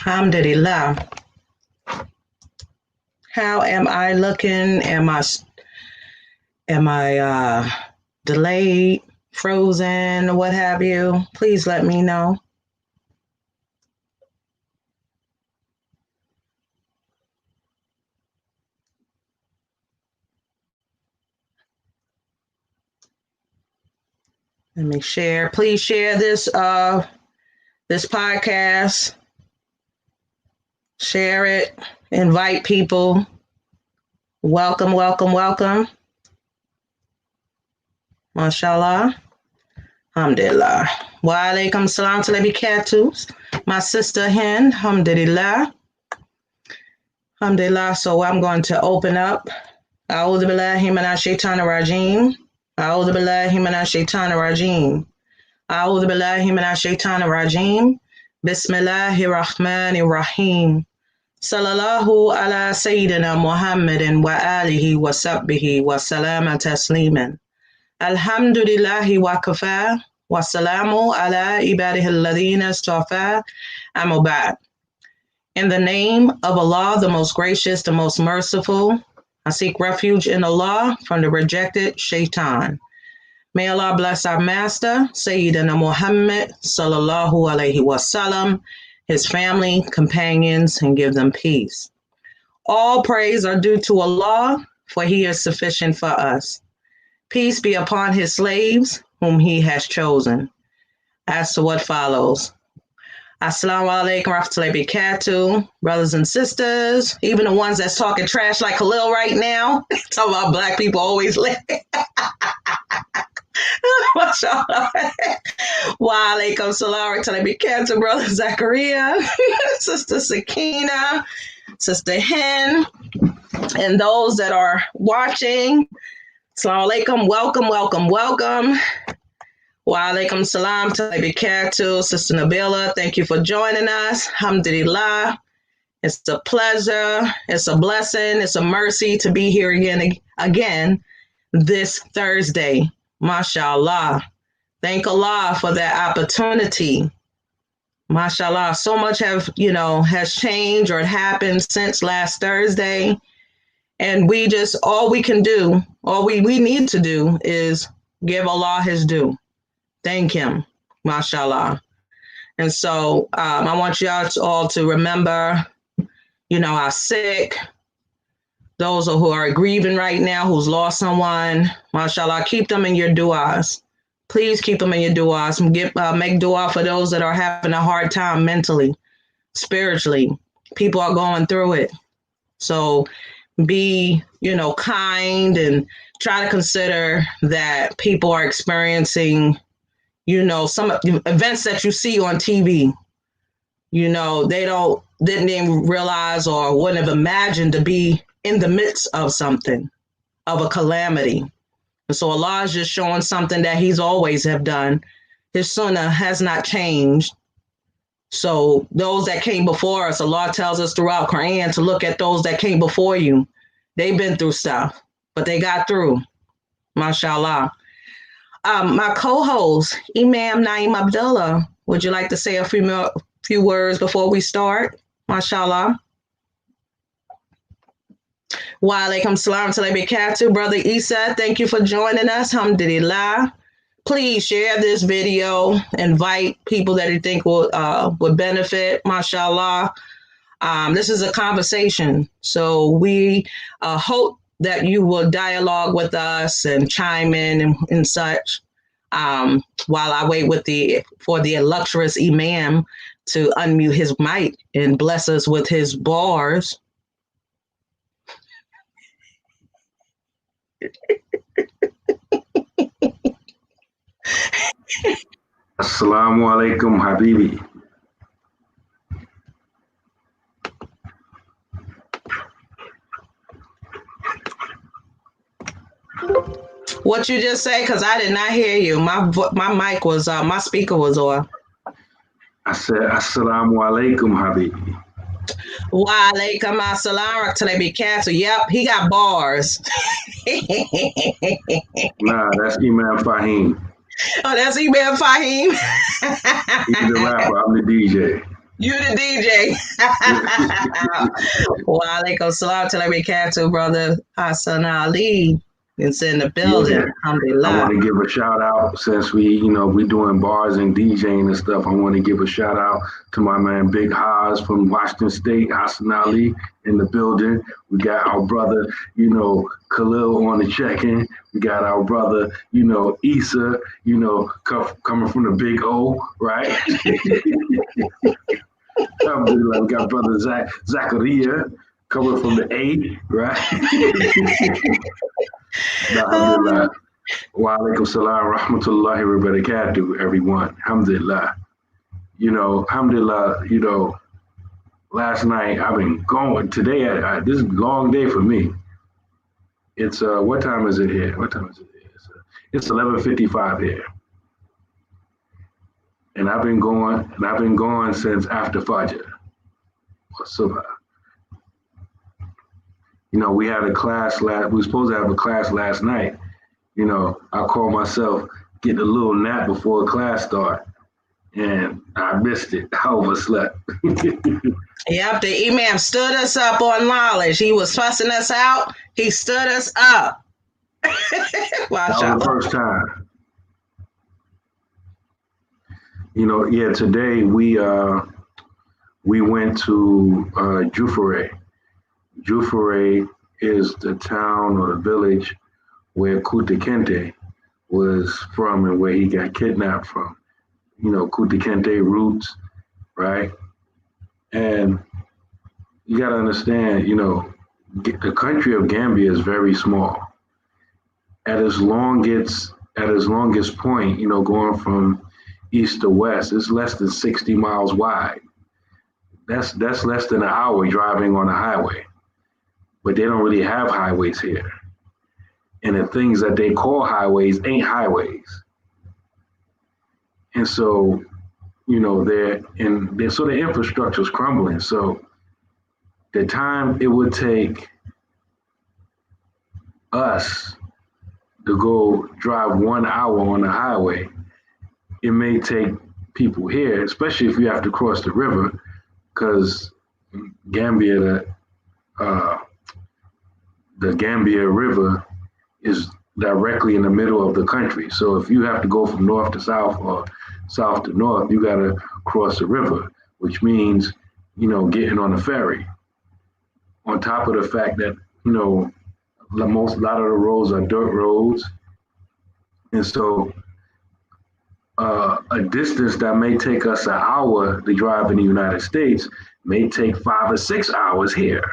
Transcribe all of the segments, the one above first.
Alhamdulillah. How am I looking? Am I delayed, frozen, what have you? Please let me know. Let me share. Please share this podcast. Share it. Invite people. Welcome, welcome, welcome. MashaAllah. Alhamdulillah. Wa alaikum salam to barakatuh. My sister Hen. Alhamdulillah. Alhamdulillah. So I'm going to open up. A'udhu billahi minash shaitanir rajim. A'udhu billahi minash shaitanir rajim. A'udhu billahi minash shaitanir rajim. Bismillahir rahmanir rahim. Sallallahu ala Sayyidina Muhammadin wa alihi wa sahbihi wa salama tasliman. Alhamdulillahi wa kafa wa salamu ala ibadihi alladhina istafa amma ba'd. In the name of Allah, the most gracious, the most merciful, I seek refuge in Allah from the rejected shaitan. May Allah bless our master, Sayyidina Muhammad, sallallahu alayhi wa sallam, his family, companions, and give them peace. All praise are due to Allah, for he is sufficient for us. Peace be upon his slaves, whom he has chosen. As to what follows. Assalamu alaikum warahmatullahi wabarakatuh, brothers and sisters, even the ones that's talking trash like Khalil right now, talking about black people always late. MashaAllah. Wa alaikum salam warahmatullahi wabarakatuh, brother Zachariah, sister Sakina, sister Hen, and those that are watching. Assalamu alaikum, welcome, welcome, welcome. Wa alaikum salam to barakatuh, Sister Nabila. Thank you for joining us. Alhamdulillah. It's a pleasure. It's a blessing. It's a mercy to be here again this Thursday. MashaAllah. Thank Allah for that opportunity. MashaAllah. So much has changed or happened since last Thursday. And all we need to do is give Allah his due. Thank him, mashallah. And so I want y'all all to remember, our sick, those who are grieving right now, who's lost someone, mashallah, keep them in your du'as. Please keep them in your du'as. Make du'a for those that are having a hard time mentally, spiritually. People are going through it. So be, kind and try to consider that people are experiencing some events that you see on TV, they didn't even realize or wouldn't have imagined to be in the midst of something, of a calamity. And so Allah is just showing something that he's always have done. His sunnah has not changed. So those that came before us, Allah tells us throughout Quran to look at those that came before you. They've been through stuff, but they got through. MashaAllah. My co-host, Imam Naeem Abdullah, would you like to say a few words before we start? MashaAllah. Wa alaikum salam to barakatuh. Brother Isa, thank you for joining us. Alhamdulillah. Please share this video. Invite people that you think would benefit. MashaAllah. This is a conversation. So we hope that you will dialogue with us and chime in and such while I wait for the illustrious Imam to unmute his mic and bless us with his bars. Assalamu alaikum, Habibi. What you just say? Because I did not hear you. My mic was my speaker was on. I said, Assalamu alaikum, Habibi. Wa alaikum assalam to be canceled. Yep, he got bars. Nah, that's Imam Fahim. Oh, that's Imam Fahim. He's the rapper. I'm the DJ. You the DJ. Wa alaikum salam to be canceled, brother Hassan Ali. It's in the building. Yeah. I want to give a shout out since we doing bars and DJing and stuff. I want to give a shout out to my man Big Haas from Washington State, Hassan Ali in the building. We got our brother, Khalil on the check-in. We got our brother, Issa, coming from the Big O, right? We got brother Zachariah coming from the A, right? Alhamdulillah. Wa alaikum salam rahmatullahi wa barakatuh, everyone. Alhamdulillah. Alhamdulillah, last night I've been going. Today, this is a long day for me. It's, what time is it here? It's 11:55 here. And I've been going since after Fajr. Subha. We had a class we were supposed to have a class last night. I called myself getting a little nap before class start, and I missed it. I overslept. Yep, the imam stood us up on knowledge. He was fussing us out. He stood us up. That was the first time. Today we went to Jufure. Jufure is the town or the village where Kunta Kinte was from and where he got kidnapped from. Kunta Kinte roots, right? And you got to understand, the country of Gambia is very small. At its longest point, going from east to west, it's less than 60 miles wide. That's less than an hour driving on a highway. But they don't really have highways here. And the things that they call highways ain't highways. And so, so the infrastructure is crumbling. So the time it would take us to go drive 1 hour on the highway, it may take people here, especially if you have to cross the river, because Gambia, the Gambia River is directly in the middle of the country. So if you have to go from north to south or south to north, you got to cross the river, which means, getting on a ferry. On top of the fact that, a lot of the roads are dirt roads. And so a distance that may take us an hour to drive in the United States may take 5 or 6 hours here.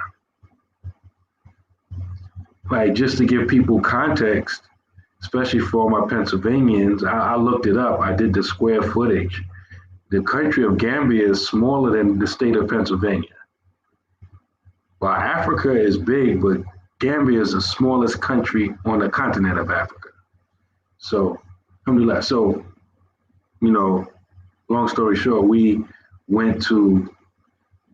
Like, just to give people context, especially for my Pennsylvanians, I looked it up. I did the square footage. The country of Gambia is smaller than the state of Pennsylvania. While Africa is big, but Gambia is the smallest country on the continent of Africa. So, alhamdulillah. So, long story short, we went to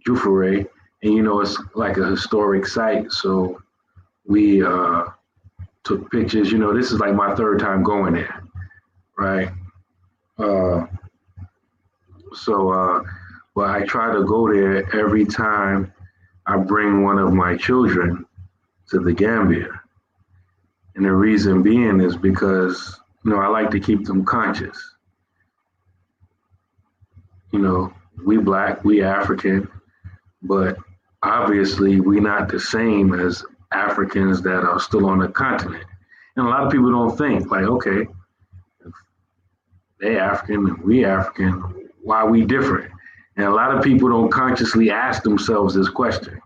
Jufure, and it's like a historic site. So we took pictures. This is like my third time going there, right? But I try to go there every time I bring one of my children to the Gambia. And the reason being is because, I like to keep them conscious. We Black, we African, but obviously we not the same as Africans that are still on the continent. And a lot of people don't think like, okay, if they African and we African, why are we different? And a lot of people don't consciously ask themselves this question.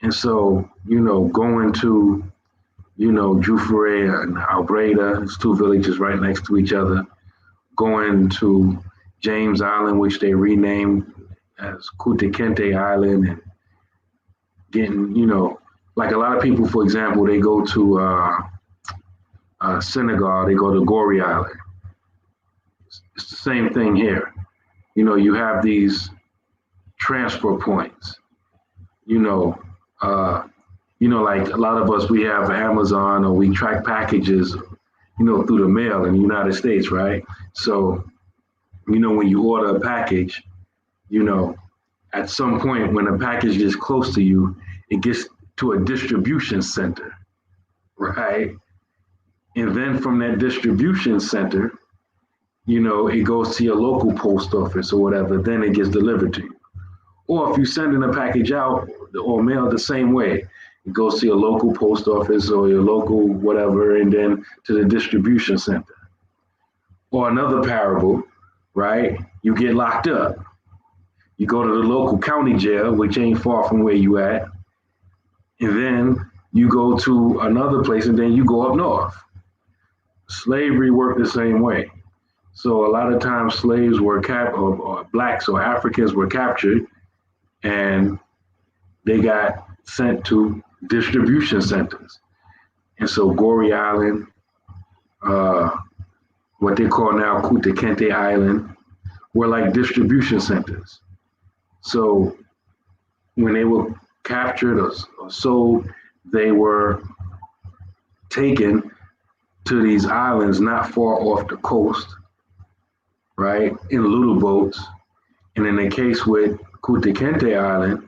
And so, going to, Jufure and Albreda, it's 2 villages right next to each other, going to James Island, which they renamed as Kunta Kinte Island, and getting, like a lot of people, for example, they go to Senegal, they go to Goree Island. It's the same thing here. You have these transfer points. You know, uh, like a lot of us, we have Amazon or we track packages, through the mail in the United States, right? So, when you order a package, you know, at some point when a package gets close to you, it gets to a distribution center, right? And then from that distribution center, it goes to your local post office or whatever, then it gets delivered to you. Or if you're sending a package out or mail the same way, it goes to your local post office or your local whatever, and then to the distribution center. Or another parable, right? You get locked up. You go to the local county jail, which ain't far from where you at, and then you go to another place, and then you go up north. Slavery worked the same way. So a lot of times slaves were or blacks or Africans were captured, and they got sent to distribution centers. And so Goree Island, what they call now Kunta Kinte Island, were like distribution centers. So when they were captured or sold, they were taken to these islands not far off the coast, right, in little boats. And in the case with Kunta Kinte Island,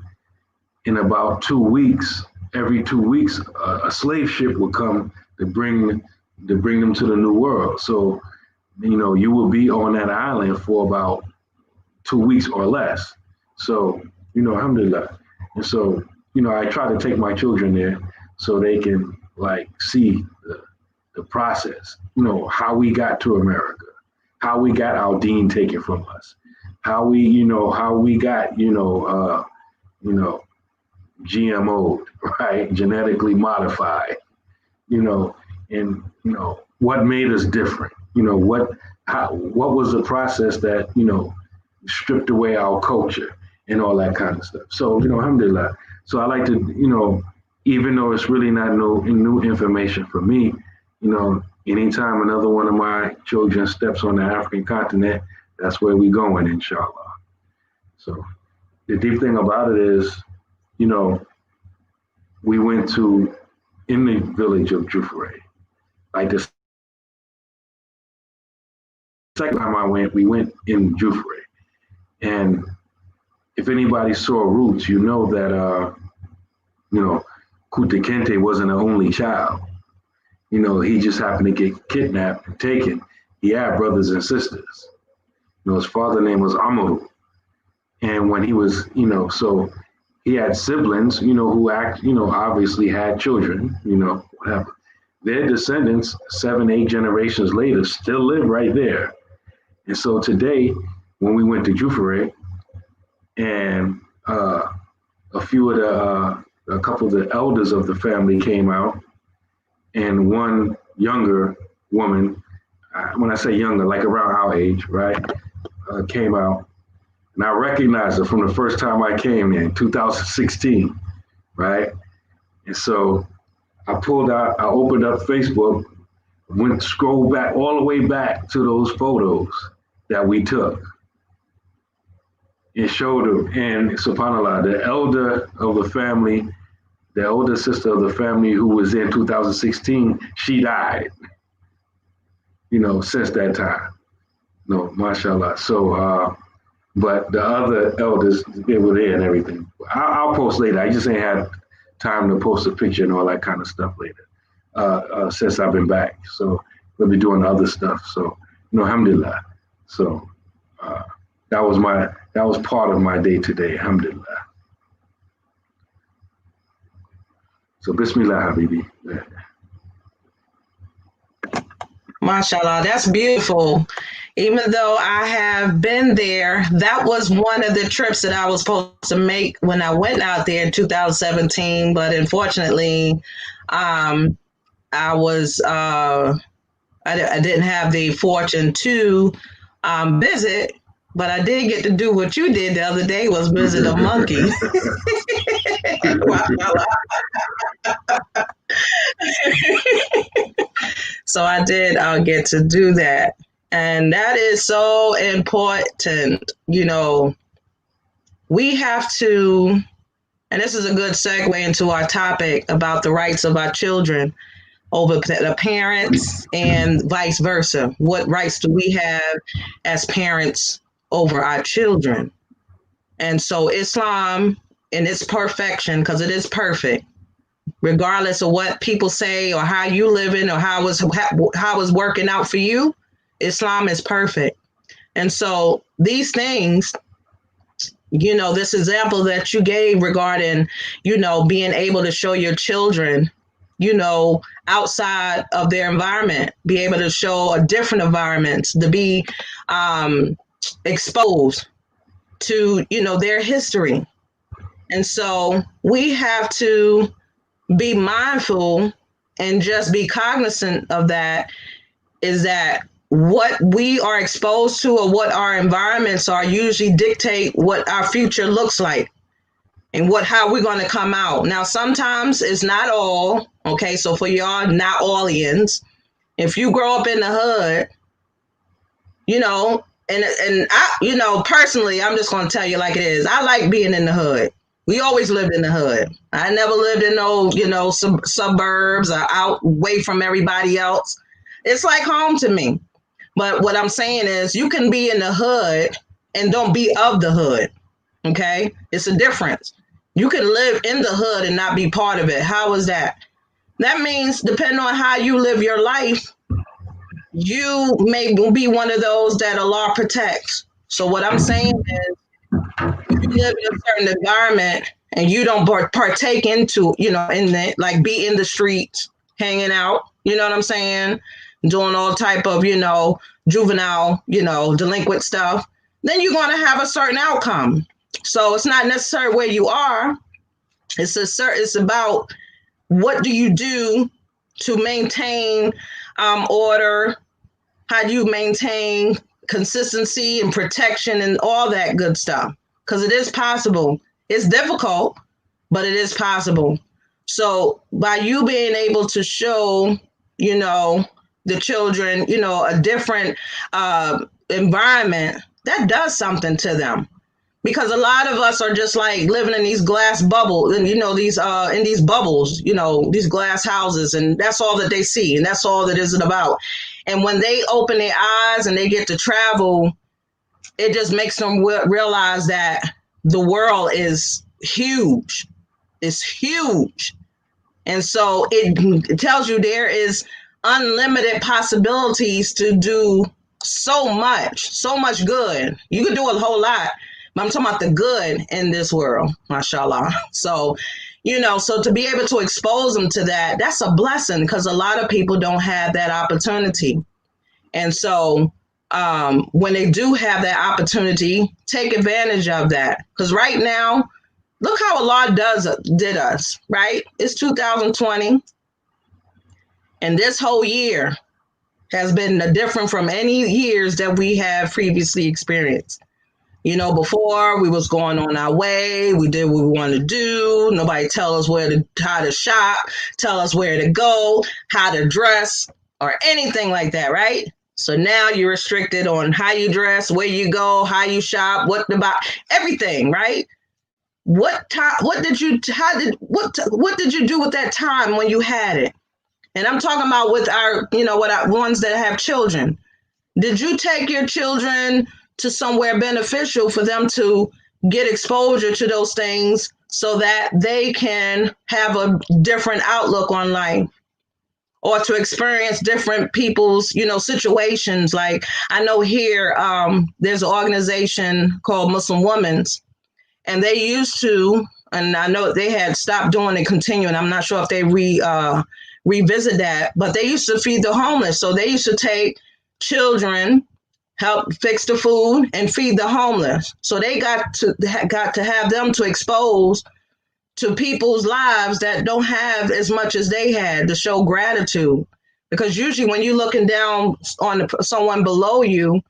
in about 2 weeks, every 2 weeks, a slave ship would come to bring them to the New World. So, you will be on that island for about 2 weeks or less. So, alhamdulillah. And so, I try to take my children there so they can see the process, how we got to America, how we got our deen taken from us, how we got, GMO'd, right? Genetically modified, and, what made us different, what was the process that, stripped away our culture and all that kind of stuff. So, alhamdulillah. So I like to, even though it's really not new information for me, anytime another one of my children steps on the African continent, that's where we going, inshallah. So the deep thing about it is, we went in the village of Jufure. Like the second time we went in Jufure. And if anybody saw Roots, that, Kunta Kinte wasn't the only child. He just happened to get kidnapped and taken. He had brothers and sisters. His father's name was Amaru. And when he was, so he had siblings, who obviously had children, whatever. Their descendants, 7, 8 generations later, still live right there. And so today, when we went to Jufure, and a couple of the elders of the family came out, and one younger woman, when I say younger, like around our age, right, came out. And I recognized her from the first time I came in 2016, right? And so I opened up Facebook, scrolled back all the way back to those photos that we took. It showed them, and subhanAllah, the elder of the family, the older sister of the family who was in 2016, she died, since that time. No, mashallah. So, but the other elders, they were there and everything. I'll post later. I just ain't had time to post a picture and all that kind of stuff later since I've been back. So we'll be doing other stuff. So, alhamdulillah. So that was part of my day today, alhamdulillah. So Bismillah, Habibi. MashaAllah, that's beautiful. Even though I have been there, that was one of the trips that I was supposed to make when I went out there in 2017. But unfortunately, I didn't have the fortune to visit. But I did get to do what you did the other day, was visit a monkey. So I did get to do that. And that is so important. We have to, and this is a good segue into our topic about the rights of our children over the parents and vice versa. What rights do we have as parents over our children? And so Islam, in its perfection, because it is perfect, regardless of what people say or how you living or how it's working out for you, Islam is perfect. And so these things, this example that you gave regarding, being able to show your children, outside of their environment, be able to show a different environment, to be exposed to, their history. And so we have to be mindful and just be cognizant of that, is that what we are exposed to or what our environments are usually dictate what our future looks like and how we're going to come out. Now, sometimes it's not all, okay? So for y'all, not Orleans, if you grow up in the hood, and I, personally, I'm just going to tell you like it is. I like being in the hood. We always lived in the hood. I never lived in no, suburbs or out away from everybody else. It's like home to me. But what I'm saying is you can be in the hood and don't be of the hood. Okay? It's a difference. You can live in the hood and not be part of it. How is that? That means depending on how you live your life, you may be one of those that Allah protects. So what I'm saying is, if you live in a certain environment and you don't partake into, in it, like be in the streets, hanging out, you know what I'm saying? Doing all type of, juvenile, delinquent stuff, then you're going to have a certain outcome. So it's not necessarily where you are. It's about what do you do to maintain order? How do you maintain consistency and protection and all that good stuff? Because it is possible. It's difficult, but it is possible. So by you being able to show, the children, a different environment, that does something to them. Because a lot of us are just like living in these glass bubbles and, these in these bubbles, these glass houses, and that's all that they see. And that's all that it's about. And when they open their eyes and they get to travel, it just makes them realize that the world is huge. It's huge. And so it tells you there is unlimited possibilities to do so much good. You could do a whole lot, but I'm talking about the good in this world, mashallah. So, so to be able to expose them to that, that's a blessing because a lot of people don't have that opportunity. And so when they do have that opportunity, take advantage of that. Because right now, look how Allah did us, right? It's 2020. And this whole year has been different from any years that we have previously experienced. Before we was going on our way, we did what we wanted to do. Nobody tell us how to shop, tell us where to go, how to dress, or anything like that, right? So now you're restricted on how you dress, where you go, how you shop, what everything, right? What did you do with that time when you had it? And I'm talking about with our, ones that have children. Did you take your children to somewhere beneficial for them to get exposure to those things so that they can have a different outlook on life or to experience different people's, situations? Like I know here, there's an organization called Muslim Women's, and they used to, and I know they had stopped doing it continuing. I'm not sure if they revisit that, but they used to feed the homeless. So they used to take children, help fix the food, and feed the homeless. So they got to have them to expose to people's lives that don't have as much as they had, to show gratitude. Because usually when you're looking down on someone below you,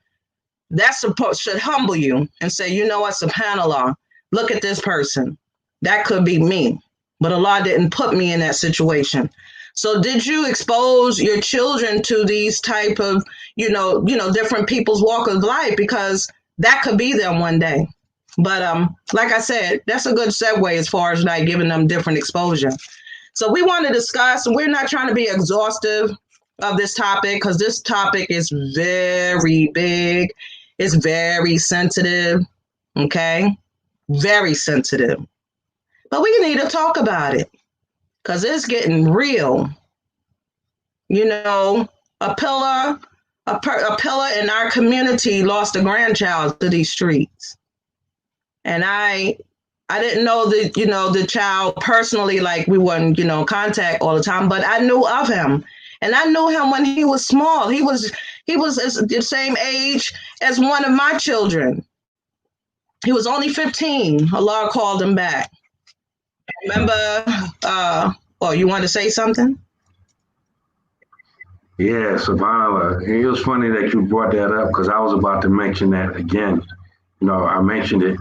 should humble you and say, you know what, subhanAllah, look at this person. That could be me. But Allah didn't put me in that situation. So did you expose your children to these type of, different people's walk of life? Because that could be them one day. But like I said, that's a good segue as far as like giving them different exposure. So we want to discuss, and we're not trying to be exhaustive of this topic because this topic is very big. It's very sensitive. Okay. Very sensitive. But we need to talk about it because it's getting real. You know, a pillar in our community lost a grandchild to these streets. And I didn't know the child personally, like we weren't, contact all the time, but I knew of him. And I knew him when he was small. He was the same age as one of my children. He was only 15. Allah called him back. Remember, you want to say something? Yeah, subhanAllah. It was funny that you brought that up because I was about to mention that again. I mentioned it.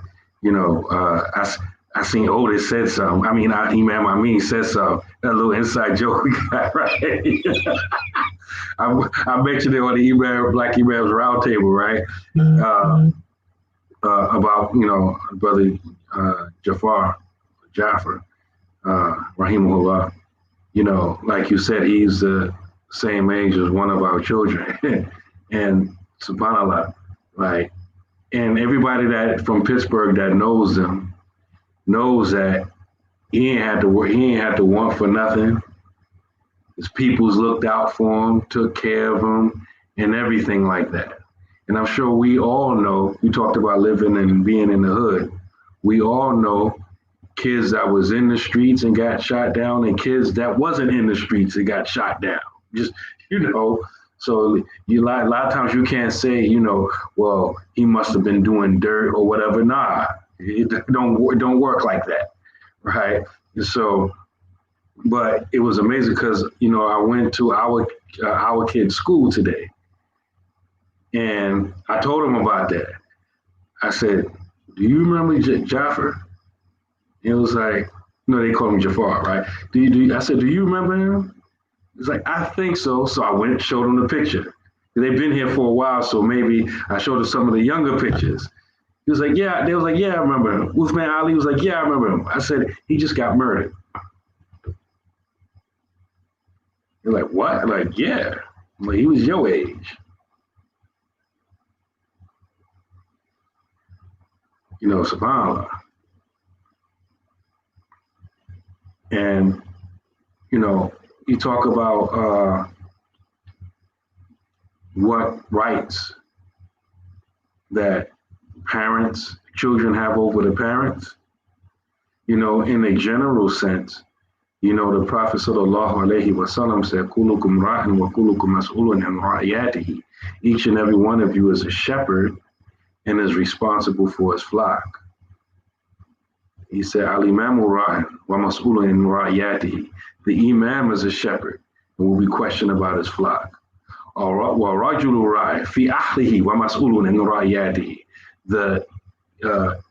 I seen Otis said something. I mean, Imam Amin said something. That little inside joke we got, right? I mentioned it on the Black Imams Roundtable, right? About, brother Jafar, Rahimahullah. Like you said, he's the same age as one of our children. And subhanAllah, like, and everybody that from Pittsburgh that knows them knows that he ain't had to work, he ain't had to want for nothing. His peoples looked out for him, took care of him, and everything like that. And I'm sure we all know, you talked about living and being in the hood. We all know kids that was in the streets and got shot down and kids that wasn't in the streets and got shot down. Just, so a lot of times you can't say, well, he must have been doing dirt or whatever. Nah, it don't work like that, right? So, but it was amazing because, I went to our kid's school today and I told him about that. I said, do you remember Jafar? It was like, they call me Jafar, right? I said, do you remember him? He's like, I think so. So I went and showed him the picture. They've been here for a while, so maybe I showed him some of the younger pictures. He was like, yeah. They was like, yeah, I remember him. Uthman Ali was like, yeah, I remember him. I said, he just got murdered. They're like, what? I'm like, yeah. I'm like, he was your age. SubhanAllah. And, you talk about what rights that children have over the parents. In a general sense, the Prophet sallallahu alaihi wasallam said, "Kullukum ra'in wa kullukum mas'ulun an ra'iyatihi." Each and every one of you is a shepherd and is responsible for his flock. He said, "Al-imamu ra'in wa mas'ulun an ra'iyatihi." The imam is a shepherd and will be questioned about his flock. The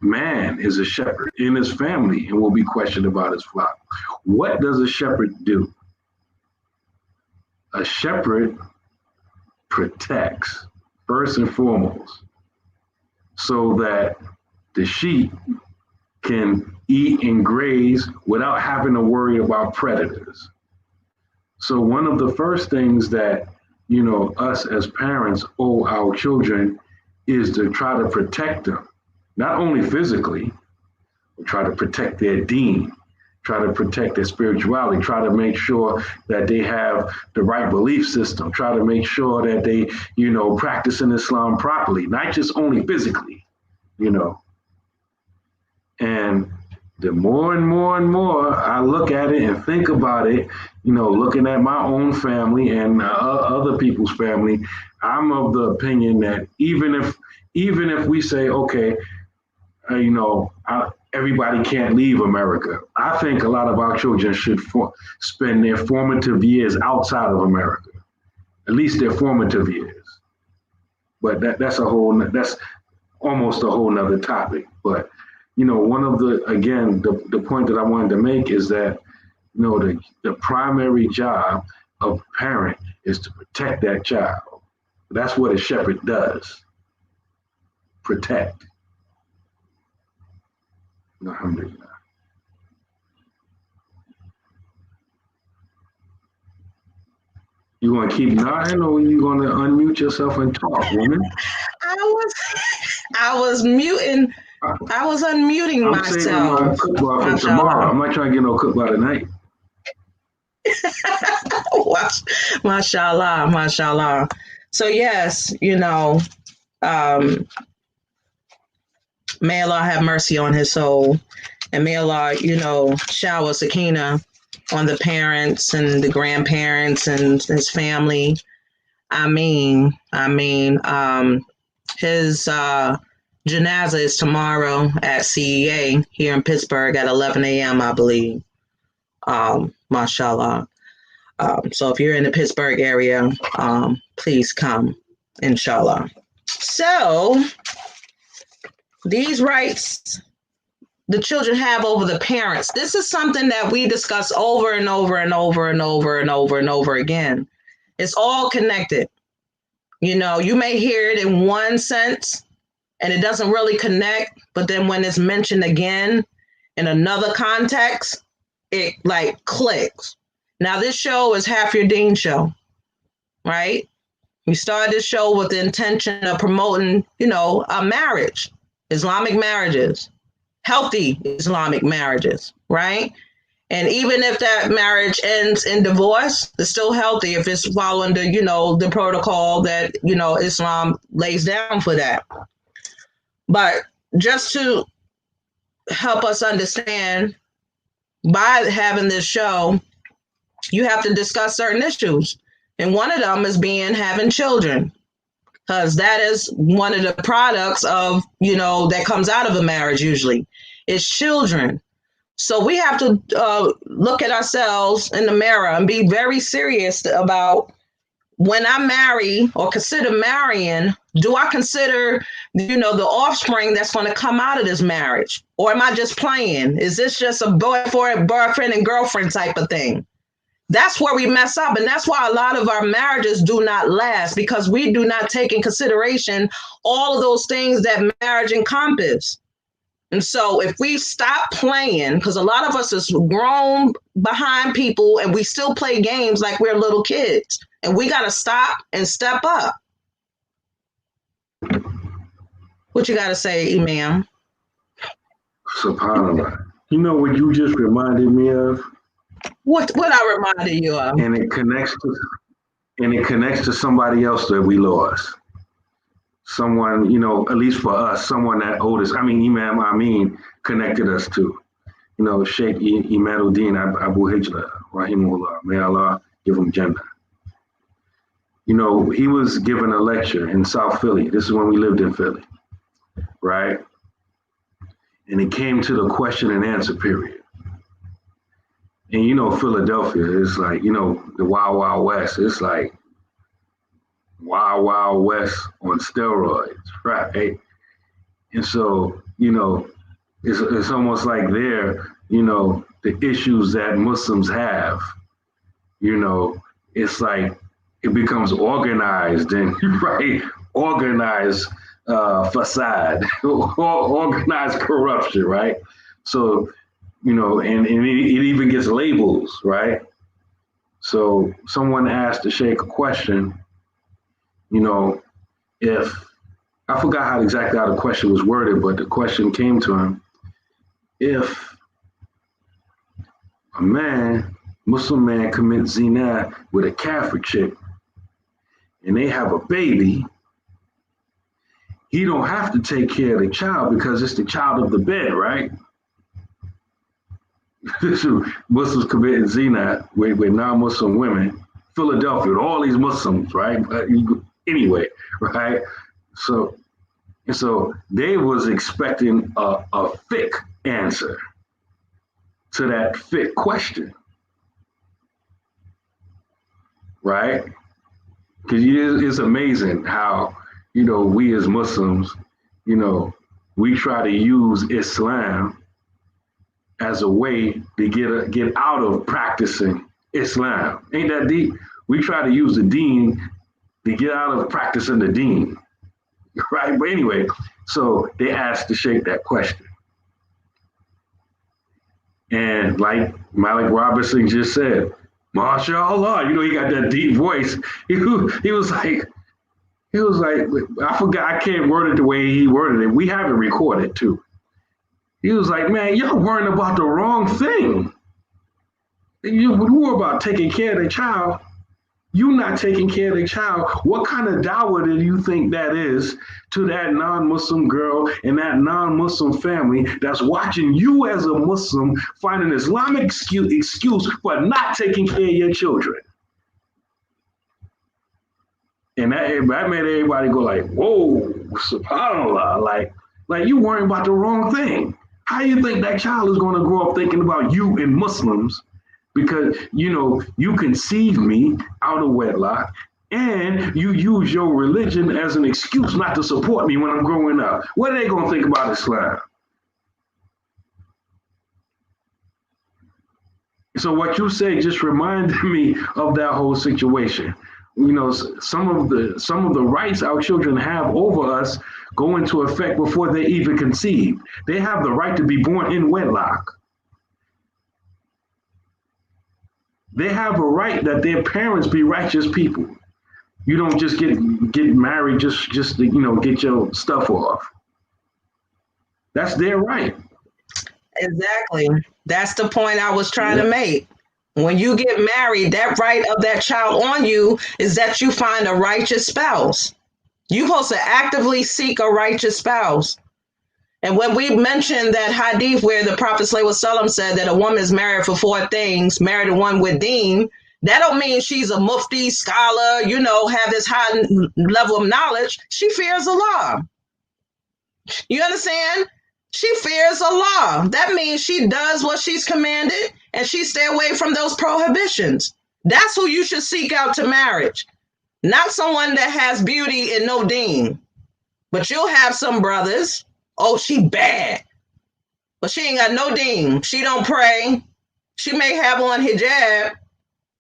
man is a shepherd in his family and will be questioned about his flock. What does a shepherd do? A shepherd protects, first and foremost, so that the sheep can eat and graze without having to worry about predators. So one of the first things that, us as parents owe our children is to try to protect them, not only physically, but try to protect their deen, try to protect their spirituality, try to make sure that they have the right belief system, try to make sure that they, practicing Islam properly, not just only physically, And the more and more and more I look at it and think about it, looking at my own family and other people's family, I'm of the opinion that even if we say, okay, everybody can't leave America, I think a lot of our children should spend their formative years outside of America, at least their formative years. But that's almost a whole nother topic. But one of the point that I wanted to make is that, No, the primary job of a parent is to protect that child. That's what a shepherd does. Protect. Alhamdulillah. You gonna keep nodding, or you gonna unmute yourself and talk, woman? I was I was muting. I was unmuting I'm saving my myself. cookbook for tomorrow. Mashallah. I'm not trying to get no cookbook tonight. Mashallah, mashallah. So yes, um, may Allah have mercy on his soul, and may Allah, shower sakina on the parents and the grandparents and his family. His janaza is tomorrow at CEA here in Pittsburgh at 11 a.m., I believe. Mashallah. So if you're in the Pittsburgh area, please come, inshallah. So these rights the children have over the parents, this is something that we discuss over and over and over and over and over and over again. It's all connected. You may hear it in one sense and it doesn't really connect, but then when it's mentioned again in another context, it like clicks. Now, this show is Half Your Deen show, right? We started this show with the intention of promoting, a marriage, Islamic marriages, healthy Islamic marriages, right? And even if that marriage ends in divorce, it's still healthy if it's following the protocol that, Islam lays down for that. But just to help us understand, by having this show, you have to discuss certain issues. And one of them is having children, because that is one of the products of, that comes out of a marriage usually. It's children. So we have to look at ourselves in the mirror and be very serious about, when I marry or consider marrying, do I consider, the offspring that's going to come out of this marriage? Or am I just playing? Is this just a boyfriend and girlfriend type of thing? That's where we mess up. And that's why a lot of our marriages do not last, because we do not take in consideration all of those things that marriage encompasses. And so if we stop playing, because a lot of us is grown behind people and we still play games like we're little kids, and we got to stop and step up. What you got to say, Imam? SubhanAllah. You know what you just reminded me of? What I reminded you of? And it connects to somebody else that we lost. Someone, at least for us, someone that owed us. Imam Amin connected us to. Sheikh Imaduddin Abu Hijra, rahimahullah. May Allah give him Jannah. He was given a lecture in South Philly. This is when we lived in Philly, right? And it came to the question and answer period. And Philadelphia is like, the Wild Wild West. It's like Wild Wild West on steroids, right? And so, it's almost like there, the issues that Muslims have, it's like it becomes organized and right, organized facade, organized corruption, right? So, and it even gets labels, right? So someone asked the Sheikh a question, if, I forgot how the question was worded, but the question came to him, if a Muslim man commits zina with a Catholic chick and they have a baby, he don't have to take care of the child because it's the child of the bed, right? Muslims committing zina with non-Muslim women, Philadelphia, with all these Muslims, right? Anyway, right? So they was expecting a fiqh answer to that fiqh question, right? Because it's amazing how, we as Muslims, we try to use Islam as a way to get out of practicing Islam. Ain't that deep? We try to use the deen to get out of practicing the deen, right? But anyway, so they asked the Sheikh that question. And like Malik Robinson just said, MashaAllah, he got that deep voice. He was like, I forgot, I can't word it the way he worded it. We have it recorded too. He was like, man, y'all worrying about the wrong thing. You were about taking care of the child. You not taking care of the child. What kind of dawah do you think that is to that non-Muslim girl and that non-Muslim family that's watching you as a Muslim find an Islamic excuse for not taking care of your children? And that made everybody go like, whoa, subhanAllah. Like you worrying about the wrong thing. How you think that child is going to grow up thinking about you and Muslims? Because, you conceived me out of wedlock and you use your religion as an excuse not to support me when I'm growing up. What are they going to think about Islam? So what you say just reminded me of that whole situation. Some of the rights our children have over us go into effect before they even conceive. They have the right to be born in wedlock. They have a right that their parents be righteous people. You don't just get married just to, get your stuff off. That's their right. Exactly. That's the point I was trying to make. When you get married, that right of that child on you is that you find a righteous spouse. You're supposed to actively seek a righteous spouse. And when we mentioned that hadith where the Prophet ﷺ said that a woman is married for 4 things, married to one with deen, that don't mean she's a mufti, scholar, have this high level of knowledge. She fears Allah. You understand? She fears Allah. That means she does what she's commanded and she stay away from those prohibitions. That's who you should seek out to marriage. Not someone that has beauty and no deen. But you'll have some brothers. Oh, she bad. But she ain't got no deen. She don't pray. She may have on hijab,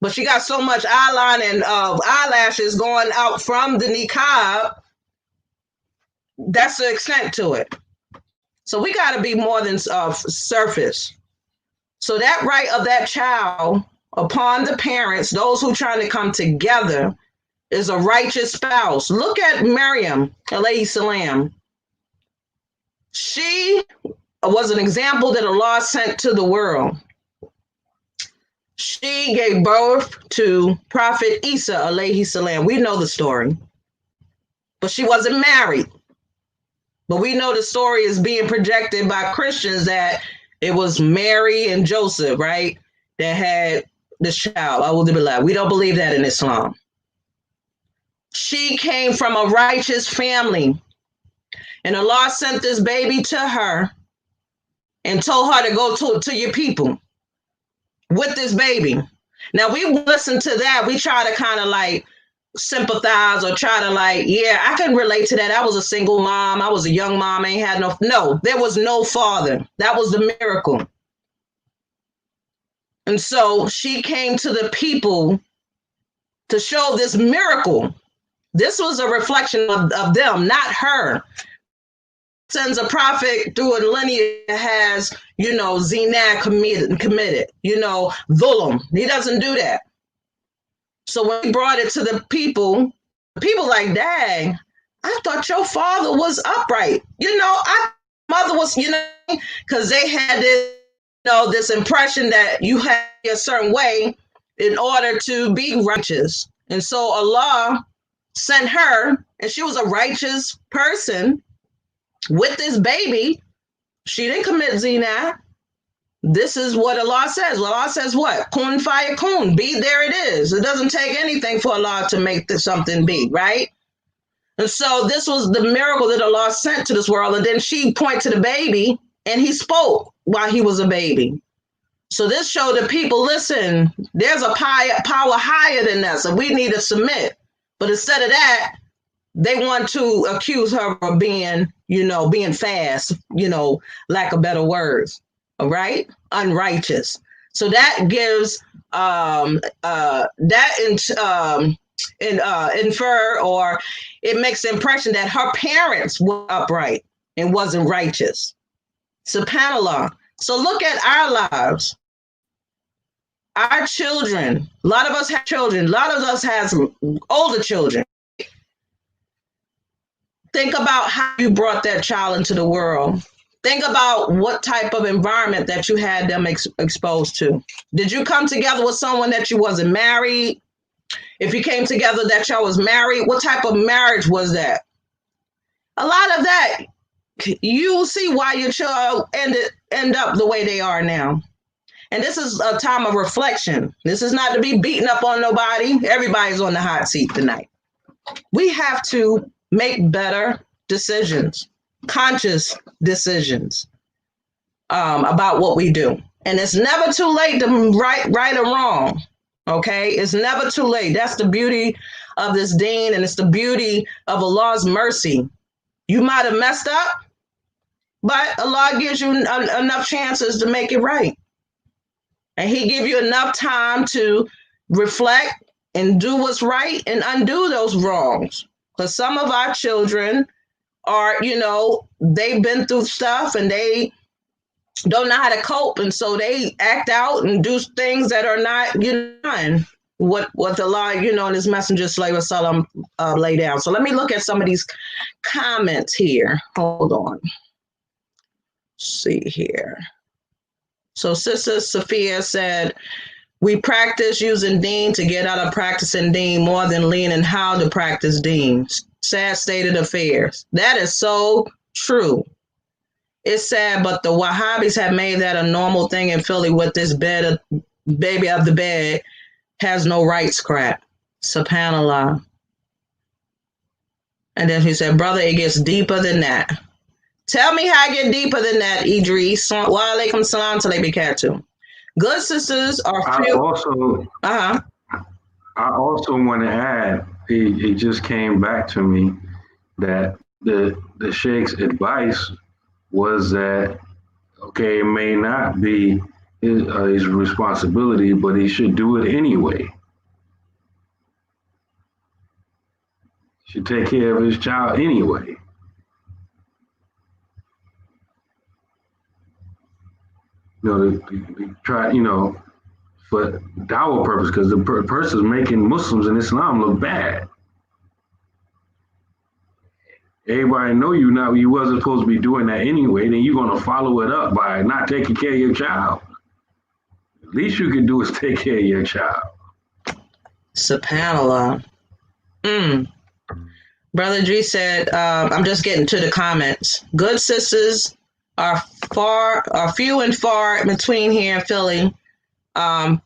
but she got so much eyeline and eyelashes going out from the niqab. That's the extent to it. So we got to be more than surface. So that right of that child upon the parents, those who trying to come together, is a righteous spouse. Look at Maryam, alayhi salam. She was an example that Allah sent to the world. She gave birth to Prophet Isa, alayhi salam. We know the story. But she wasn't married. But we know the story is being projected by Christians that it was Mary and Joseph, right, that had this child. We don't believe that in Islam. She came from a righteous family. And Allah sent this baby to her and told her to go to your people with this baby. Now, we listen to that. We try to kind of like sympathize or try to like, yeah, I can relate to that. I was a single mom. I was a young mom. I ain't had no, there was no father. That was the miracle. And so she came to the people to show this miracle. This was a reflection of them, not her. Sends a prophet through a lineage that has, zina committed, dhulm. He doesn't do that. So when he brought it to the people like, dang, I thought your father was upright. Mother was, because they had this, this impression that you had a certain way in order to be righteous. And so Allah sent her, and she was a righteous person. With this baby, she didn't commit zina. This is what Allah says. Well, Allah says what? Kun fayakun. Be, there it is. It doesn't take anything for Allah to make something be, right? And so this was the miracle that Allah sent to this world. And then she pointed to the baby and he spoke while he was a baby. So this showed the people, listen, there's a power higher than us and we need to submit. But instead of that, they want to accuse her of being, being fast, lack of better words. all right? Unrighteous. So that gives infer, or it makes the impression that her parents were upright and wasn't righteous. Subhanallah. So look at our lives, our children. A lot of us have children. A lot of us has older children. Think about how you brought that child into the world. Think about what type of environment that you had them exposed to. Did you come together with someone that you wasn't married? If you came together that y'all was married, what type of marriage was that? A lot of that, you'll see why your child end up the way they are now. And this is a time of reflection. This is not to be beating up on nobody. Everybody's on the hot seat tonight. We have to make better decisions, conscious decisions about what we do. And it's never too late to right or wrong. Okay, it's never too late. That's the beauty of this deen, and it's the beauty of Allah's mercy. You might have messed up, but Allah gives you enough chances to make it right. And He give you enough time to reflect and do what's right and undo those wrongs. Because some of our children are, they've been through stuff and they don't know how to cope, and so they act out and do things that are not, what the law, and His Messenger Sallallahu Alaihi Wasallam lay down. So let me look at some of these comments here. Hold on. Let's see here. So Sister Sophia said, we practice using deen to get out of practicing deen more than learning how to practice deen. Sad state of affairs. That is so true. It's sad, but the Wahhabis have made that a normal thing in Philly with this baby of the bed has no rights crap. Subhanallah. And then he said, brother, it gets deeper than that. Tell me how it get deeper than that, Idris. Wa alaikum salam to Good sisters are few. I also want to add, it just came back to me that the Sheikh's advice was that, okay, it may not be his responsibility, but he should do it anyway. He should take care of his child anyway. To try, for dawah purpose, because the person's making Muslims in Islam look bad. Everybody know you wasn't supposed to be doing that anyway, then you're going to follow it up by not taking care of your child. The least you can do is take care of your child. SubhanAllah. Brother G said, I'm just getting to the comments. Good sisters are few and far between here in Philly.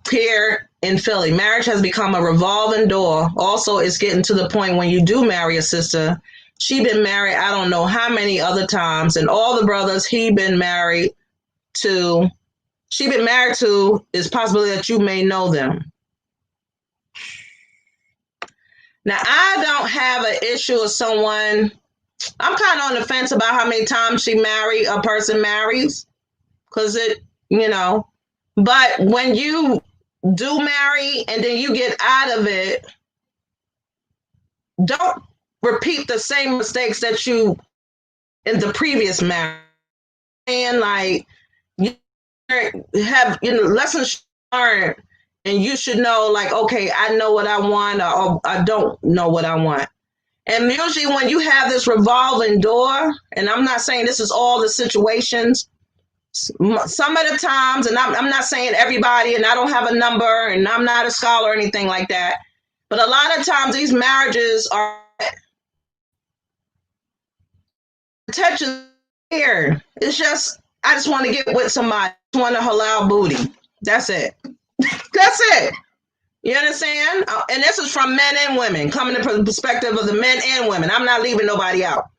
Here in Philly, marriage has become a revolving door. Also, it's getting to the point when you do marry a sister, she been married I don't know how many other times, and all the brothers she been married to is possible that you may know them. Now, I don't have an issue with someone. I'm kind of on the fence about how many times a person marries, because but when you do marry and then you get out of it, don't repeat the same mistakes that you in the previous marriage. And like, you have lessons learned, and you should know, like, okay, I know what I want, or I don't know what I want. And usually when you have this revolving door, and I'm not saying this is all the situations, some of the times, and I'm not saying everybody, and I don't have a number, and I'm not a scholar or anything like that, but a lot of times these marriages are attention here. It's just, I just want to get with somebody. I just want a halal booty. That's it. That's it. You understand? And this is from men and women, coming from the perspective of the men and women. I'm not leaving nobody out.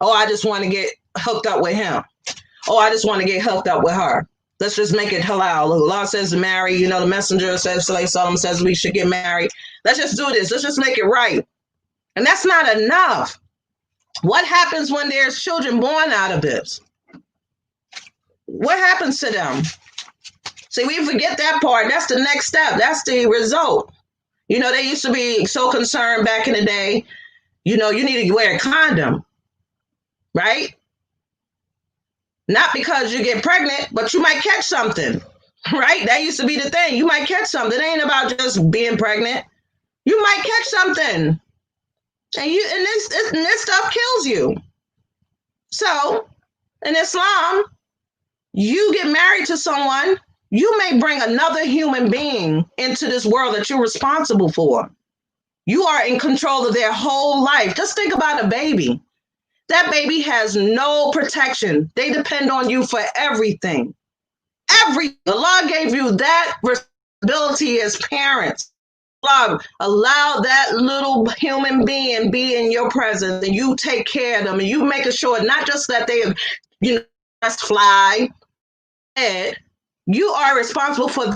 Oh, I just want to get hooked up with him. Oh, I just want to get hooked up with her. Let's just make it halal. Allah says to marry. The messenger says, Sallallahu says we should get married. Let's just do this. Let's just make it right. And that's not enough. What happens when there's children born out of this? what happens to them? See, we forget that part. That's the next step. That's the result. You know, they used to be so concerned back in the day, you know, you need to wear a condom, right? Not because you get pregnant, but you might catch something, right? That used to be the thing. You might catch something. It ain't about just being pregnant. You might catch something. And this stuff kills you. So in Islam, you get married to someone, you may bring another human being into this world that you're responsible for. You are in control of their whole life. Just think about a baby. That baby has no protection. They depend on you for everything. Allah gave you that responsibility as parents. Allah, allow that little human being be in your presence, and you take care of them, and you making sure not just that they, you know, just fly. You are responsible for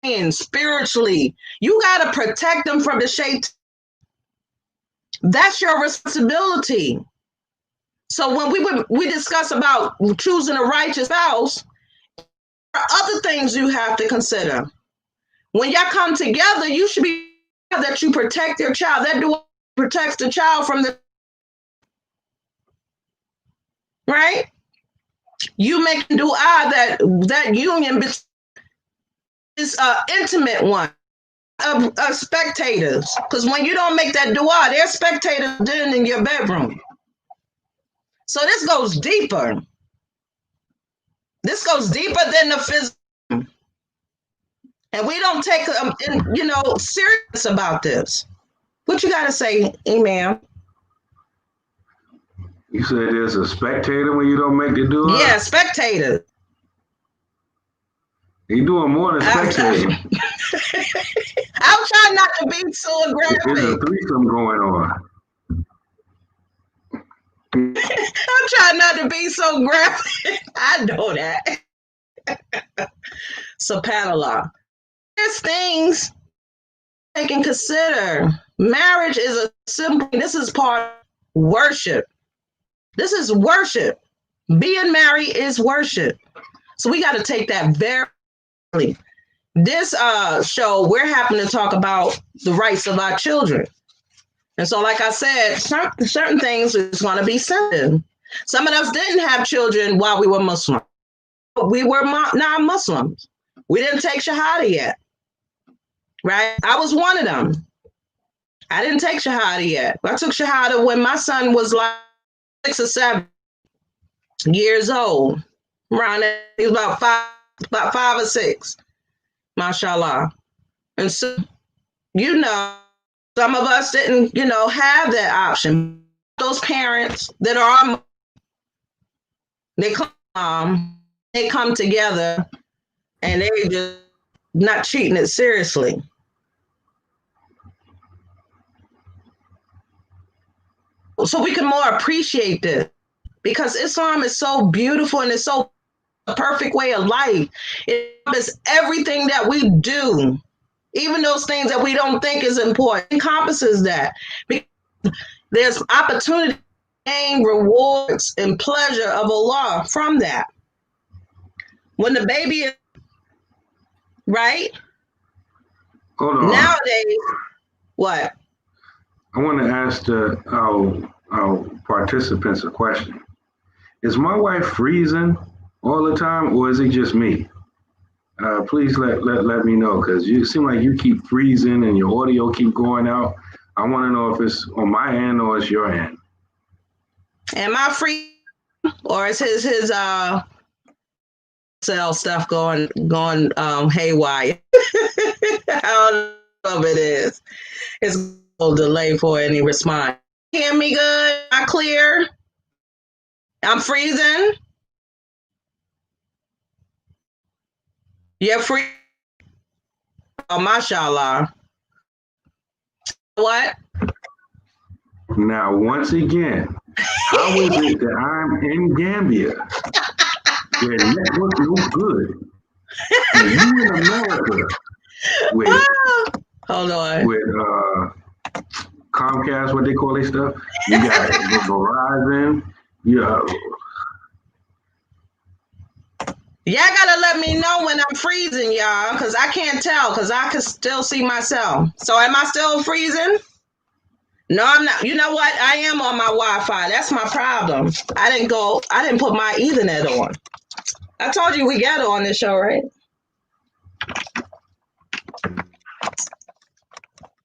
them spiritually. You got to protect them from the shaitan. That's your responsibility. So when we discuss about choosing a righteous spouse, there are other things you have to consider. When y'all come together, you should be sure that you protect your child. That dua protects the child from the right. You make dua that union is an intimate one of spectators. Because when you don't make that dua, they're spectators then in your bedroom. So this goes deeper. This goes deeper than the physical. And we don't take, serious about this. What you got to say, Imam? You said there's a spectator when you don't make the dua? Yeah, spectator. You doing more than spectating. I'm trying not to be so aggressive. There's a threesome going on. I'm trying not to be so graphic. I know that. SubhanAllah. There's things they can consider. Marriage is a simple, this is part of worship. This is worship. Being married is worship. So we got to take that very seriously. This show, we're happening to talk about the rights of our children. And so, like I said, certain things is going to be said. Some of us didn't have children while we were Muslim. We were non-Muslims. We didn't take Shahada yet, right? I was one of them. I didn't take Shahada yet. I took Shahada when my son was like 6 or 7 years old. Around that, he was about five or 6, mashallah. And so, some of us didn't, have that option. Those parents that are, they come together and they just not treating it seriously. So we can more appreciate this because Islam is so beautiful and it's so a perfect way of life. It is everything that we do. Even those things that we don't think is important, encompasses that. Because there's opportunity to gain rewards and pleasure of Allah from that. When the baby is right? Hold on. Nowadays, what? I want to ask our participants a question. Is my wife freezing all the time, or is it just me? Please let me know, because you seem like you keep freezing and your audio keep going out. I want to know if it's on my end or it's your end. Am I free, or is his cell stuff going haywire? I don't know if it is. It's a little delay for any response. Hear me good? Am I clear? I'm freezing. You're free. Oh, mashallah. What? Now, once again, how is it that I'm in Gambia where network no good, and you in America with hold on, with Comcast, what they call their stuff? You got Verizon. Y'all gotta let me know when I'm freezing, y'all, because I can't tell, because I can still see myself. So am I still freezing? No, I'm not. You know what? I am on my Wi-Fi. That's my problem. I didn't put my Ethernet on. I told you we got it on this show, right?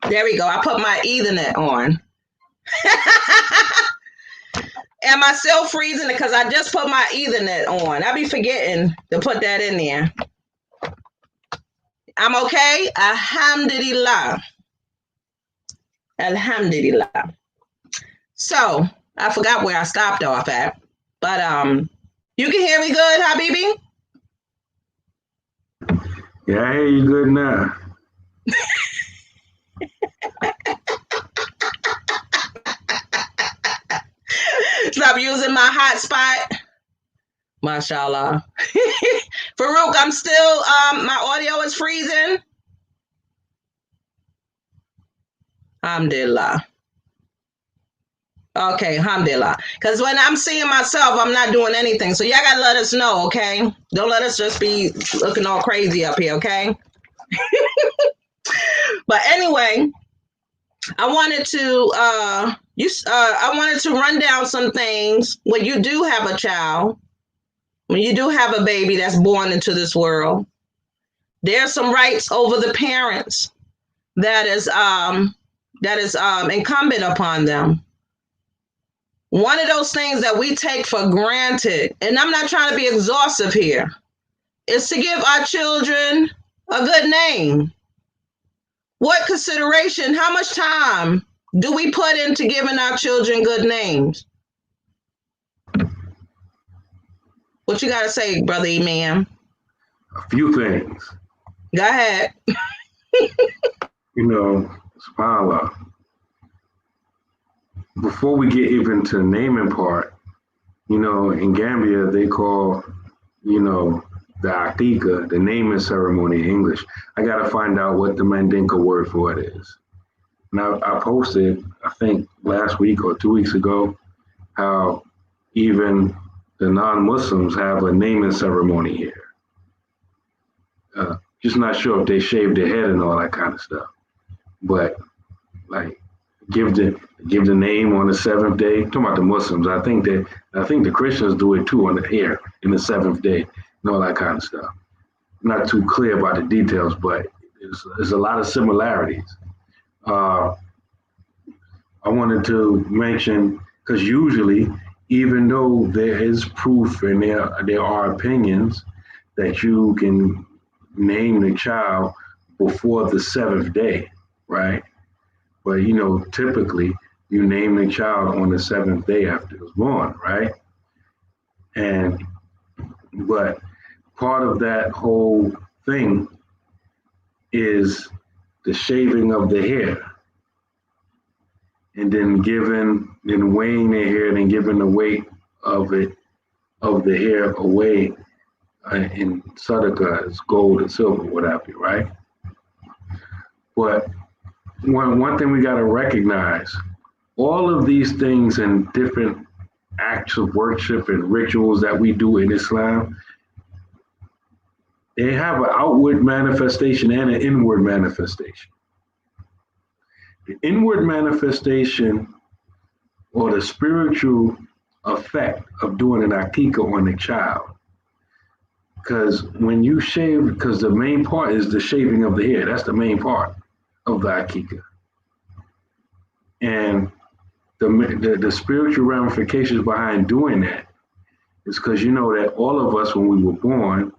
There we go. I put my Ethernet on. Am I still freezing? Because I just put my Ethernet on. I be forgetting to put that in there. I'm okay. Alhamdulillah. Alhamdulillah. So I forgot where I stopped off at, but you can hear me good, Habibi? Yeah, I hear you good now. Stop using my hotspot. Mashallah. Farouk, I'm still my audio is freezing. Alhamdulillah. Okay, alhamdulillah. Because when I'm seeing myself, I'm not doing anything. So y'all gotta let us know, okay? Don't let us just be looking all crazy up here, okay? But anyway, I wanted to I wanted to run down some things when you do have a child, when you do have a baby that's born into this world. There's some rights over the parents that is incumbent upon them. One of those things that we take for granted, and I'm not trying to be exhaustive here, is to give our children a good name. What consideration, how much time do we put into giving our children good names? What you got to say, Brother Imam? A few things. Go ahead. You know, subhanAllah. Before we get even to the naming part, you know, in Gambia, they call, you know, the Aqiqah, the naming ceremony in English. I got to find out what the Mandinka word for it is. Now, I posted, I think last week or 2 weeks ago, how even the non-Muslims have a naming ceremony here. Just not sure if they shave their head and all that kind of stuff. But like give the name on the seventh day. Talking about the Muslims, I think the Christians do it too on the here in the seventh day and all that kind of stuff. Not too clear about the details, but there's a lot of similarities. I wanted to mention because usually, even though there is proof and there are opinions that you can name the child before the seventh day, right? But you know, typically you name the child on the seventh day after it was born, right? But part of that whole thing is the shaving of the hair, and then weighing the hair, and then giving the weight of the hair away in sadaqah, as gold and silver, whatever, right? But one thing we got to recognize, all of these things and different acts of worship and rituals that we do in Islam, they have an outward manifestation and an inward manifestation. The inward manifestation or the spiritual effect of doing an aqiqah on the child, because when you shave, because the main part is the shaving of the hair, that's the main part of the aqiqah. And the spiritual ramifications behind doing that is because you know that all of us, when we were born,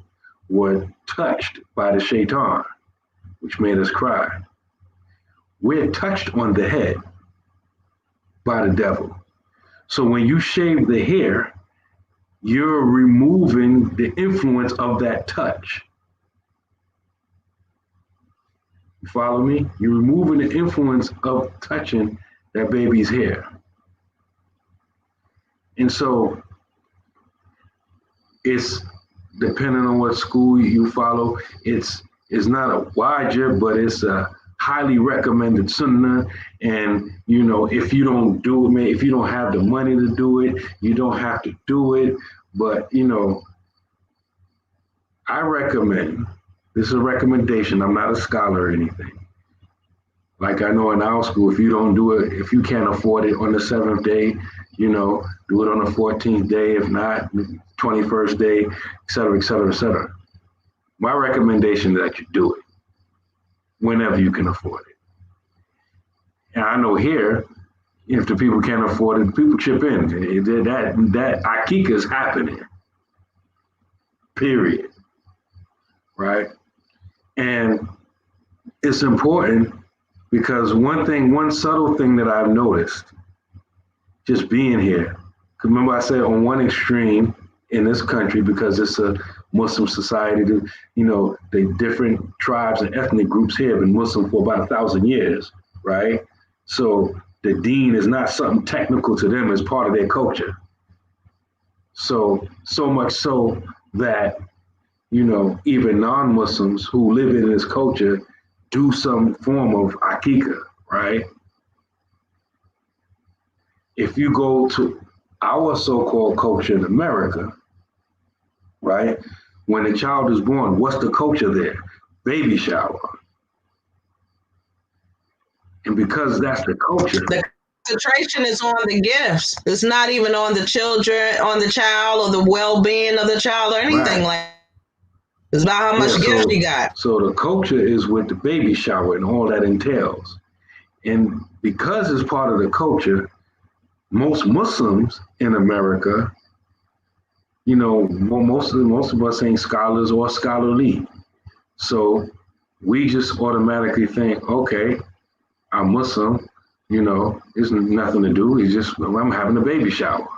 were touched by the shaitan, which made us cry. We're touched on the head by the devil. So when you shave the hair, you're removing the influence of that touch. You follow me? You're removing the influence of touching that baby's hair. And so it's depending on what school you follow, it's not a wajib, but it's a highly recommended sunnah. And you know, if you don't do it, if you don't have the money to do it, you don't have to do it. But you know, I recommend, this is a recommendation, I'm not a scholar or anything. Like I know in our school, if you don't do it, if you can't afford it on the 7th day, do it on the 14th day, if not, 21st day, et cetera, et cetera, et cetera. My recommendation is that you do it whenever you can afford it. And I know here, if the people can't afford it, people chip in. That akika is happening, period, right? And it's important because one subtle thing that I've noticed just being here, remember I said on one extreme in this country, because it's a Muslim society, the different tribes and ethnic groups here have been Muslim for about 1,000 years, right? So the deen is not something technical to them, it's part of their culture. So much so that, even non-Muslims who live in this culture do some form of akika, right? If you go to our so-called culture in America, right? When a child is born, what's the culture there? Baby shower. And because that's the culture. The concentration is on the gifts. It's not even on the children, on the child, or the well-being of the child, or anything like that. It's about how much gifts you got. So the culture is with the baby shower and all that entails. And because it's part of the culture, most Muslims in America, most of us ain't scholars or scholarly. So we just automatically think, okay, I'm Muslim, there's nothing to do. It's just, I'm having a baby shower.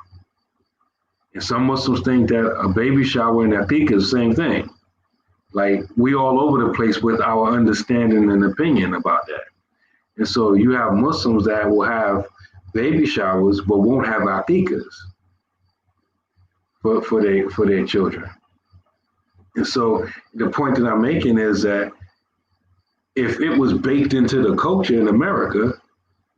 And some Muslims think that a baby shower and akika is the same thing. Like, we all over the place with our understanding and opinion about that. And so you have Muslims that will have baby showers but won't have akikas for their children. And so the point that I'm making is that if it was baked into the culture in America,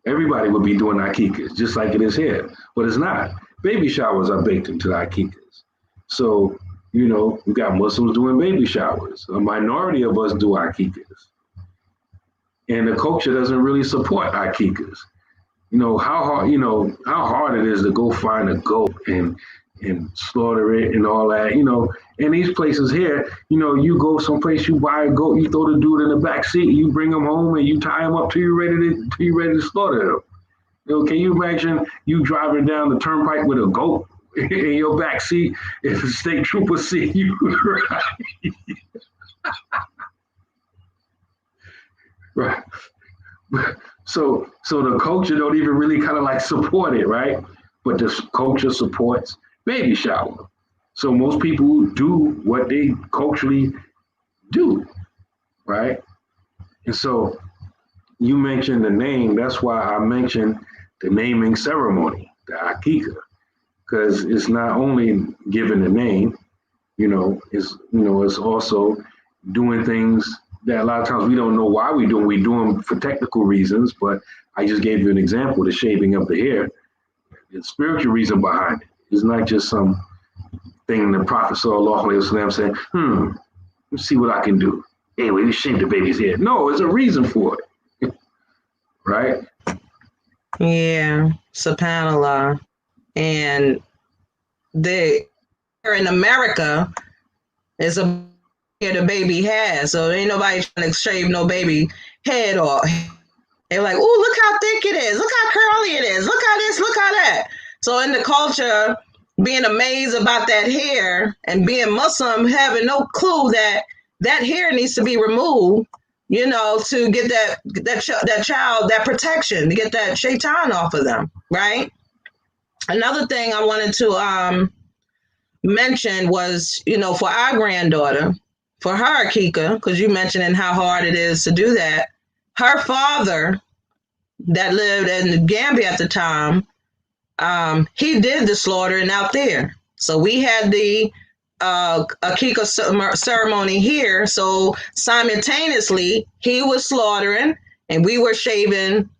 everybody would be doing akikas just like it is here. But it's not. Baby showers are baked into the akikas. So, we got Muslims doing baby showers. A minority of us do akikas. And the culture doesn't really support akikas. How hard it is to go find a goat and slaughter it and all that, and these places here, you go someplace, you buy a goat, you throw the dude in the back seat, you bring him home and you tie him up till you're ready to slaughter him. Can you imagine you driving down the turnpike with a goat in your back seat if a state trooper see you? Right. So the culture don't even really kind of like support it, right? But the culture supports baby shower. So most people do what they culturally do, right? And so you mentioned the name. That's why I mentioned the naming ceremony, the akika, because it's not only giving the name, it's also doing things that a lot of times we don't know why we do them. We do them for technical reasons, but I just gave you an example, the shaving of the hair. The spiritual reason behind it. It's not just some thing the Prophet Sallallahu Alaihi Wasallam said, let's see what I can do. Hey, we shave the baby's hair. No, there's a reason for it. Right? Yeah, subhanAllah. And here in America, it's a the baby has. So ain't nobody trying to shave no baby head off. They're like, oh, look how thick it is. Look how curly it is. Look how this, look how that. So in the culture, being amazed about that hair and being Muslim, having no clue that hair needs to be removed, to get that child, that protection, to get that shaitan off of them, right? Another thing I wanted to mention was, for our granddaughter, for her akika, because you mentioned how hard it is to do that, her father that lived in Gambia at the time, he did the slaughtering out there. So we had the akika ceremony here. So simultaneously, he was slaughtering and we were shaving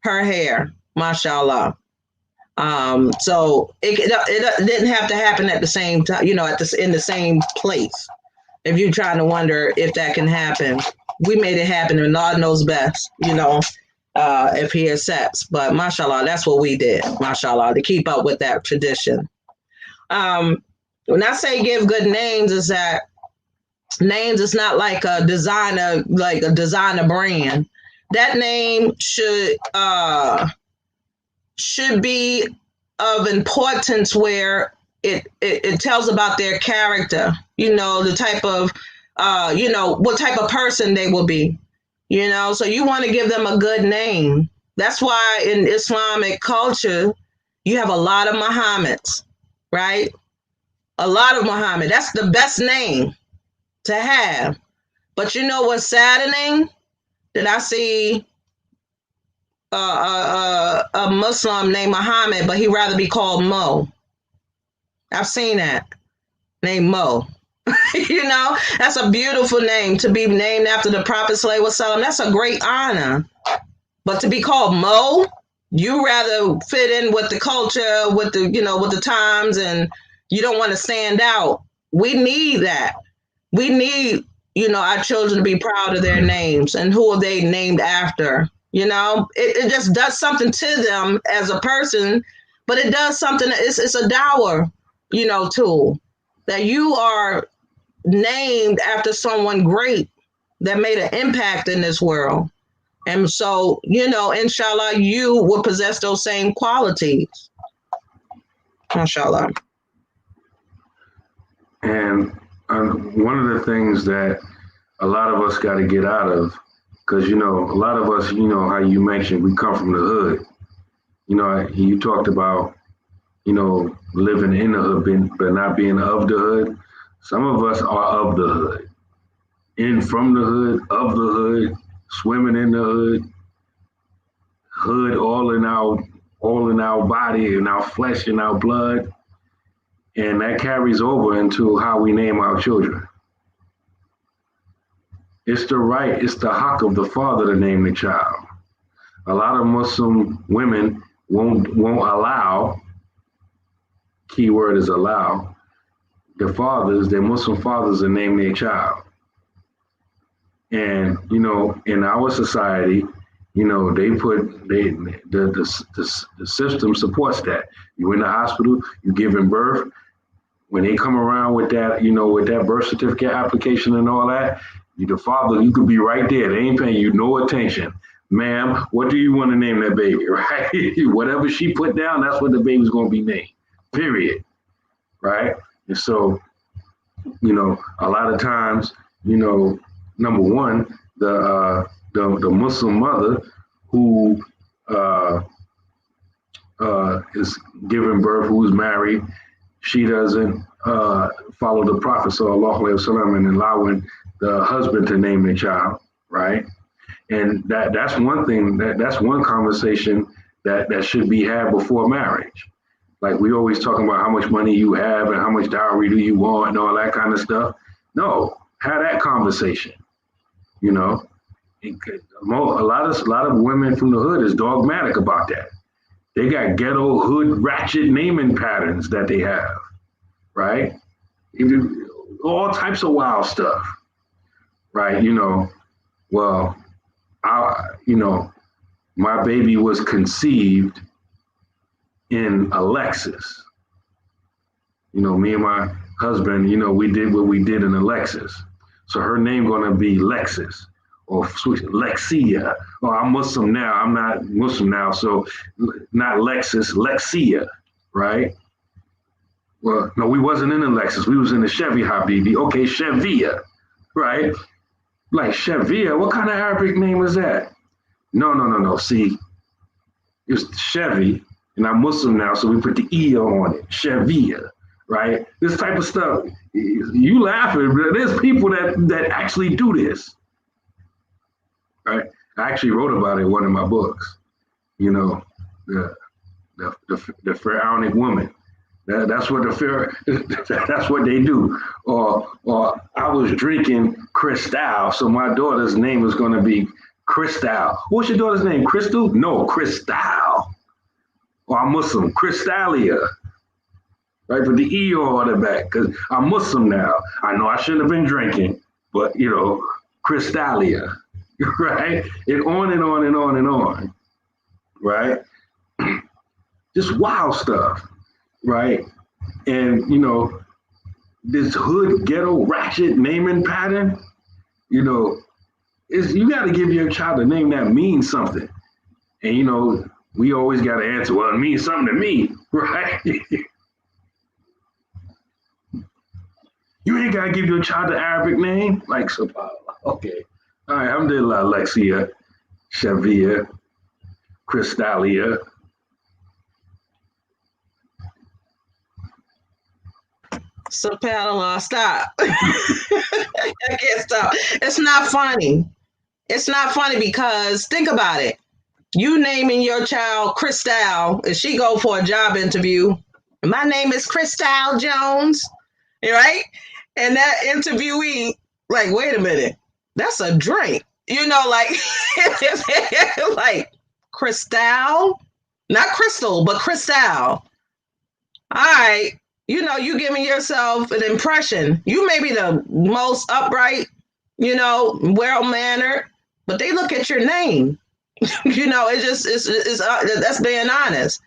her hair, mashallah. So it didn't have to happen at the same time, in the same place. If you're trying to wonder if that can happen, we made it happen, and God knows best, if He accepts. But mashallah, that's what we did, mashallah, to keep up with that tradition. When I say give good names, is that names is not like a designer brand. That name should be of importance where it tells about their character, the type of what type of person they will be, so you want to give them a good name. That's why in Islamic culture you have a lot of Muhammads, right? A lot of Muhammad. That's the best name to have. But you know what's saddening? That I see a Muslim named Muhammad, but he'd rather be called Mo. I've seen that. Named Mo. That's a beautiful name to be named after the Prophet Sallallahu Alaihi Wasallam. That's a great honor. But to be called Mo, you rather fit in with the culture, with the times, and you don't want to stand out. We need that. We need, our children to be proud of their names and who are they named after. It just does something to them as a person, but it does something. It's a dower, tool that you are named after someone great that made an impact in this world. And so, inshallah, you will possess those same qualities. Inshallah. And one of the things that a lot of us got to get out of, because, a lot of us, how you mentioned, we come from the hood. You talked about, living in the hood, but not being of the hood. Some of us are of the hood, from the hood, of the hood, swimming in the hood all in our body, in our flesh, in our blood. And that carries over into how we name our children. It's the hak of the father to name the child. A lot of Muslim women won't allow, keyword is allow, their Muslim fathers to name their child. And, in our society, the system supports that. You're in the hospital, you're giving birth. When they come around with that, with that birth certificate application and all that, the father, you could be right there. They ain't paying you no attention. Ma'am, what do you want to name that baby, right? Whatever she put down, that's what the baby's going to be named, period, right? And so, a lot of times, number one, the Muslim mother who is giving birth, who's married, she doesn't follow the Prophet Sallallahu Alaihi Wasallam and allowing the husband to name the child, right? And that's one thing, that's one conversation that should be had before marriage. Like we always talking about how much money you have and how much dowry do you want and all that kind of stuff. No, have that conversation. A lot of women from the hood is dogmatic about that. They got ghetto hood ratchet naming patterns that they have, right? All types of wild stuff, right? Well, my baby was conceived in a Lexus. Me and my husband, we did what we did in a Lexus. So her name gonna be Lexus or Lexia. Oh, I'm Muslim now. I'm not Muslim now, so not Lexus, Lexia, right? Well, no, we wasn't in the Lexus. We was in the Chevy Habibi. Okay, Chevia, right? Like Chevia, what kind of Arabic name is that? No. See, it's Chevy, and I'm Muslim now, so we put the E on it, Chevia, right? This type of stuff. You laughing, but there's people that actually do this, right? I actually wrote about it in one of my books. The pharaonic woman. That's what that's what they do. Or I was drinking Cristal, so my daughter's name is going to be Cristal. What's your daughter's name? Crystal? No, Cristal. Or I'm Muslim, Cristalia. right? Put the ER on the back because I'm Muslim now. I know I shouldn't have been drinking, but Crystalia, right? And on and on and on and on, right? Just wild stuff, right? And this hood ghetto ratchet naming pattern, is you got to give your child a name that means something. And we always got to answer, well, it means something to me, right? You ain't got to give your child an Arabic name, like Subhanallah. Okay. All right, alhamdulillah, Alexia, Shavia, Crystalia. SubhanAllah, stop. I can't stop. It's not funny. It's not funny because think about it. You naming your child Crystal, if she go for a job interview, my name is Crystal Jones, right? And that interviewee, like, wait a minute, that's a drink. Like, like Crystal, not crystal, but Crystal. All right, you giving yourself an impression. You may be the most upright, well-mannered, but they look at your name. It's that's being honest.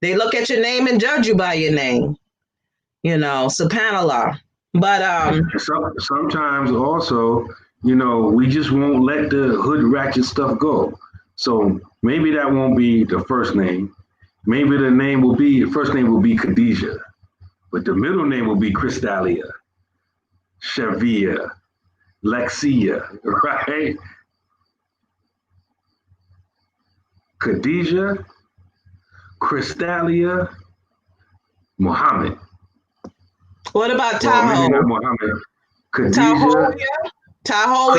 They look at your name and judge you by your name. SubhanAllah. But sometimes also, we just won't let the hood ratchet stuff go. So maybe that won't be the first name. Maybe the first name will be Khadijah, but the middle name will be Crystalia, Shavia, Lexia, right? Khadijah, Crystalia, Muhammad. What about Well, Tahoe? maybe not Muhammad. Khadijah. Tahoe.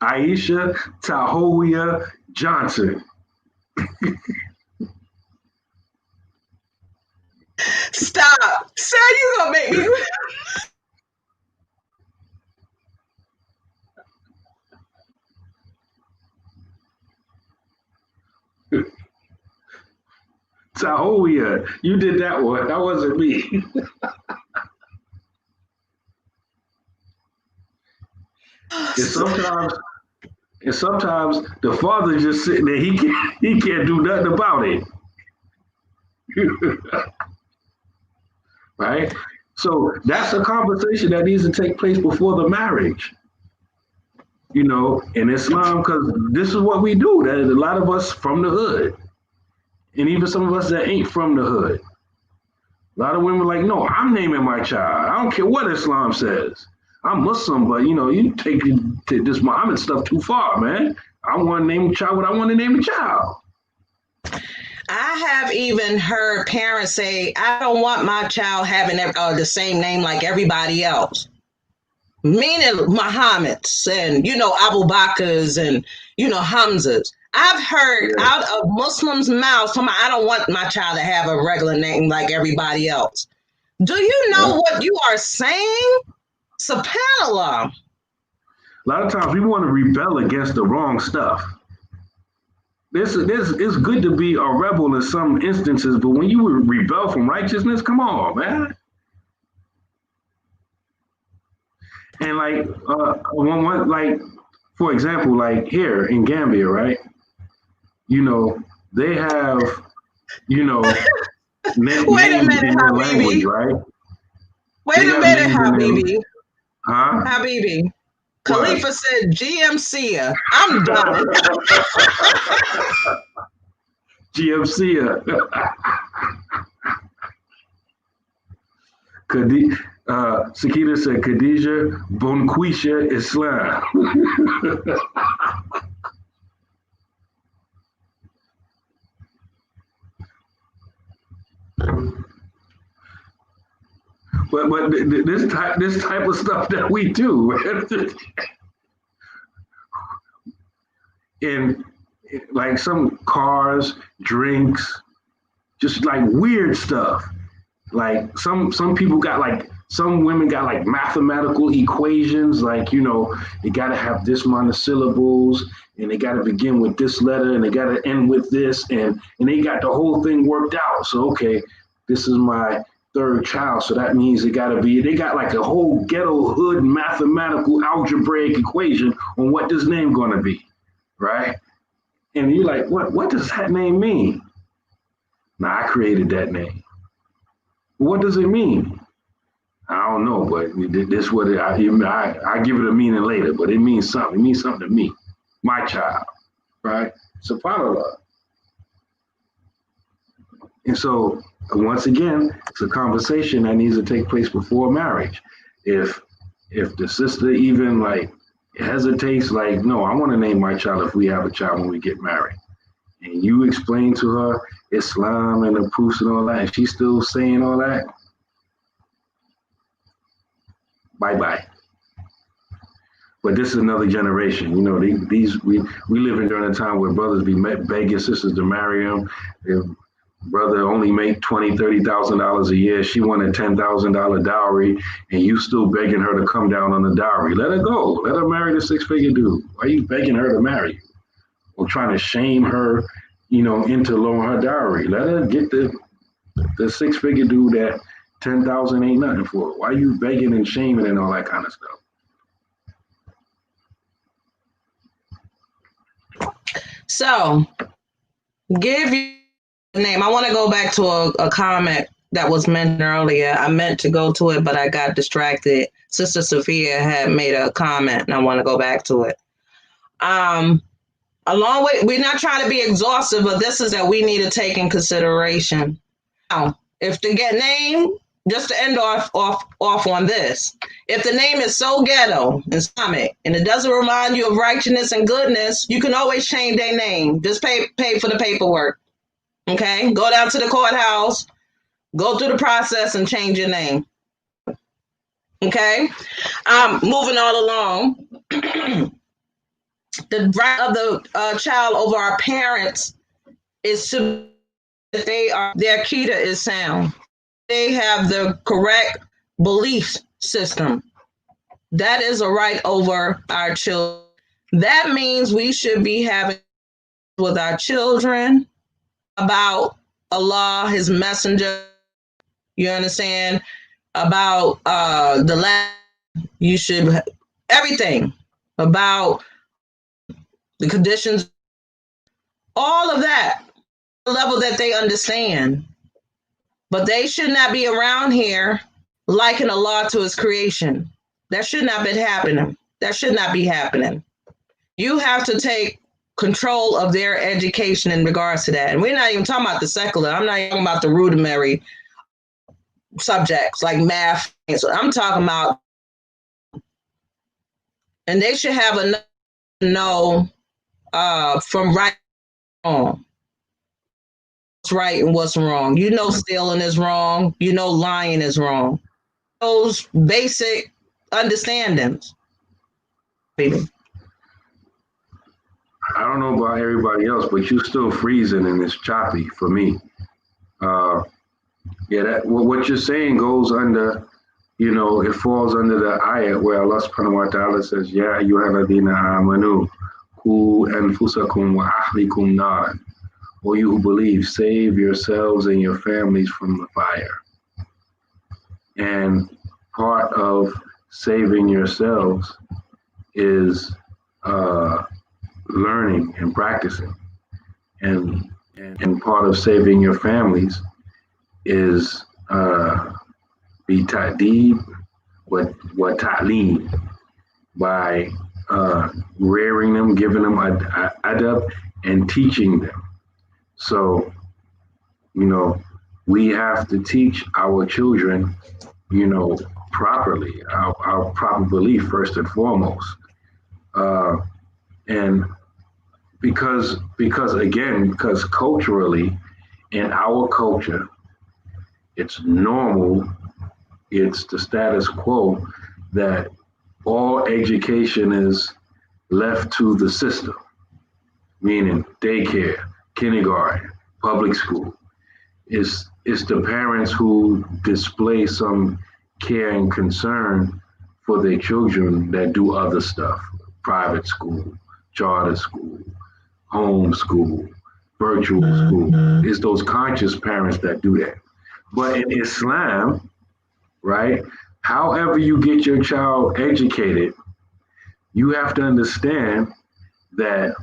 Aisha Tahoe Johnson. Stop. Sir, you gonna make me Tahoe, you did that one. That wasn't me. and sometimes the father just sitting there. He can't do nothing about it. Right. So that's a conversation that needs to take place before the marriage. In Islam, because this is what we do. That is a lot of us from the hood. And even some of us that ain't from the hood. A lot of women are like, no, I'm naming my child. I don't care what Islam says. I'm Muslim, but you take this Muhammad stuff too far, man. I want to name a child what I want to name a child. I have even heard parents say, I don't want my child having the same name like everybody else. Meaning Muhammad's and, Abu Bakr's and, Hamza's. I've heard out of Muslims' mouths, I don't want my child to have a regular name like everybody else. Do you know what you are saying? SubhanAllah. A lot of times we want to rebel against the wrong stuff. It's good to be a rebel in some instances, but when you rebel from righteousness, come on, man. And for example, like here in Gambia, right? They have, Wait a minute, language, right? Wait a minute, Habibi. Huh? Habibi. Khalifa said GMC. I'm done. GMC. Sakina said Khadijah Bonquisha Islam. But this type of stuff that we do, in like some cars, drinks, just like weird stuff. Like some people got like some women got like mathematical equations, like, they got to have this monosyllables and they got to begin with this letter and they got to end with this. And they got the whole thing worked out. So, okay, this is my third child. So that means they got like a whole ghetto hood mathematical algebraic equation on what this name going to be. Right. And you're like, what does that name mean? Now, I created that name. What does it mean? I don't know, but this what I give it a meaning later, but it means something. It means something to me, my child, right? SubhanAllah. And so, once again, it's a conversation that needs to take place before marriage. If the sister even like hesitates, like, no, I want to name my child if we have a child when we get married, and you explain to her Islam and the proofs and all that, and she's still saying all that, bye-bye. But this is another generation. We live in during a time where brothers be begging sisters to marry them. If brother only make $20,000-$30,000 a year, she wanted $10,000 dowry, and you still begging her to come down on the dowry. Let her go. Let her marry the six-figure dude. Why are you begging her to marry you? Or trying to shame her, into lowering her dowry? Let her get the six-figure dude that 10,000 ain't nothing for. Why are you begging and shaming and all that kind of stuff? So, give you a name. I want to go back to a comment that was mentioned earlier. I meant to go to it, but I got distracted. Sister Sophia had made a comment, and I want to go back to it. Along with, we're not trying to be exhaustive, but this is that we need to take in consideration. Now, if to get name, just to end off on this, if the name is so ghetto and Islamic and it doesn't remind you of righteousness and goodness, you can always change their name. Just pay for the paperwork. Okay? Go down to the courthouse, go through the process and change your name. Okay? Moving all along. The right of the child over our parents is to that their akida is sound. They have the correct belief system. That is a right over our children. That means we should be having with our children about Allah, His Messenger. You understand? About the land. You should everything about the conditions, all of that, the level that they understand. But they should not be around here liking Allah to His creation. That should not be happening. That should not be happening. You have to take control of their education in regards to that. And we're not even talking about the secular. I'm not even talking about the rudimentary subjects like math. So I'm talking about, and they should have enough to know from right and wrong. What's right and what's wrong. Stealing is wrong. Lying is wrong. Those basic understandings. Baby. I don't know about everybody else, but you still freezing and it's choppy for me. What you're saying goes under, it falls under the ayat where Allah subhanahu wa ta'ala says, Ya ayyuhalladhina amanu qu anfusakum wa ahlikum naran. O you who believe, save yourselves and your families from the fire. And part of saving yourselves is learning and practicing. And part of saving your families is be ta'deeb wa ta'leem, by rearing them, giving them adab, and teaching them. So, we have to teach our children, properly, our proper belief first and foremost. And because culturally, in our culture, it's normal, it's the status quo that all education is left to the system, meaning daycare, kindergarten, public school. It's the parents who display some care and concern for their children that do other stuff, private school, charter school, home school, virtual school. It's those conscious parents that do that. But in Islam, right, however you get your child educated, you have to understand that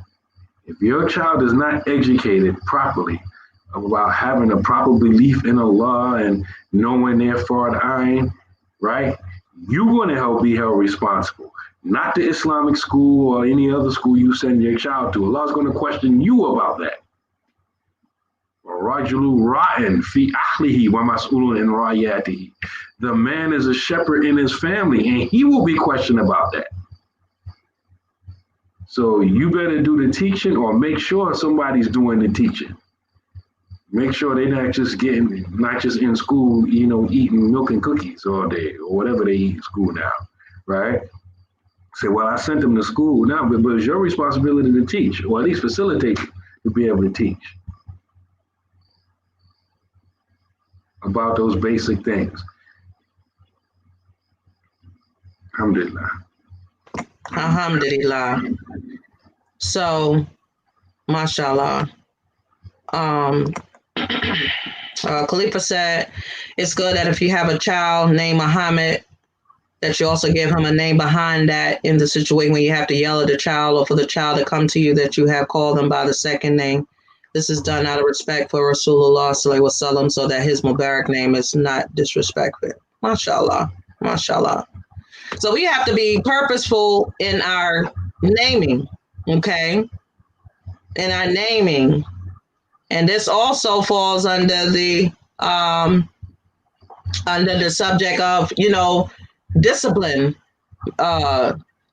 if your child is not educated properly about having a proper belief in Allah and knowing their Fard Ain, right, you're going to help be held responsible. Not the Islamic school or any other school you send your child to. Allah's going to question you about that. The man is a shepherd in his family, and he will be questioned about that. So you better do the teaching, or make sure somebody's doing the teaching. Make sure they're not just in school, eating milk and cookies all day or whatever they eat in school now, right? Say, well, I sent them to school now, but it's your responsibility to teach, or at least facilitate to be able to teach about those basic things. Alhamdulillah. Alhamdulillah. So, mashallah. Khalifa said, it's good that if you have a child named Muhammad, that you also give him a name behind that in the situation when you have to yell at the child or for the child to come to you, that you have called them by the second name. This is done out of respect for Rasulullah Sallallahu Alaihi Wasallam, so that his Mubarak name is not disrespected. Mashallah. Mashallah. So we have to be purposeful in our naming, okay? In our naming. And this also falls under the subject of, discipline,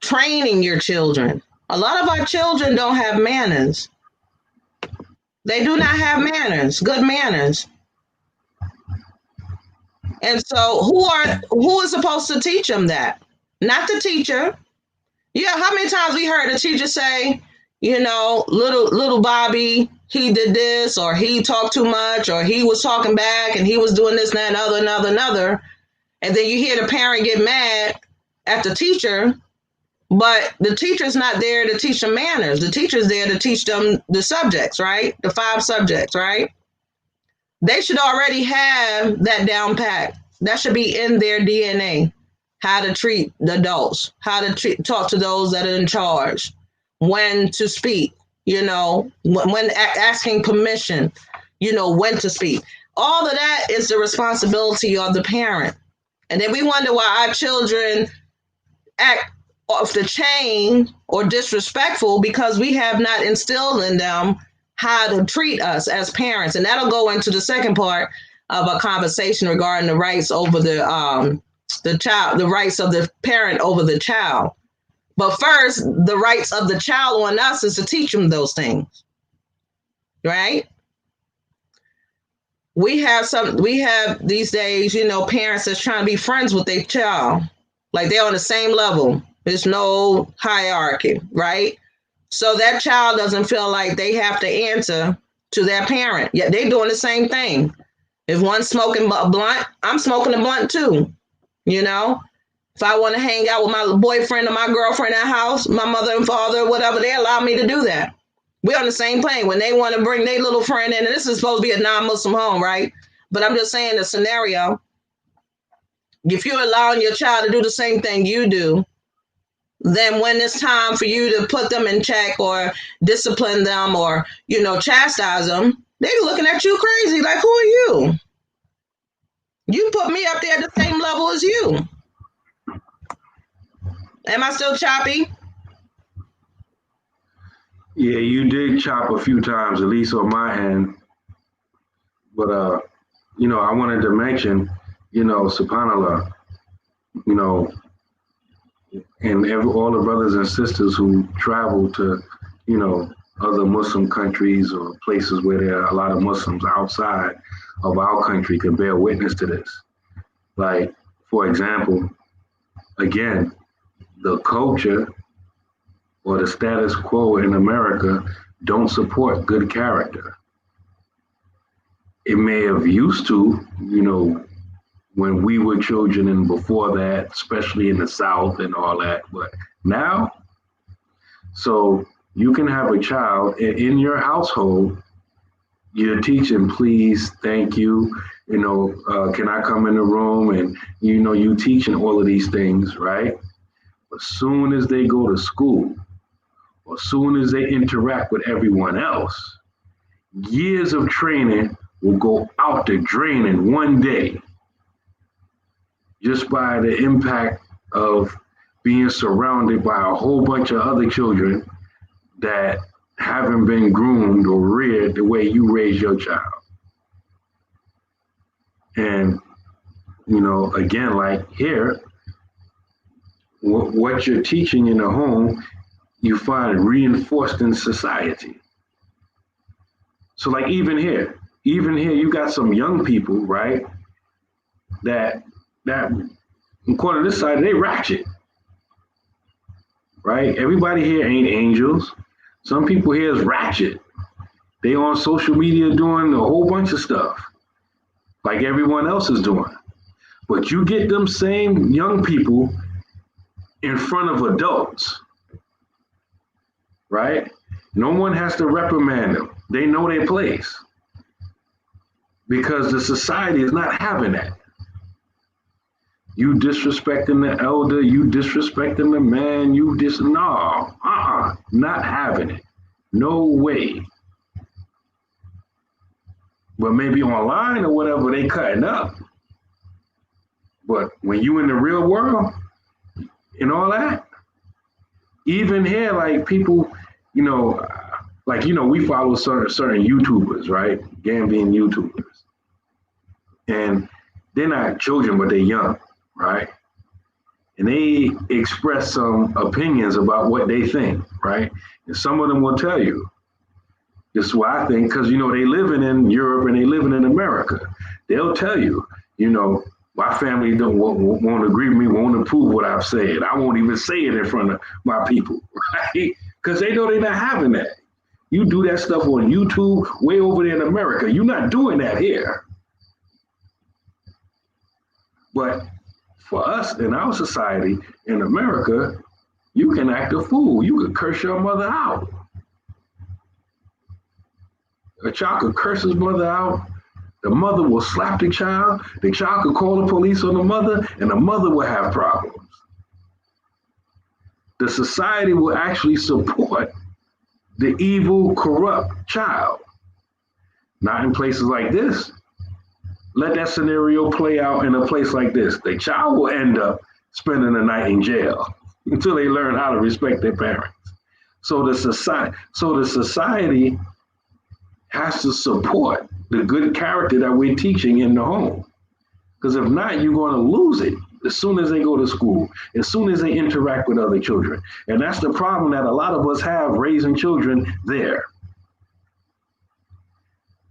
training your children. A lot of our children don't have manners. They do not have manners, good manners. And so who is supposed to teach them that? Not the teacher. Yeah, how many times we heard a teacher say, little Bobby, he did this, or he talked too much, or he was talking back, and he was doing this, that, another. And then you hear the parent get mad at the teacher, but the teacher's not there to teach them manners. The teacher's there to teach them the subjects, right? The 5 subjects, right? They should already have that down pat. That should be in their DNA. How to treat the adults, how to talk to those that are in charge, when to speak, when asking permission, when to speak. All of that is the responsibility of the parent. And then we wonder why our children act off the chain or disrespectful, because we have not instilled in them how to treat us as parents. And that'll go into the second part of a conversation regarding the rights over the child, the rights of the parent over the child. But first, the rights of the child on us is to teach them those things, right? We have these days, parents that's trying to be friends with their child, like they're on the same level. There's no hierarchy, right? So that child doesn't feel like they have to answer to their parent. Yet they're doing the same thing. If one's smoking a blunt, I'm smoking a blunt too. If I want to hang out with my boyfriend or my girlfriend at the house, my mother and father, whatever, they allow me to do that. We're on the same plane. When they want to bring their little friend in, and this is supposed to be a non-Muslim home, right? But I'm just saying the scenario. If you're allowing your child to do the same thing you do, then when it's time for you to put them in check or discipline them or, chastise them, they're looking at you crazy. Like, who are you? You put me up there at the same level as you. Am I still choppy? Yeah, you did chop a few times, at least on my end. But, I wanted to mention, subhanAllah, and all the brothers and sisters who travel to, other Muslim countries or places where there are a lot of Muslims outside of our country can bear witness to this. Like, for example, again, the culture or the status quo in America don't support good character. It may have used to, when we were children and before that, especially in the South and all that. But now, so you can have a child in your household, you're teaching, please, thank you, can I come in the room? And, you teaching all of these things, right? As soon as they go to school, or as soon as they interact with everyone else, years of training will go out the drain in one day just by the impact of being surrounded by a whole bunch of other children that haven't been groomed or reared the way you raise your child. And, again, like here, what you're teaching in the home, you find reinforced in society. So like even here, you got some young people, right? That according to this side, they ratchet, right? Everybody here ain't angels. Some people here is ratchet. They on social media doing a whole bunch of stuff like everyone else is doing. But you get them same young people in front of adults, right? No one has to reprimand them. They know their place because the society is not having that. You disrespecting the elder, you disrespecting the man, not having it. No way. But maybe online or whatever, they cutting up. But when you in the real world and all that, even here, like people, we follow certain YouTubers, right? Gambian YouTubers. And they're not children, but they're young, right? And they express some opinions about what they think, right? And some of them will tell you, this is what I think, because, they living in Europe and they living in America. They'll tell you, my family won't agree with me, won't approve what I've said. I won't even say it in front of my people, right? Because they know they're not having that. You do that stuff on YouTube way over there in America. You're not doing that here. But for us in our society in America, you can act a fool. You could curse your mother out. A child could curse his mother out. The mother will slap the child. The child could call the police on the mother, and the mother will have problems. The society will actually support the evil, corrupt child. Not in places like this. Let that scenario play out in a place like this. The child will end up spending the night in jail until they learn how to respect their parents. So the society has to support the good character that we're teaching in the home. Because if not, you're going to lose it as soon as they go to school, as soon as they interact with other children. And that's the problem that a lot of us have raising children there.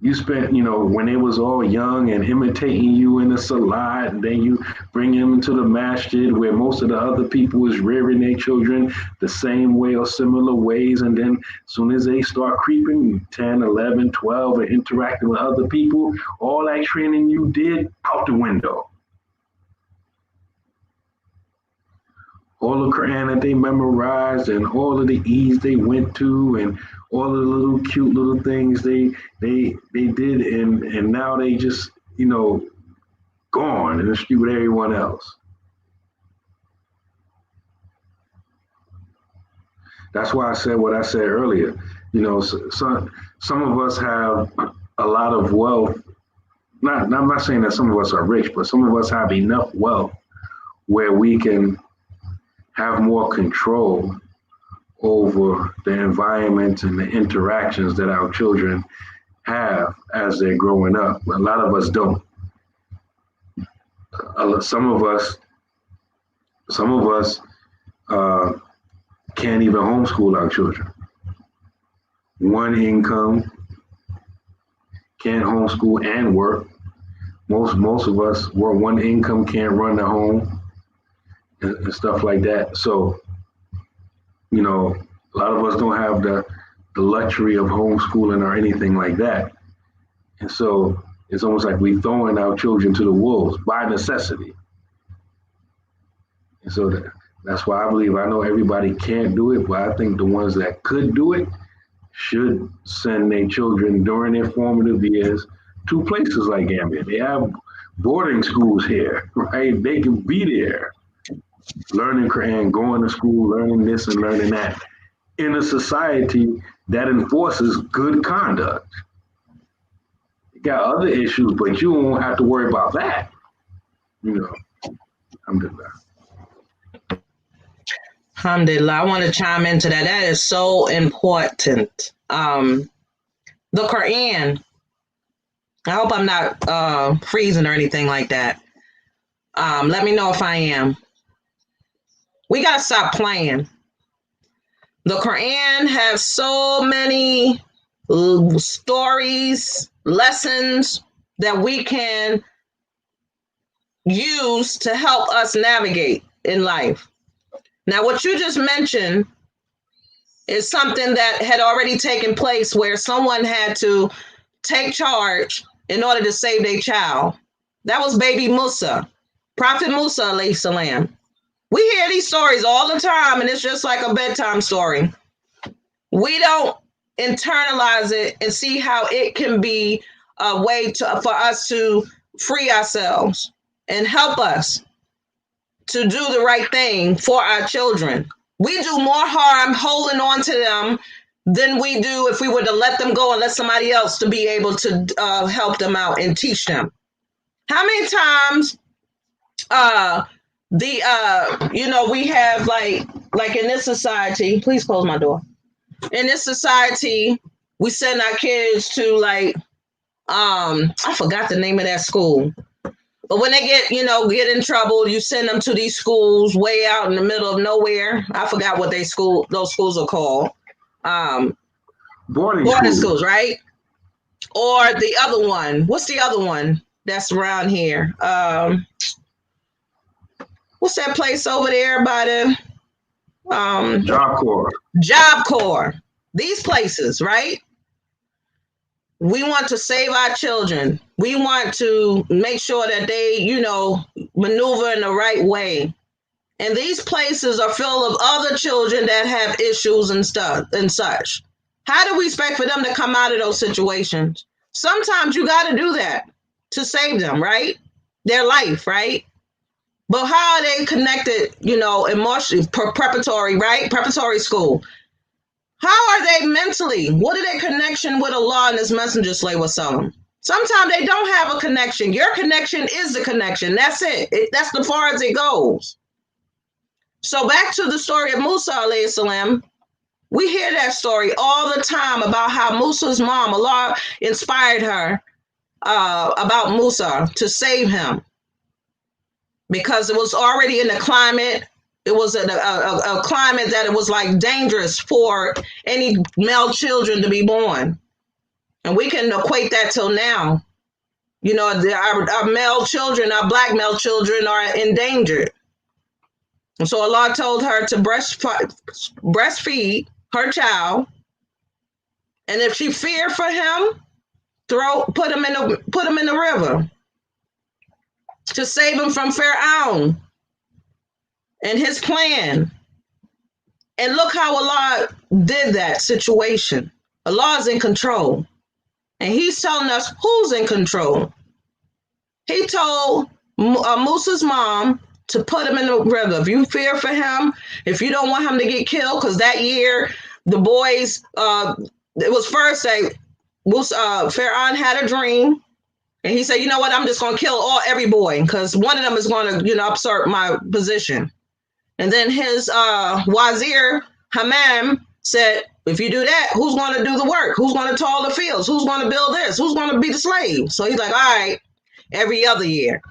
You spent, when they was all young and imitating you in the salat, and then you bring them into the masjid where most of the other people is rearing their children the same way or similar ways. And then as soon as they start creeping 10, 11, 12 and interacting with other people, all that training you did out the window. All the Quran that they memorized and all of the E's they went to and all of the little cute little things they did and now they just, gone in the street with everyone else. That's why I said what I said earlier. Some of us have a lot of wealth. I'm not saying that some of us are rich, but some of us have enough wealth where we can have more control over the environment and the interactions that our children have as they're growing up. But a lot of us don't. Some of us can't even homeschool our children. One income, can't homeschool and work. Most of us were one income, can't run the home and stuff like that. So, a lot of us don't have the luxury of homeschooling or anything like that. And so it's almost like we throwing our children to the wolves by necessity. And so that's why I believe, I know everybody can't do it, but I think the ones that could do it should send their children during their formative years to places like Gambia. They have boarding schools here, right? They can be there learning Quran, going to school, learning this and learning that in a society that enforces good conduct. You got other issues, but you won't have to worry about that. You know, alhamdulillah. Alhamdulillah. I want to chime into that. That is so important. The Quran. I hope I'm not freezing or anything like that. Let me know if I am. We got to stop playing. The Quran has so many stories, lessons that we can use to help us navigate in life. Now, what you just mentioned is something that had already taken place where someone had to take charge in order to save their child. That was baby Musa, Prophet Musa alayhi salam. We hear these stories all the time, and it's just like a bedtime story. We don't internalize it and see how it can be a way for us to free ourselves and help us to do the right thing for our children. We do more harm holding on to them than we do if we were to let them go and let somebody else to be able to help them out and teach them. How many times we have like in this society, please close my door. In this society, we send our kids to I forgot the name of that school. But when they get in trouble, you send them to these schools way out in the middle of nowhere. I forgot what those schools are called. Boarding schools, right? Or the other one. What's the other one that's around here? What's that place over there by the Job Corps? Job Corps. These places, right? We want to save our children. We want to make sure that they, maneuver in the right way. And these places are full of other children that have issues and stuff and such. How do we expect for them to come out of those situations? Sometimes you got to do that to save them, right? Their life, right? But how are they connected, emotionally, preparatory, right? Preparatory school. How are they mentally? What are their connection with Allah and His Messenger, Sallallahu Alaihi Wasallam? Sometimes they don't have a connection. Your connection is the connection. That's it. That's as far as it goes. So back to the story of Musa alayhi salam. We hear that story all the time about how Musa's mom, Allah inspired her about Musa to save him because it was already in the climate. It was a climate that it was like dangerous for any male children to be born. And we can equate that till now. Our male children, our black male children are endangered. And so Allah told her to breastfeed her child. And if she feared for him, put him in the river to save him from Pharaoh and his plan. And look how Allah did that situation. Allah is in control. And He's telling us who's in control. He told Musa's mom to put him in the river. If you fear for him, if you don't want him to get killed, because that year the boys, it was first Pharaoh had a dream. And he said, you know what, I'm just going to kill every boy because one of them is going to, usurp my position. And then his wazir, Hammam, said, if you do that, who's going to do the work? Who's going to till the fields? Who's going to build this? Who's going to be the slave? So he's like, all right, every other year.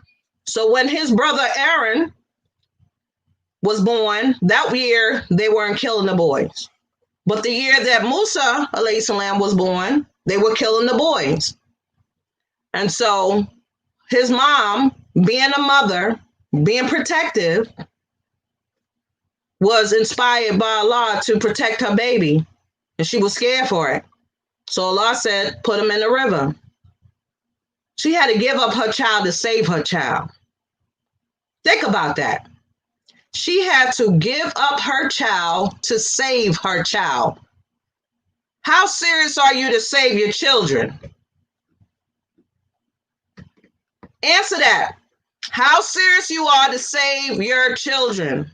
So when his brother Aaron was born, that year they weren't killing the boys. But the year that Musa alayhi salam was born, they were killing the boys. And so his mom, being a mother, being protective, was inspired by Allah to protect her baby. And she was scared for it. So Allah said, put him in the river. She had to give up her child to save her child. Think about that. She had to give up her child to save her child. How serious are you to save your children? Answer that. How serious you are to save your children?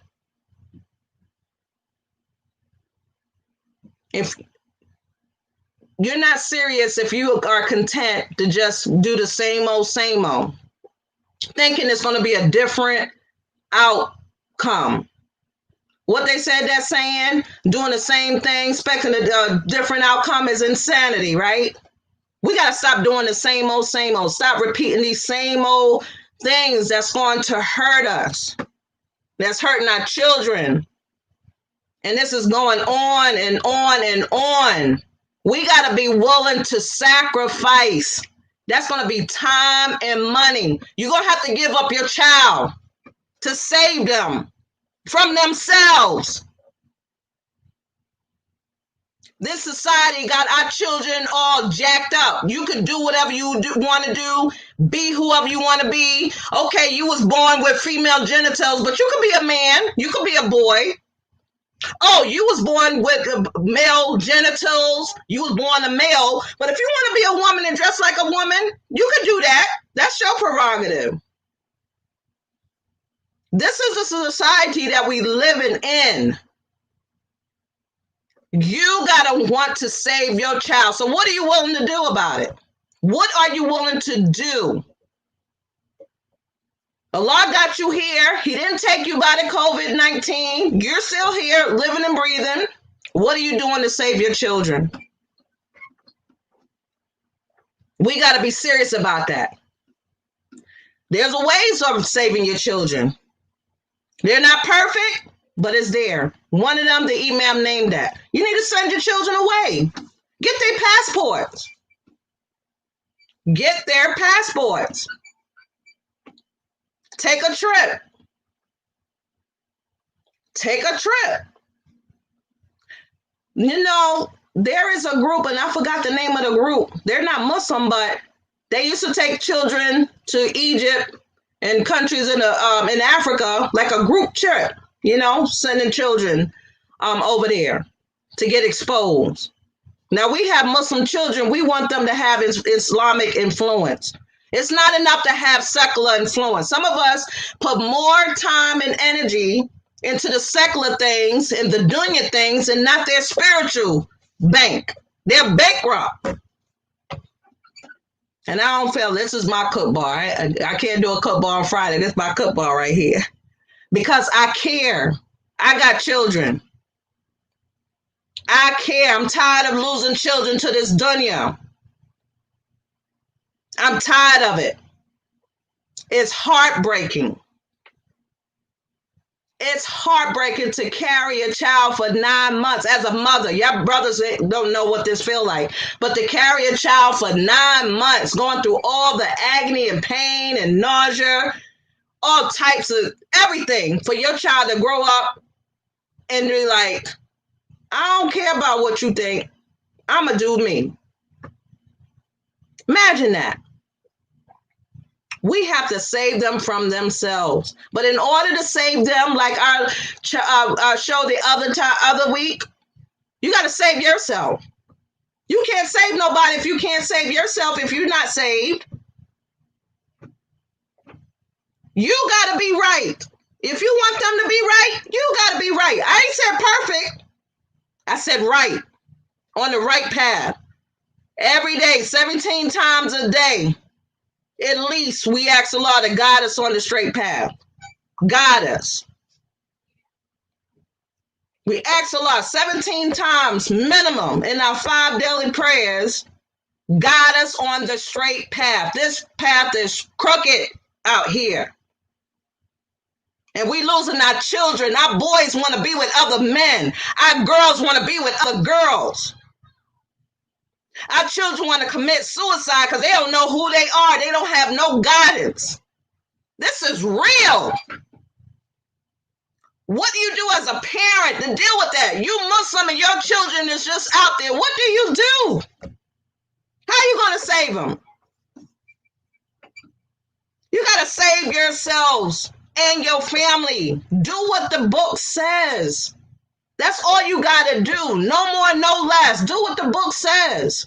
If you're not serious, if you are content to just do the same old, thinking it's going to be a different outcome. What they said, that saying, doing the same thing, expecting a different outcome is insanity, right? We got to stop doing the same old. Stop repeating these same old things that's going to hurt us, that's hurting our children. And this is going on and on and on. We got to be willing to sacrifice. That's going to be time and money. You're going to have to give up your child to save them from themselves. This society got our children all jacked up. You can do whatever you want to do, be whoever you want to be. Okay, you was born with female genitals, but you could be a man. You could be a boy. Oh, you was born with male genitals. You was born a male. But if you want to be a woman and dress like a woman, you can do that. That's your prerogative. This is the society that we living in. You got to want to save your child. So what are you willing to do about it? What are you willing to do? Allah got you here. He didn't take you by the COVID-19. You're still here, living and breathing. What are you doing to save your children? We got to be serious about that. There's ways of saving your children. They're not perfect, but it's there. One of them, the imam named that. You need to send your children away. Get their passports. Get their passports. Take a trip. Take a trip. You know, there is a group, and I forgot the name of the group. They're not Muslim, but they used to take children to Egypt and countries in Africa, like a group trip, you know, sending children over there to get exposed. Now, we have Muslim children. We want them to have Islamic influence. It's not enough to have secular influence. Some of us put more time and energy into the secular things and the dunya things and not their spiritual bank. They're bankrupt. And I don't feel this is my cook bar. I can't do a cook bar on Friday. This is my cook bar right here. Because I care. I got children. I care. I'm tired of losing children to this dunya. I'm tired of it. It's heartbreaking. It's heartbreaking to carry a child for 9 months as a mother. Your brothers don't know what this feel like. But to carry a child for 9 months, going through all the agony and pain and nausea, all types of everything for your child to grow up and be like, I don't care about what you think. I'm going to do me. Imagine that. We have to save them from themselves. But in order to save them, like our show the other week, you got to save yourself. You can't save nobody if you can't save yourself, if you're not saved. You got to be right. If you want them to be right, you got to be right. I ain't said perfect. I said right. On the right path. Every day, 17 times a day. At least we ask Allah to guide us on the straight path. Guide us. We ask Allah 17 times minimum in our 5 daily prayers. Guide us on the straight path. This path is crooked out here. And we losing our children. Our boys want to be with other men. Our girls want to be with other girls. Our children want to commit suicide because they don't know who they are. They don't have no guidance. This is real. What do you do as a parent to deal with that? You Muslim and your children is just out there. What do you do? How are you going to save them? save yourselves and your family. Do what the book says. That's all you got to do. No more, no less. Do what the book says.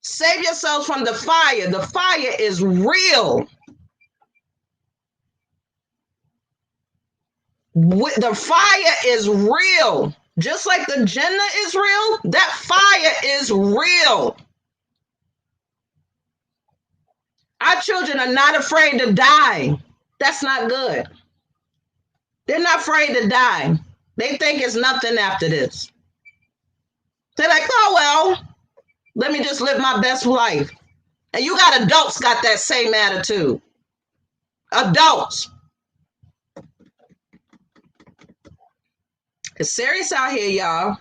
Save yourselves from the fire. The fire is real. The fire is real. Just like the Jannah is real, that fire is real. Our children are not afraid to die. That's not good. They're not afraid to die. They think it's nothing after this. They're like, oh, well, let me just live my best life. And you got adults got that same attitude. Adults. It's serious out here, y'all.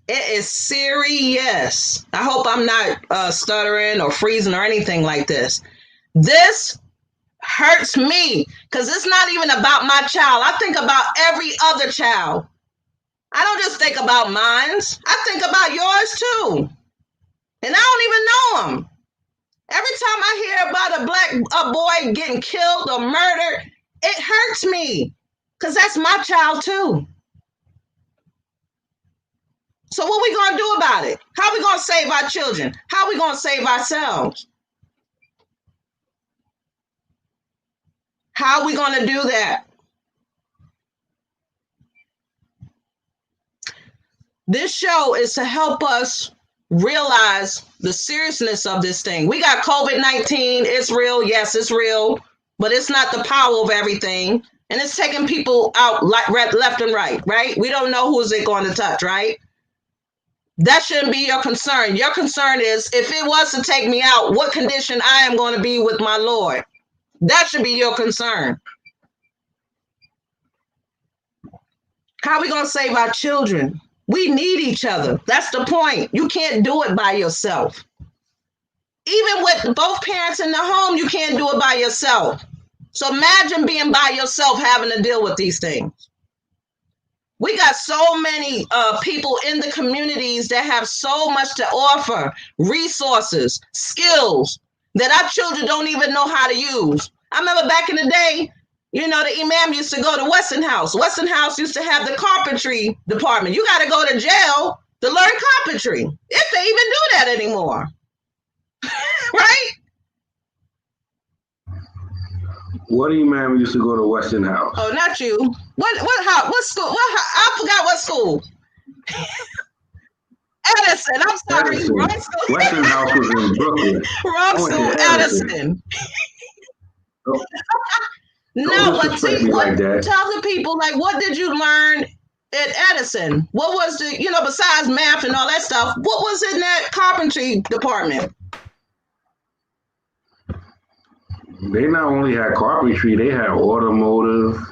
It is serious. I hope I'm not stuttering or freezing or anything like this. This hurts me because it's not even about my child. I think about every other child. I don't just think about mine. I think about yours too. And I don't even know them. Every time I hear about a boy getting killed or murdered, it hurts me because that's my child too. So what we going to do about it? How are we going to save our children? How are we going to save ourselves? How are we going to do that? This show is to help us realize the seriousness of this thing. We got COVID-19. It's real. Yes, it's real. But it's not the power of everything. And it's taking people out left and right? We don't know who's it going to touch, right? That shouldn't be your concern. Your concern is if it was to take me out, what condition I am going to be with my Lord. That should be your concern. How are we going to save our children? We need each other. That's the point. You can't do it by yourself. Even with both parents in the home, you can't do it by yourself. So imagine being by yourself having to deal with these things. We got so many people in the communities that have so much to offer, resources, skills that our children don't even know how to use. I remember back in the day, you know, the imam used to go to Westinghouse. Westinghouse used to have the carpentry department. You got to go to jail to learn carpentry, if they even do that anymore. Right? What imam used to go to Westinghouse? Oh, not you. What school? I forgot what school. Edison. I'm sorry. Edison. Wrong school. Westinghouse was in Brooklyn. Wrong school. Edison. Oh. No, but see, like that. Tell the people, like, what did you learn at Edison? What was the, besides math and all that stuff, what was in that carpentry department? They not only had carpentry, they had automotive,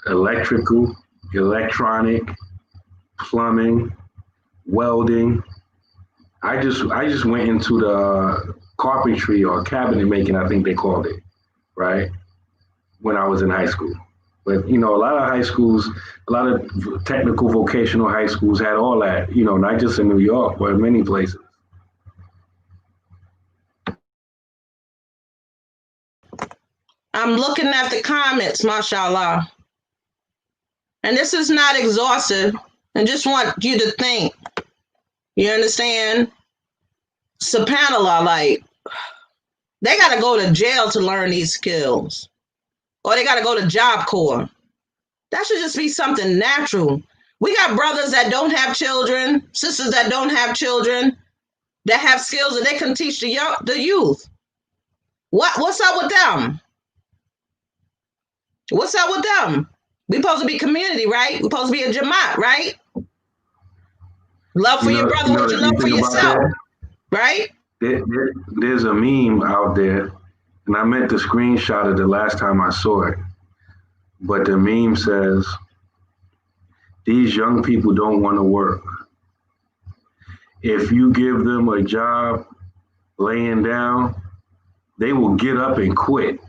electrical, electronic, plumbing, welding. I just went into the carpentry or cabinet making, I think they called it, right? When I was in high school. But, a lot of high schools, a lot of technical vocational high schools had all that, not just in New York, but in many places. I'm looking at the comments, mashallah. And this is not exhaustive. I just want you to think. You understand? SubhanAllah, like, they got to go to jail to learn these skills. Or they got to go to Job Corps. That should just be something natural. We got brothers that don't have children, sisters that don't have children, that have skills that they can teach the youth. What's up with them? What's up with them? We supposed to be community, right? We supposed to be a Jamaat, right? Love for your brother what you love for yourself, right? There's a meme out there, and I meant to screenshot it the last time I saw it. But the meme says, these young people don't want to work. If you give them a job laying down, they will get up and quit.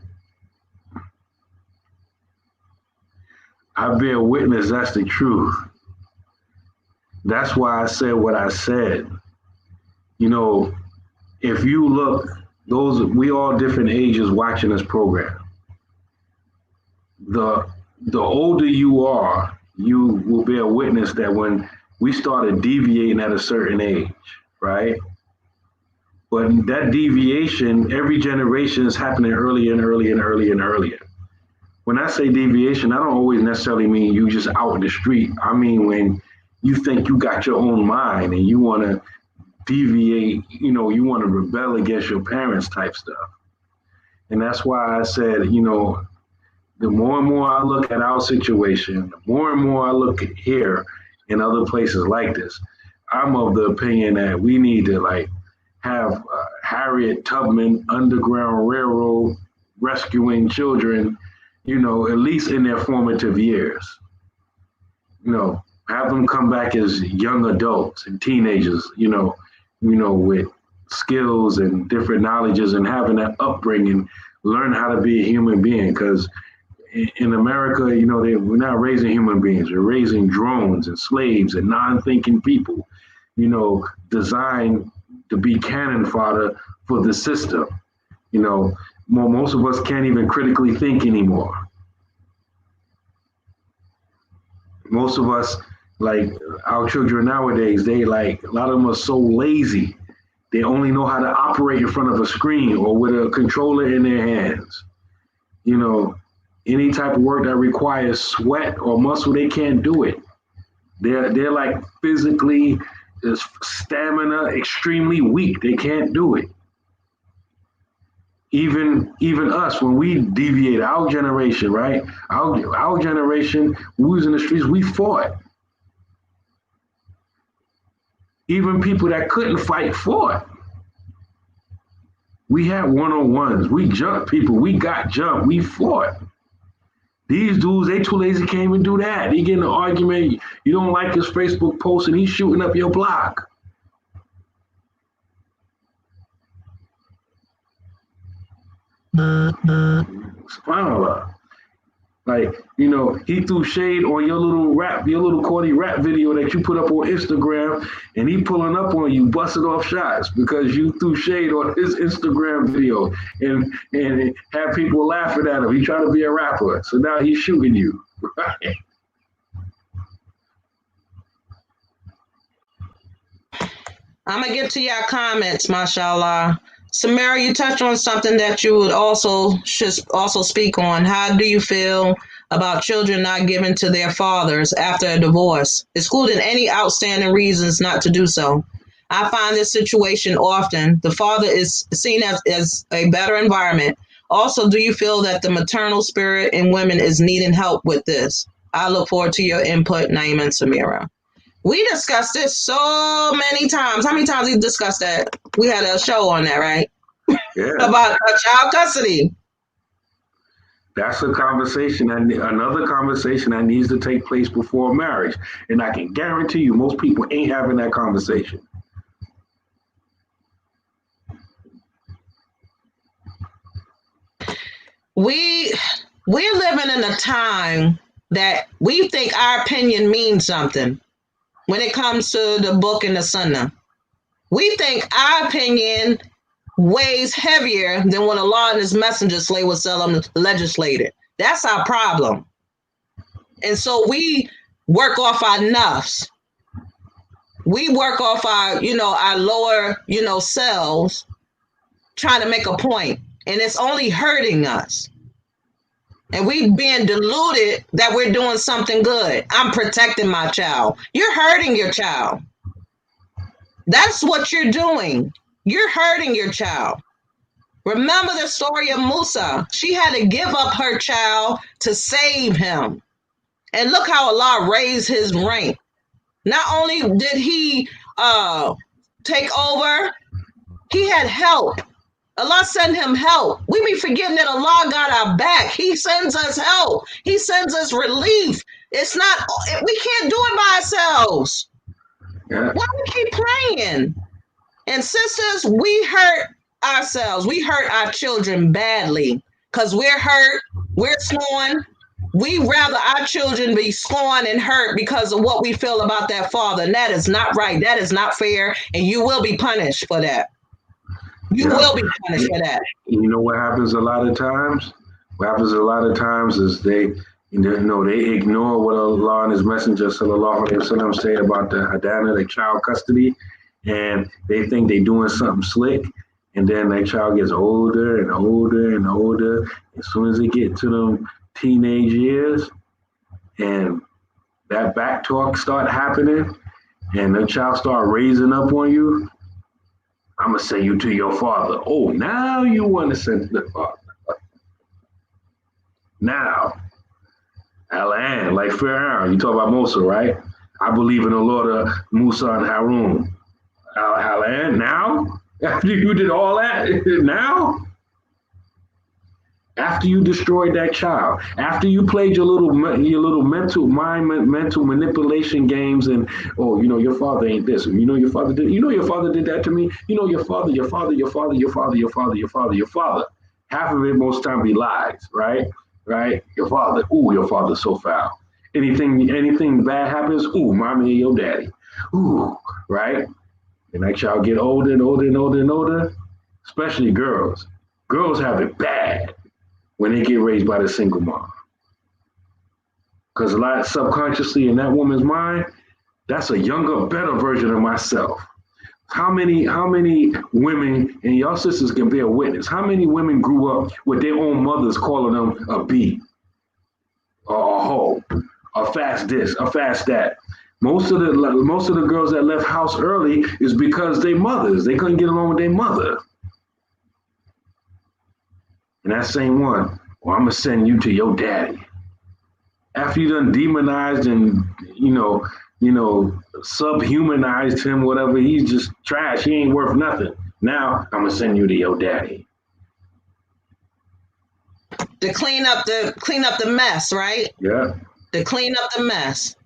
I bear witness that's the truth. That's why I said what I said. If you look we all different ages watching this program. The older you are, you will bear witness that when we started deviating at a certain age, right? But that deviation, every generation is happening earlier and earlier and earlier and earlier. When I say deviation, I don't always necessarily mean you just out in the street. I mean when you think you got your own mind and you want to deviate, you want to rebel against your parents type stuff. And that's why I said, the more and more I look at our situation, the more and more I look at here in other places like this, I'm of the opinion that we need to have Harriet Tubman Underground Railroad rescuing children, at least in their formative years. Have them come back as young adults and teenagers, with skills and different knowledges and having that upbringing, learn how to be a human being. Because in America, we're not raising human beings. We're raising drones and slaves and non-thinking people, designed to be cannon fodder for the system. Most of us can't even critically think anymore. Most of us, our children nowadays, a lot of them are so lazy. They only know how to operate in front of a screen or with a controller in their hands. Any type of work that requires sweat or muscle, they can't do it. They're physically, stamina, extremely weak. They can't do it. Even us, when we deviate, our generation, right? Our generation, we was in the streets, we fought. Even people that couldn't fight fought. We had one-on-ones. We jumped people. We got jumped. We fought. These dudes, they too lazy, can't even do that. They get in an argument. You don't like his Facebook post and he's shooting up your block. SubhanAllah. He threw shade on your little corny rap video that you put up on Instagram, and he pulling up on you, busting off shots because you threw shade on his Instagram video and had people laughing at him. He trying to be a rapper, so now he's shooting you. Right? I'm going to get to your comments, mashallah. Samara, you touched on something that you should also speak on. How do you feel about children not given to their fathers after a divorce, excluding any outstanding reasons not to do so? I find this situation often. The father is seen as a better environment. Also, do you feel that the maternal spirit in women is needing help with this? I look forward to your input, Naima and Samira. We discussed this so many times. How many times we discussed that? We had a show on that, right? Yeah. About child custody. That's a conversation, another conversation that needs to take place before marriage. And I can guarantee you, most people ain't having that conversation. We're living in a time that we think our opinion means something. When it comes to the book and the sunnah, we think our opinion weighs heavier than what Allah and his messenger legislated. That's our problem. And so we work off our nafs. We work off our lower, selves, trying to make a point. And it's only hurting us. And we being deluded that we're doing something good. I'm protecting my child. You're hurting your child. That's what you're doing. You're hurting your child. Remember the story of Musa. She had to give up her child to save him. And look how Allah raised his rank. Not only did he take over, he had help. Allah sent him help. We be forgetting that Allah got our back. He sends us help. He sends us relief. It's not, we can't do it by ourselves. Yeah. Why we keep praying? And sisters, we hurt ourselves. We hurt our children badly because we're hurt. We're scorned. We rather our children be scorned and hurt because of what we feel about that father. And that is not right. That is not fair. And you will be punished for that. You Yeah. will be punished for that. You know what happens a lot of times? What happens a lot of times is they ignore what Allah and His Messenger sallallahu alaihi wasallam say about the hadana, the child custody, and they think they doing something slick, and then that child gets older and older and older. As soon as they get to them teenage years, and that back talk start happening, and the child start raising up on you, I'm gonna send you to your father. Oh, now you want to send to the father. Now, Alan, like Pharaoh, you talk about Musa, right? I believe in the Lord of Musa and Harun. Alan, now? After you did all that, now? After you destroyed that child, after you played your little mental manipulation games, and your father ain't this, and your father did, your father did that to me, your father, your father, your father, your father, your father, your father, your father. Half of it most time be lies, right? Right? Your father, ooh, your father's so foul. Anything bad happens, ooh, mommy and your daddy, ooh, right? And that child get older and older and older and older, especially girls. Girls have it bad when they get raised by the single mom. Because a lot subconsciously in that woman's mind, that's a younger, better version of myself. How many women, and y'all sisters can bear witness, how many women grew up with their own mothers calling them a B, or a hoe, a fast this, a fast that? Most of the girls that left house early is because they mothers. They couldn't get along with their mother. And that same one, well, I'm gonna send you to your daddy. After you done demonized and subhumanized him, whatever, he's just trash. He ain't worth nothing. Now I'm gonna send you to your daddy. To clean up the mess, right? Yeah. To clean up the mess.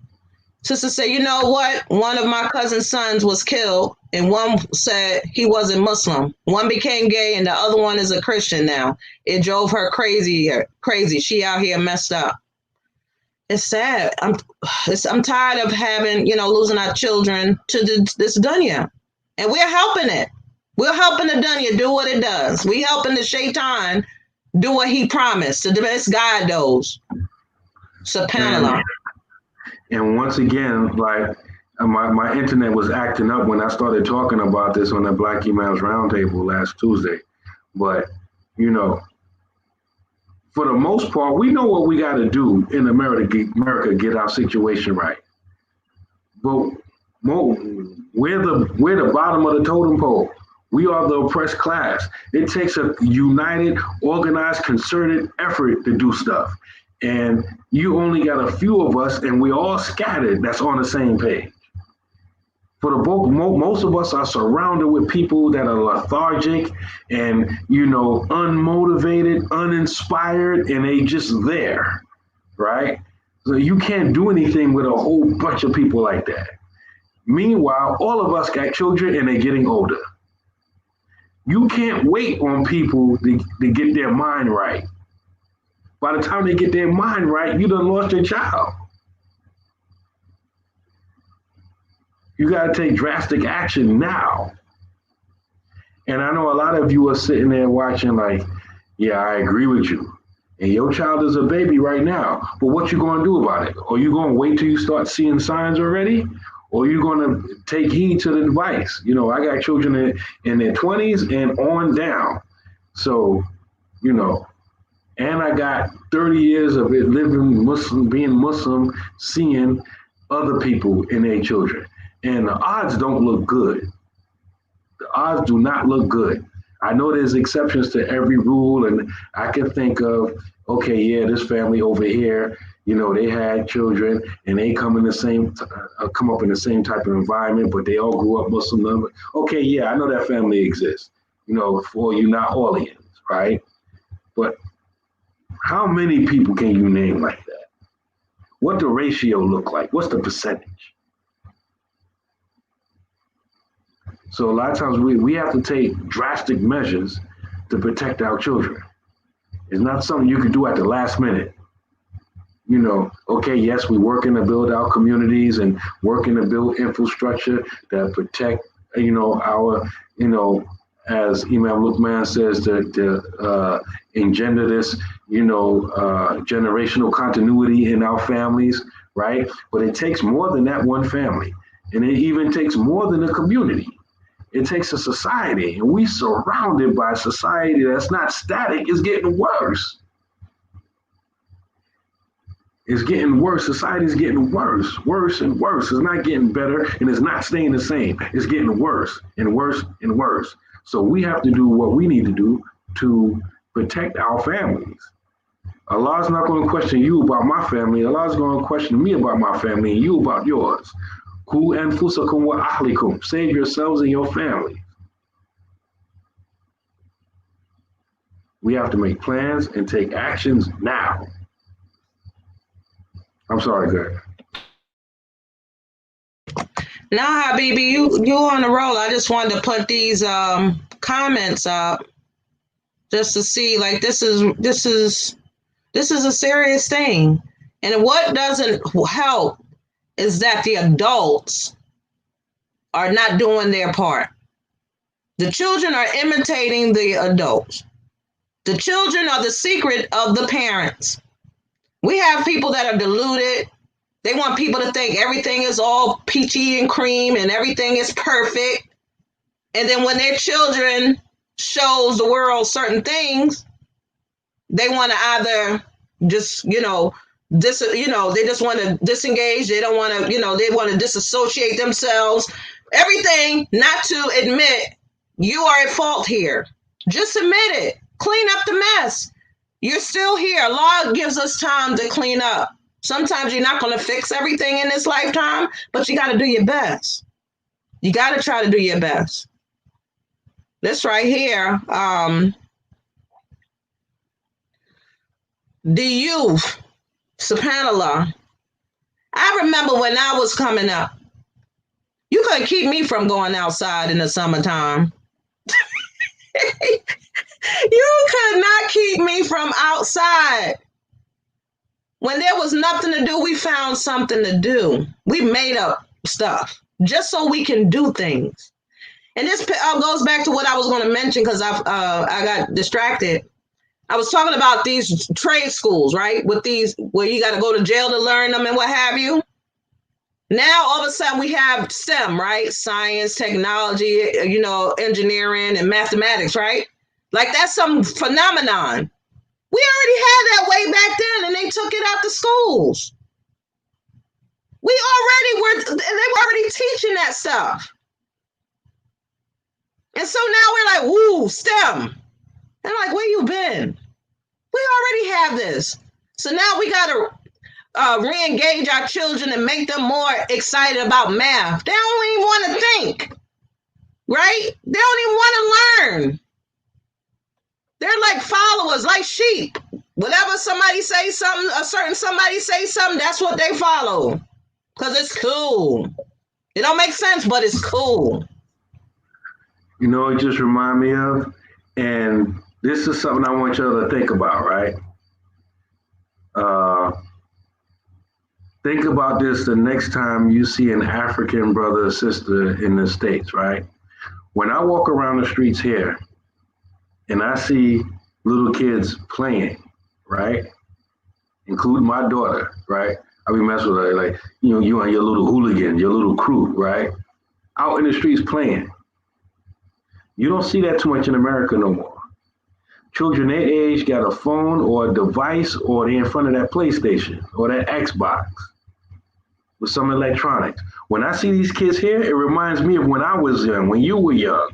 Sister said, you know what? One of my cousin's sons was killed, and one said he wasn't Muslim. One became gay, and the other one is a Christian now. It drove her crazy. Crazy. She out here messed up. It's sad. I'm tired of losing our children to this dunya, and we're helping it. We're helping the dunya do what it does. We helping the shaitan do what he promised. The best God knows. Subhanallah. And once again, like my internet was acting up when I started talking about this on the Black Imams Roundtable last Tuesday. But, for the most part, we know what we got to do in America get our situation right. But we're the bottom of the totem pole. We are the oppressed class. It takes a united, organized, concerted effort to do stuff. And you only got a few of us, and we're all scattered that's on the same page. For the bulk, most of us are surrounded with people that are lethargic and, unmotivated, uninspired, and they just there, right? So you can't do anything with a whole bunch of people like that. Meanwhile, all of us got children and they're getting older. You can't wait on people to get their mind right. By the time they get their mind right, you done lost your child. You got to take drastic action now. And I know a lot of you are sitting there watching like, yeah, I agree with you. And your child is a baby right now. But what you going to do about it? Are you going to wait till you start seeing signs already? Or are you going to take heed to the advice? I got children in their 20s and on down. So, and I got 30 years of it living Muslim, being Muslim, seeing other people and their children. And the odds don't look good. The odds do not look good. I know there's exceptions to every rule, and I can think of, okay, yeah, this family over here, they had children and they come up in the same type of environment, but they all grew up Muslim. Okay, yeah, I know that family exists, for you not Orleans, right? But how many people can you name like that? What the ratio look like? What's the percentage? So a lot of times we have to take drastic measures to protect our children. It's not something you can do at the last minute. Okay, yes, we're working to build our communities and working to build infrastructure that protect, our, as Imam Lukman says, to engender this, generational continuity in our families, right? But it takes more than that one family. And it even takes more than a community. It takes a society. And we surrounded by a society that's not static, it's getting worse. It's getting worse. Society's getting worse, worse and worse. It's not getting better and it's not staying the same. It's getting worse and worse and worse. So we have to do what we need to do to protect our families. Allah's not going to question you about my family. Allah's going to question me about my family and you about yours. Ku anfusakum wa ahlikum. Save yourselves and your family. We have to make plans and take actions now. I'm sorry, Greg. Now, Habibi, you on the roll. I just wanted to put these comments up just to see, like, this is a serious thing. And what doesn't help is that the adults are not doing their part. The children are imitating the adults. The children are the secret of the parents. We have people that are deluded. They want people to think everything is all peachy and cream and everything is perfect. And then when their children shows the world certain things, they want to either just, they just want to disengage. They don't want to, they want to disassociate themselves. Everything not to admit you are at fault here. Just admit it. Clean up the mess. You're still here. Allah gives us time to clean up. Sometimes you're not going to fix everything in this lifetime, but you got to do your best. You got to try to do your best. This right here, the youth, subhanAllah. I remember when I was coming up, you couldn't keep me from going outside in the summertime. You could not keep me from outside. When there was nothing to do, we found something to do. We made up stuff just so we can do things. And this goes back to what I was going to mention because I got distracted. I was talking about these trade schools, right? With these where you got to go to jail to learn them and what have you. Now, all of a sudden, we have STEM, right? Science, technology, engineering and mathematics, right? Like that's some phenomenon. We already had that way back then, and they took it out the schools. They were already teaching that stuff. And so now we're like, woo, STEM. And I'm like, where you been? We already have this. So now we got to re-engage our children and make them more excited about math. They don't even want to think, right? They don't even want to learn. They're like followers, like sheep. Whenever somebody say something, somebody say something, that's what they follow. Because it's cool. It don't make sense, but it's cool. It just remind me of, and this is something I want y'all to think about, right? Think about this the next time you see an African brother or sister in the States, right? When I walk around the streets here, and I see little kids playing, right? Including my daughter, right? I be messing with her, like, you and your little hooligan, your little crew, right? Out in the streets playing. You don't see that too much in America no more. Children their age got a phone or a device, or they're in front of that PlayStation or that Xbox with some electronics. When I see these kids here, it reminds me of when I was young, when you were young.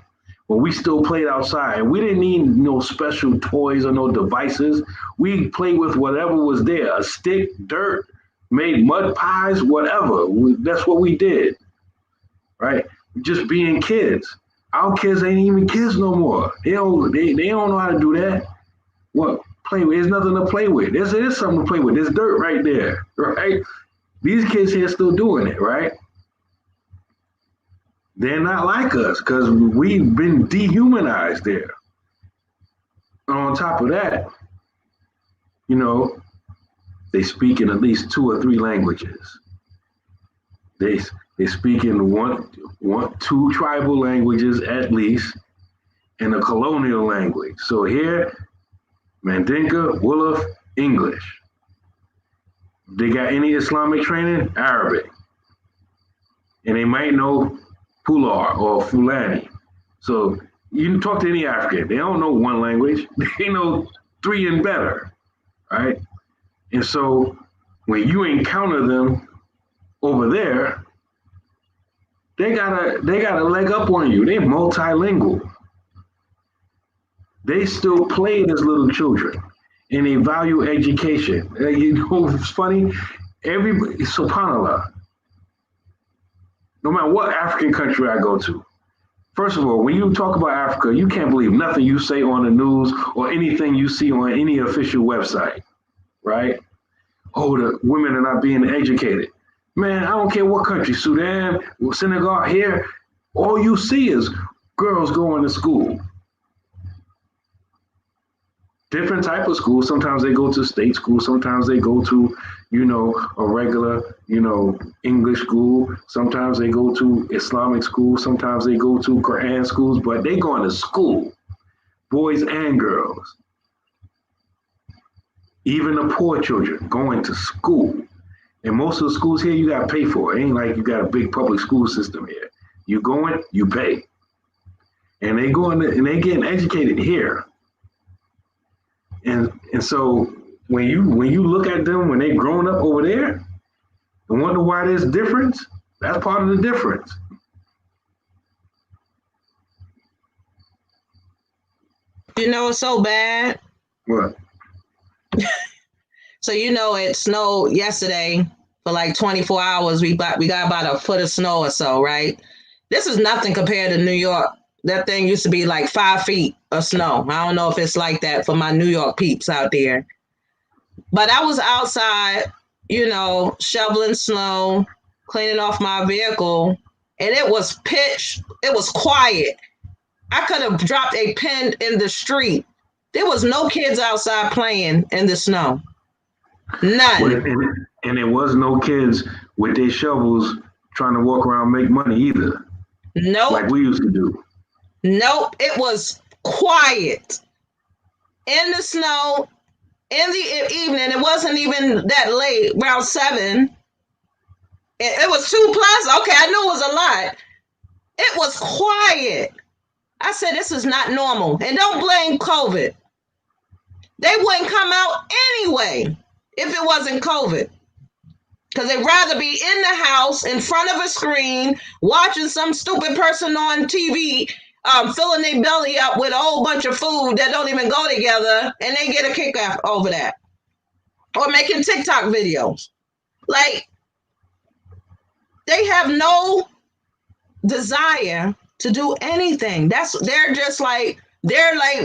When we still played outside, and we didn't need no special toys or no devices. We played with whatever was there, a stick, dirt, made mud pies, whatever. That's what we did, right? Just being kids. Our kids ain't even kids no more. They don't know how to do that. What play with? There's nothing to play with. There's something to play with. There's dirt right there, right? These kids here still doing it, right? They're not like us because we've been dehumanized there. And on top of that, they speak in at least 2 or 3 languages. They speak in 2 tribal languages at least, and a colonial language. So here, Mandinka, Wolof, English. They got any Islamic training? Arabic. And they might know Pular or Fulani. So you can talk to any African. They don't know one language. They know three and better, right? And so when you encounter them over there, they got a leg up on you. They're multilingual. They still play as little children, and they value education. You know, it's funny. Everybody, subhanallah. No matter what African country I go to, first of all, when you talk about Africa, you can't believe nothing you say on the news or anything you see on any official website, right? Oh, the women are not being educated. Man, I don't care what country, Sudan, Senegal, here, all you see is girls going to school. Different type of school. Sometimes they go to state school. Sometimes they go to, a regular, English school. Sometimes they go to Islamic school. Sometimes they go to Quran schools, but they going to school, boys and girls. Even the poor children going to school. And most of the schools here, you got to pay for it. It ain't like you got a big public school system here. You going, you pay. And they going and they getting educated here. And so when you look at them when they growing up over there and wonder why there's difference, that's part of the difference. It's so bad. What? So it snowed yesterday for like 24 hours. We got about a foot of snow or so, right? This is nothing compared to New York. That thing used to be like 5 feet of snow. I don't know if it's like that for my New York peeps out there. But I was outside, shoveling snow, cleaning off my vehicle, and it was quiet. I could have dropped a pin in the street. There was no kids outside playing in the snow. None. And there was no kids with their shovels trying to walk around and make money either. Nope. Like we used to do. Nope. It was quiet. In the snow, in the evening. It wasn't even that late, around 7. It was 2 plus. Okay, I knew it was a lot. It was quiet. I said, this is not normal. And don't blame COVID. They wouldn't come out anyway if it wasn't COVID. Because they'd rather be in the house in front of a screen watching some stupid person on TV filling their belly up with a whole bunch of food that don't even go together, and they get a kick over that. Or making TikTok videos. Like, they have no desire to do anything. They're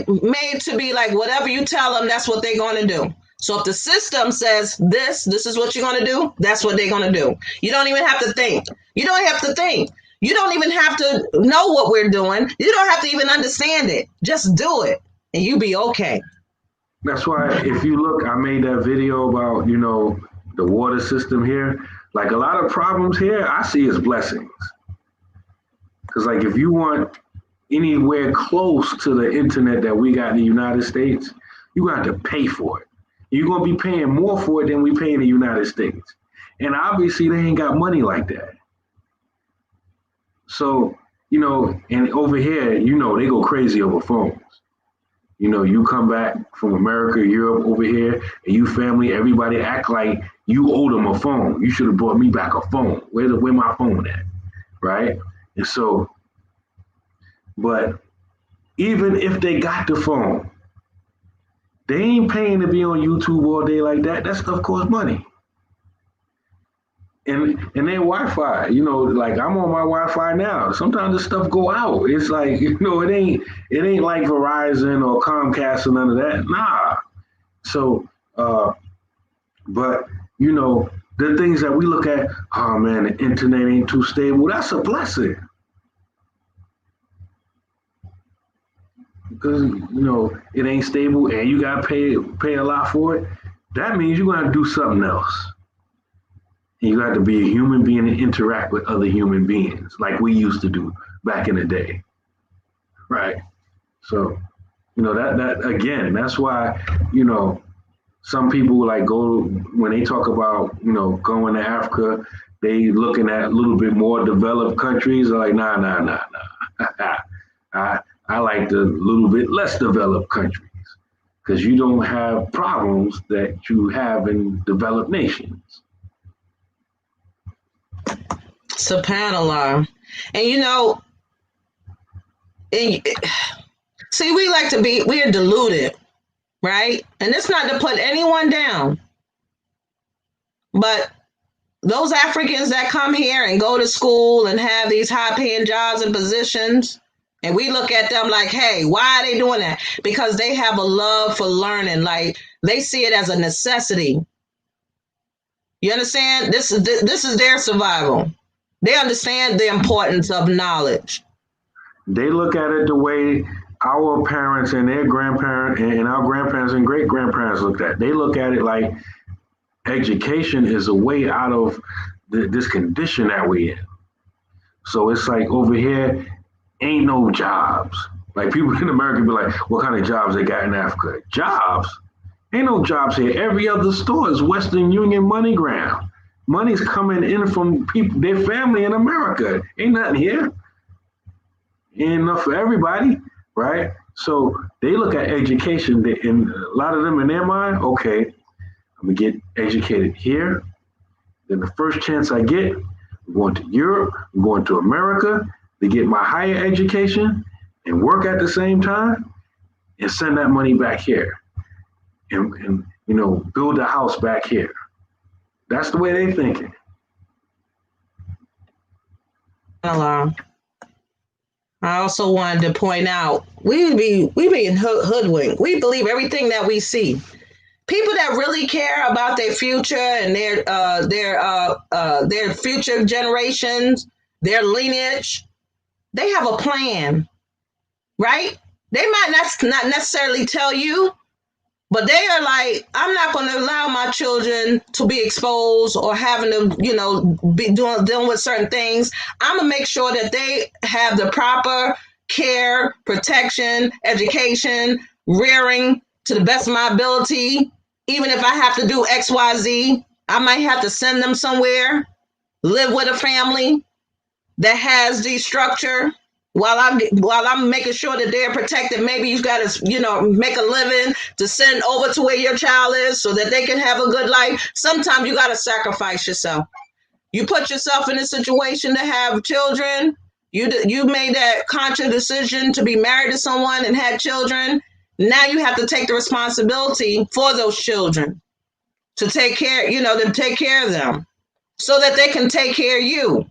made to be like, whatever you tell them, that's what they're going to do. So if the system says this is what you're going to do, that's what they're going to do. You don't even have to think. You don't have to think. You don't even have to know what we're doing. You don't have to even understand it. Just do it and you be okay. That's why if you look, I made that video about, the water system here. Like a lot of problems here, I see as blessings. Because like if you want anywhere close to the internet that we got in the United States, you got to pay for it. You're going to be paying more for it than we pay in the United States. And obviously they ain't got money like that. So, and over here, they go crazy over phones. You come back from America, Europe, over here, and you family, everybody act like you owe them a phone. You should have brought me back a phone. Where my phone at? Right? And so, but even if they got the phone, they ain't paying to be on YouTube all day like that. That stuff costs money. And then Wi-Fi, like I'm on my Wi-Fi now. Sometimes the stuff go out. It's like, it ain't like Verizon or Comcast or none of that. Nah. So, but the things that we look at, oh man, the internet ain't too stable. That's a blessing. Because, it ain't stable and you got to pay a lot for it. That means you're going to do something else. And you have to be a human being and interact with other human beings like we used to do back in the day. Right? So, that again, that's why, you know, some people like go when they talk about, going to Africa, they looking at a little bit more developed countries. Like, nah, nah, nah, nah. I like the little bit less developed countries because you don't have problems that you have in developed nations. SubhanAllah. And and, see, we're deluded, right? And it's not to put anyone down, but those Africans that come here and go to school and have these high paying jobs and positions, and we look at them like, hey, why are they doing that? Because they have a love for learning. Like they see it as a necessity. You understand? This is their survival. They understand the importance of knowledge. They look at it the way our parents and their grandparents and our grandparents and great grandparents looked at it. They look at it like education is a way out of this condition that we're in. So it's like over here, ain't no jobs. Like people in America be like, what kind of jobs they got in Africa? Jobs? Ain't no jobs here. Every other store is Western Union, MoneyGram. Money's coming in from people, their family in America. Ain't nothing here. Ain't enough for everybody, right? So they look at education, and a lot of them in their mind, okay, I'm gonna get educated here. Then the first chance I get, I'm going to Europe, I'm going to America to get my higher education and work at the same time and send that money back here and build a house back here. That's the way they thinking. Hello. I also wanted to point out we being hoodwinked. We believe everything that we see. People that really care about their future and their future generations, their lineage, they have a plan, right? They might not necessarily tell you, but they are like, I'm not going to allow my children to be exposed or having to, be dealing with certain things. I'm going to make sure that they have the proper care, protection, education, rearing to the best of my ability. Even if I have to do X, Y, Z, I might have to send them somewhere, live with a family that has the structure while I'm making sure that they're protected. Maybe you've got to, make a living to send over to where your child is so that they can have a good life. Sometimes you got to sacrifice yourself. You put yourself in a situation to have children. You made that conscious decision to be married to someone and had children. Now you have to take the responsibility for those children to take care, to take care of them so that they can take care of you.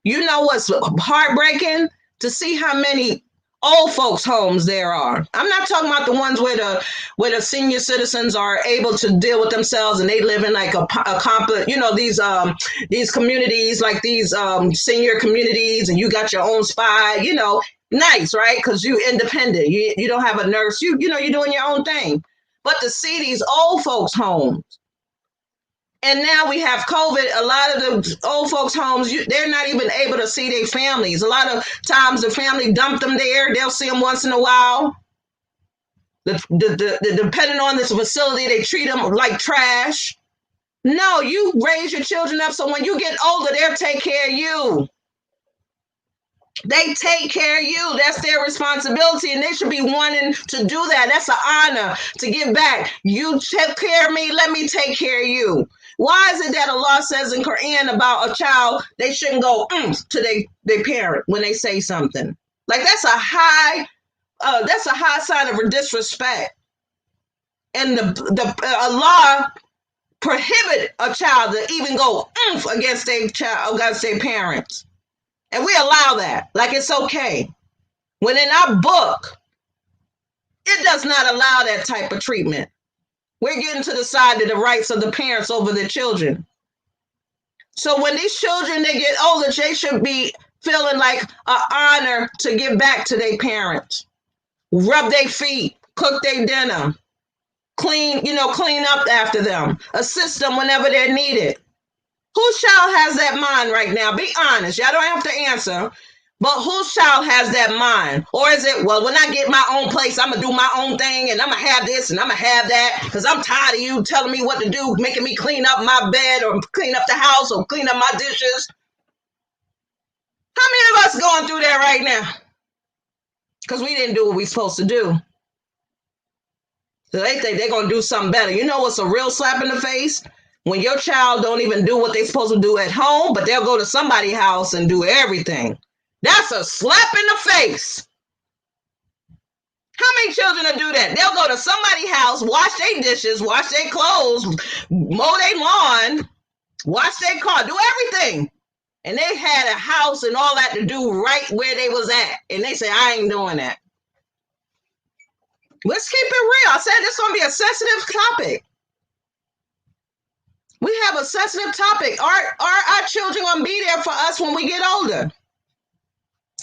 You know what's heartbreaking? To see how many old folks' homes there are. I'm not talking about the ones where the senior citizens are able to deal with themselves and they live in like a complex, these communities, like these senior communities, and you got your own spot, nice, right? Because you independent. You don't have a nurse. You're doing your own thing. But to see these old folks' homes, and now we have COVID. A lot of the old folks' homes, they're not even able to see their families. A lot of times the family dump them there. They'll see them once in a while. Depending on this facility, they treat them like trash. No, you raise your children up so when you get older, they'll take care of you. They take care of you. That's their responsibility, and they should be wanting to do that. That's an honor to give back. You take care of me, let me take care of you. Why is it that Allah says in Quran about a child, they shouldn't go to their parent when they say something? Like that's a high sign of disrespect. And the Allah prohibit a child to even go against their parents. And we allow that. Like it's okay. When in our book, it does not allow that type of treatment. We're getting to decide the rights of the parents over their children. So when these children, they get older, they should be feeling like an honor to give back to their parents. Rub their feet, cook their dinner, clean up after them, assist them whenever they're needed. Whose child has that mind right now? Be honest. Y'all don't have to answer. But whose child has that mind? Or is it, well, when I get my own place, I'm going to do my own thing and I'm going to have this and I'm going to have that because I'm tired of you telling me what to do, making me clean up my bed or clean up the house or clean up my dishes. How many of us going through that right now? Because we didn't do what we supposed to do. So they think they're going to do something better. You know what's a real slap in the face? When your child don't even do what they're supposed to do at home, but they'll go to somebody's house and do everything. That's a slap in the face. How many children will do that? They'll go to somebody's house, wash their dishes, wash their clothes, mow their lawn, wash their car, do everything. And they had a house and all that to do right where they was at. And they say, I ain't doing that. Let's keep it real. I said this is going to be a sensitive topic. We have a sensitive topic. Are our children going to be there for us when we get older?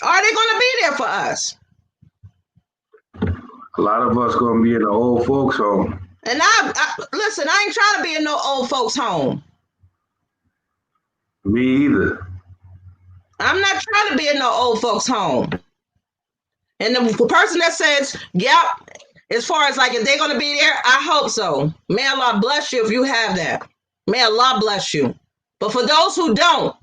Are they going to be there for us? A lot of us going to be in the old folks' home. And listen, I ain't trying to be in no old folks' home. Me either. I'm not trying to be in no old folks' home. And the person that says, yep, as far as like if they're going to be there, I hope so. May Allah bless you if you have that. May Allah bless you. But for those who don't,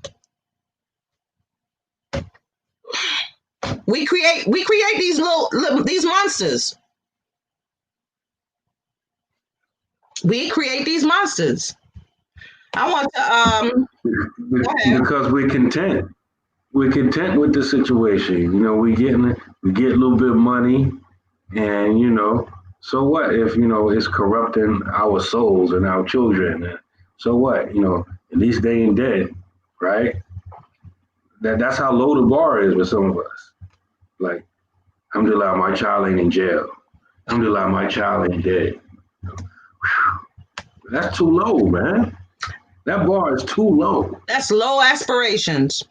we create these these monsters. We create these monsters. I want to because we're content. We're content with the situation. You know, we get a little bit of money, and so what if it's corrupting our souls and our children? So what? At least they ain't dead, right? That's how low the bar is with some of us. Like, alhamdulillah, my child ain't in jail. Alhamdulillah, my child ain't dead. That's too low, man. That bar is too low. That's low aspirations.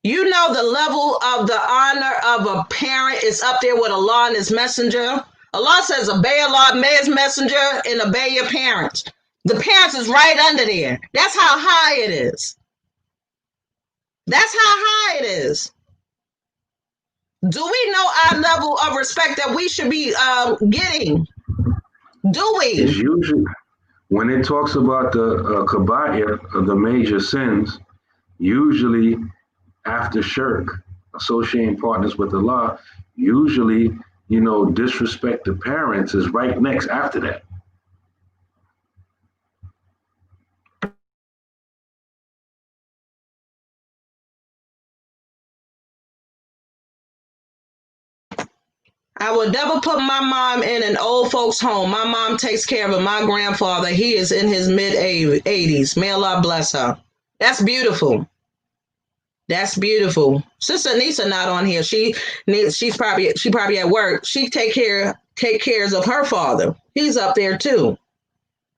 You know the level of the honor of a parent is up there with Allah and his messenger. Allah says, obey Allah, obey his messenger, and obey your parents. The parents is right under there. That's how high it is. That's how high it is. Do we know our level of respect that we should be getting? Do we? It's usually, when it talks about the kaba'ir, the major sins, usually after shirk, associating partners with Allah, usually, disrespect to parents is right next after that. I would never put my mom in an old folks home. My mom takes care of her. My grandfather, he is in his mid-80s. May Allah bless her. That's beautiful. That's beautiful. Sister Nisa not on here. She's probably at work. She take cares of her father. He's up there too.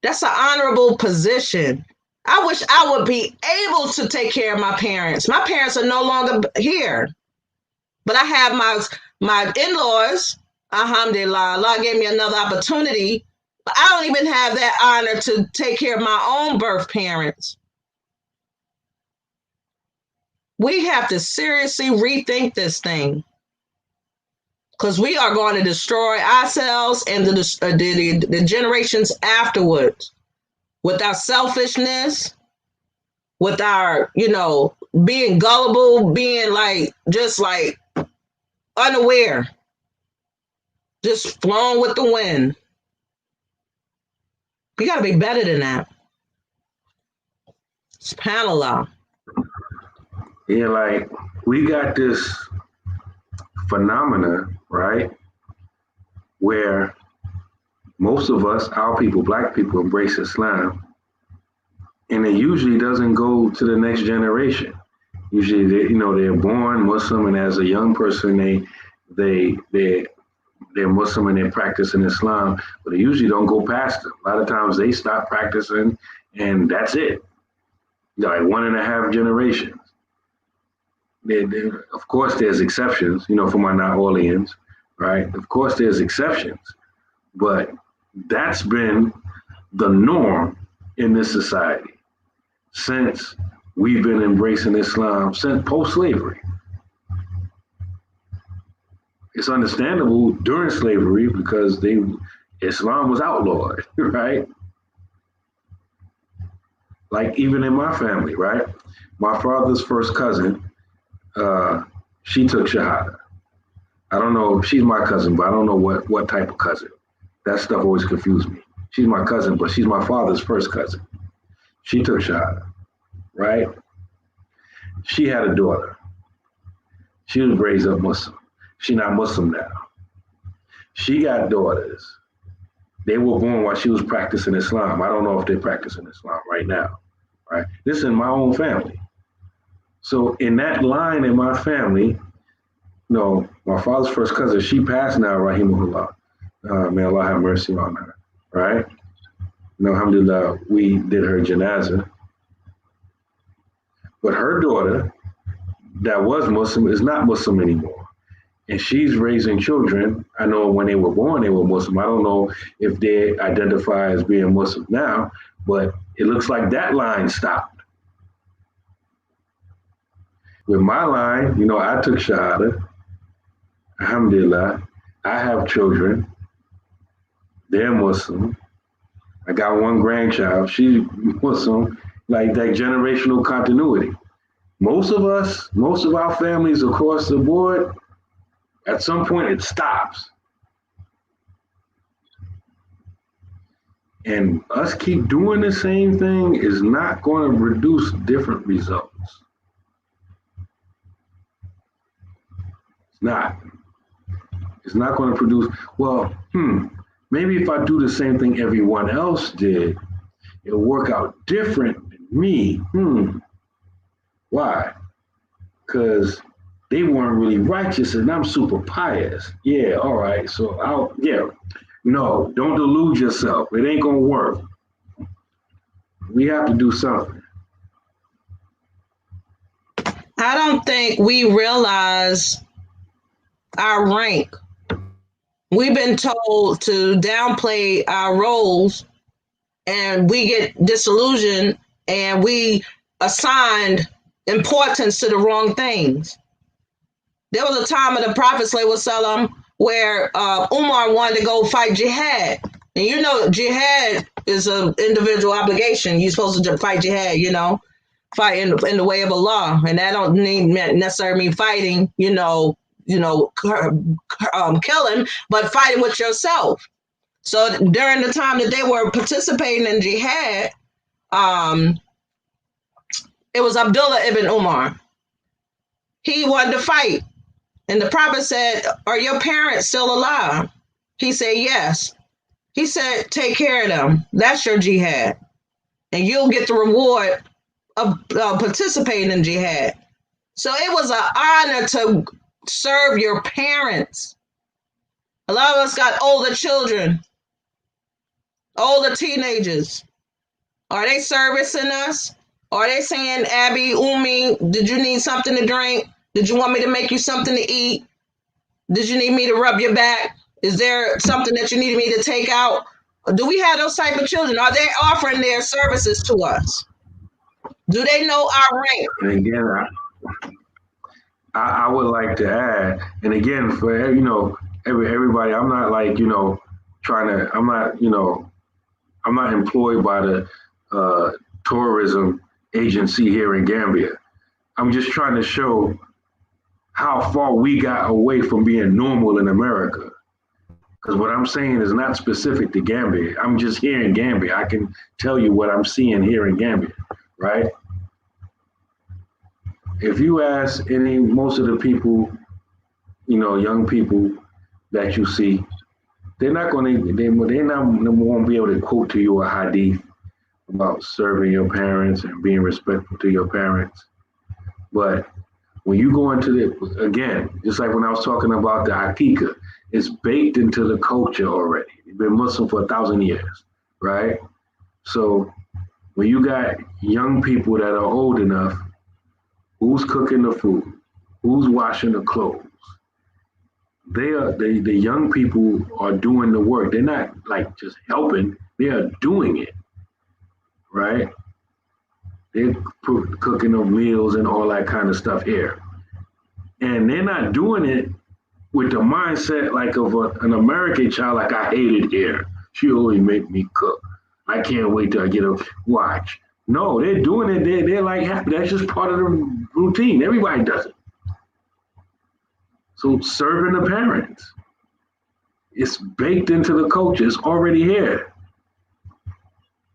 That's an honorable position. I wish I would be able to take care of my parents. My parents are no longer here. But I have my in-laws, alhamdulillah, Allah gave me another opportunity, but I don't even have that honor to take care of my own birth parents. We have to seriously rethink this thing because we are going to destroy ourselves and the generations afterwards with our selfishness, with our, being gullible, being just unaware, just flowing with the wind. We got to be better than that. SubhanAllah. Yeah, we got this phenomena, right, where most of us, our people, Black people, embrace Islam, and it usually doesn't go to the next generation. Usually, they're born Muslim, and as a young person, they're Muslim and they're practicing Islam, but they usually don't go past them. A lot of times they stop practicing, and that's it. Like 1.5 generations. Of course, there's exceptions. For my New Orleans, right? Of course, there's exceptions, but that's been the norm in this society since we've been embracing Islam since post-slavery. It's understandable during slavery because Islam was outlawed, right? Like even in my family, right? My father's first cousin, she took Shahada. I don't know, she's my cousin, but I don't know what type of cousin. That stuff always confused me. She's my cousin, but she's my father's first cousin. She took Shahada, right? She had a daughter. She was raised up Muslim. She's not Muslim now. She got daughters. They were born while she was practicing Islam. I don't know if they're practicing Islam right now, right? This is in my own family. So in that line in my family, my father's first cousin, she passed now, rahimahullah. May Allah have mercy on her, right? Alhamdulillah, we did her janazah. But her daughter, that was Muslim, is not Muslim anymore. And she's raising children. I know when they were born, they were Muslim. I don't know if they identify as being Muslim now, but it looks like that line stopped. With my line, I took Shahada. Alhamdulillah. I have children. They're Muslim. I got one grandchild. She's Muslim. Like that generational continuity. Most of our families across the board, at some point it stops. And us keep doing the same thing is not going to produce different results. It's not going to produce, maybe if I do the same thing everyone else did, it'll work out different than me. Why? Because they weren't really righteous and I'm super pious. Yeah, all right. So no, don't delude yourself. It ain't going to work. We have to do something. I don't think we realize our rank. We've been told to downplay our roles and we get disillusioned and we assigned importance to the wrong things. There was a time in the Prophet ﷺ where Umar wanted to go fight jihad. And jihad is an individual obligation. You're supposed to fight jihad, fight in the way of Allah. And that don't necessarily mean fighting, killing, but fighting with yourself. So during the time that they were participating in jihad, it was Abdullah ibn Umar. He wanted to fight. And the Prophet said, "Are your parents still alive?" He said, "Yes." He said, "Take care of them. That's your jihad. And you'll get the reward of participating in jihad." So it was an honor to serve your parents. A lot of us got older children, older teenagers. Are they servicing us? Are they saying, "Abby, Umi, did you need something to drink? Did you want me to make you something to eat? Did you need me to rub your back? Is there something that you needed me to take out?" Do we have those type of children? Are they offering their services to us? Do they know our rank? And again, I would like to add, and again, for everybody, I'm not like I'm not employed by the tourism agency here in Gambia. I'm just trying to show how far we got away from being normal in America. Because what I'm saying is not specific to Gambia. I'm just here in Gambia. I can tell you what I'm seeing here in Gambia, right? If you ask most of the people, young people that you see, they won't be able to quote to you a hadith about serving your parents and being respectful to your parents. But when you go into again, just like when I was talking about the Akika, it's baked into the culture already. You've been Muslim for 1,000 years, right? So when you got young people that are old enough, who's cooking the food? Who's washing the clothes? The young people are doing the work. They're not like just helping, they are doing it, right? They put cooking of meals and all that kind of stuff here. And they're not doing it with the mindset like of an American child, like I hate it here. She always make me cook. I can't wait till I get a watch. No, they're doing it. They're like happy. That's just part of the routine. Everybody does it. So serving the parents, it's baked into the culture. It's already here.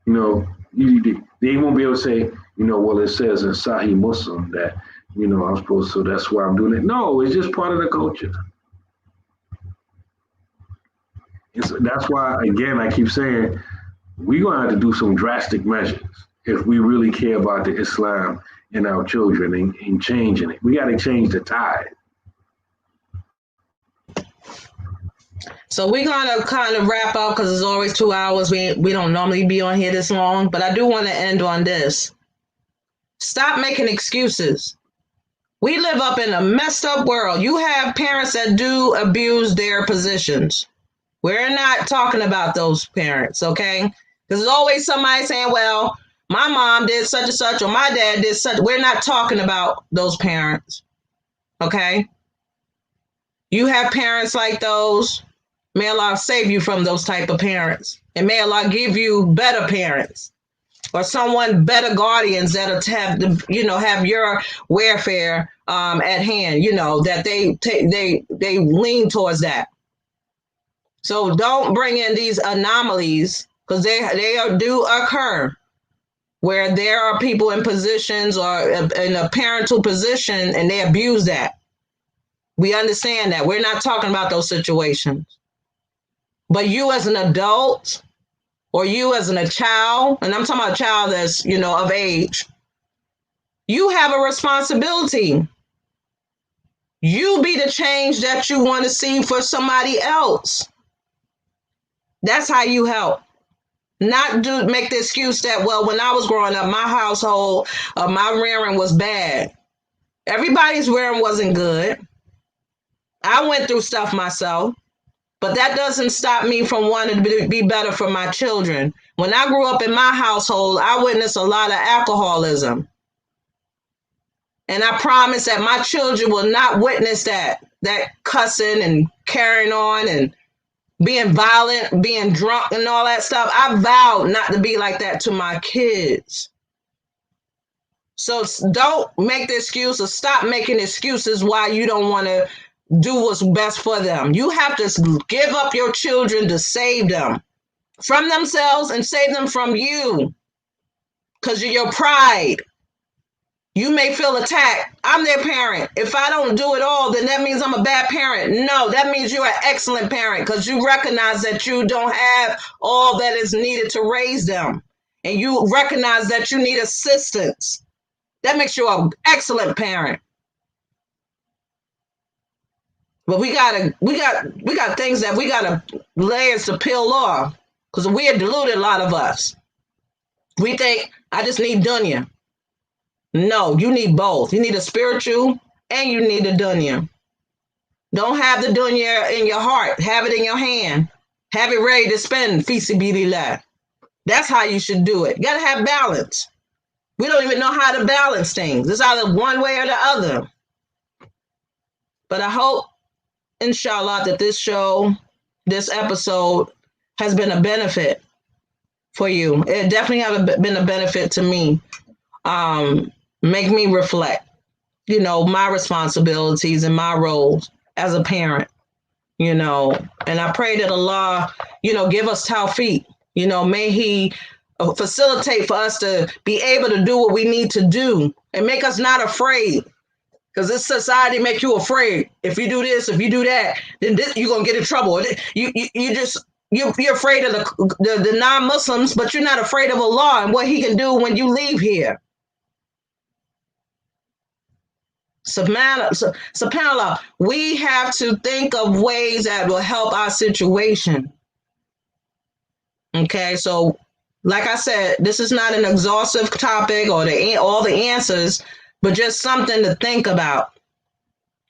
You know, they won't be able to say, well, it says in Sahih Muslim that, I'm supposed to, so that's why I'm doing it. No, it's just part of the culture. That's why, again, I keep saying, we're going to have to do some drastic measures if we really care about the Islam in our children and changing it. We got to change the tide. So we're going to kind of wrap up because it's always 2 hours. We don't normally be on here this long, but I do want to end on this. Stop making excuses. We live up in a messed up world. You have parents that do abuse their positions. We're not talking about those parents, okay? Because there's always somebody saying, well, my mom did such and such, or my dad did such. We're not talking about those parents, okay? You have parents like those. May Allah save you from those type of parents. And may Allah give you better parents or someone better guardians that have your welfare at hand, that they lean towards that. So don't bring in these anomalies because they do occur where there are people in positions or in a parental position and they abuse that. We understand that. We're not talking about those situations. But you as an adult or you as a child, and I'm talking about a child that's, of age, you have a responsibility. You be the change that you want to see for somebody else. That's how you help. Not make the excuse that, well, when I was growing up, my household, my rearing was bad. Everybody's rearing wasn't good. I went through stuff myself. But that doesn't stop me from wanting to be better for my children. When I grew up in my household, I witnessed a lot of alcoholism. And I promise that my children will not witness that cussing and carrying on and being violent, being drunk and all that stuff. I vowed not to be like that to my kids. So don't make the excuse or stop making excuses why you don't want to do what's best for them. You have to give up your children to save them from themselves and save them from you because of your pride. You may feel attacked. I'm their parent. If I don't do it all, then that means I'm a bad parent. No, that means you're an excellent parent because you recognize that you don't have all that is needed to raise them. And you recognize that you need assistance. That makes you an excellent parent. But we got things that we got layers to peel off because we are deluded, a lot of us. We think, I just need dunya. No, you need both. You need a spiritual and you need a dunya. Don't have the dunya in your heart. Have it in your hand. Have it ready to spend, fi sabilillah. That's how you should do it. You got to have balance. We don't even know how to balance things. It's either one way or the other. But I hope, inshallah, that this episode has been a benefit for you. It definitely has been a benefit to me. Make me reflect, my responsibilities and my roles as a parent, and I pray that Allah, give us tawfiq, may He facilitate for us to be able to do what we need to do and make us not afraid. Because this society make you afraid. If you do this, if you do that, then you're gonna get in trouble. You're afraid of the non-Muslims, but you're not afraid of Allah and what He can do when you leave here. SubhanAllah, we have to think of ways that will help our situation. Okay, so like I said, this is not an exhaustive topic or all the answers, but just something to think about.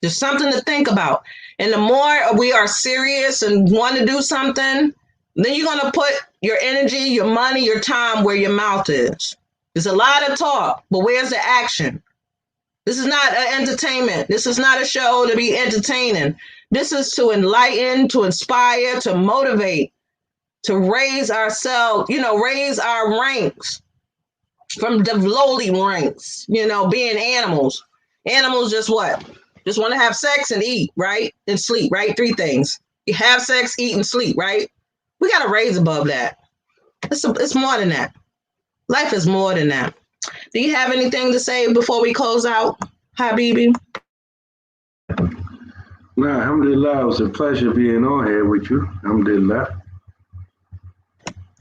Just something to think about. And the more we are serious and want to do something, then you're going to put your energy, your money, your time where your mouth is. There's a lot of talk, but where's the action? This is not an entertainment. This is not a show to be entertaining. This is to enlighten, to inspire, to motivate, to raise ourselves, raise our ranks from the lowly ranks, being animals. Animals just what? Just want to have sex and eat, right? And sleep, right? Three things. You have sex, eat, and sleep, right? We got to raise above that. It's more than that. Life is more than that. Do you have anything to say before we close out, Habibi? Nah, alhamdulillah, it was a pleasure being on here with you. Alhamdulillah.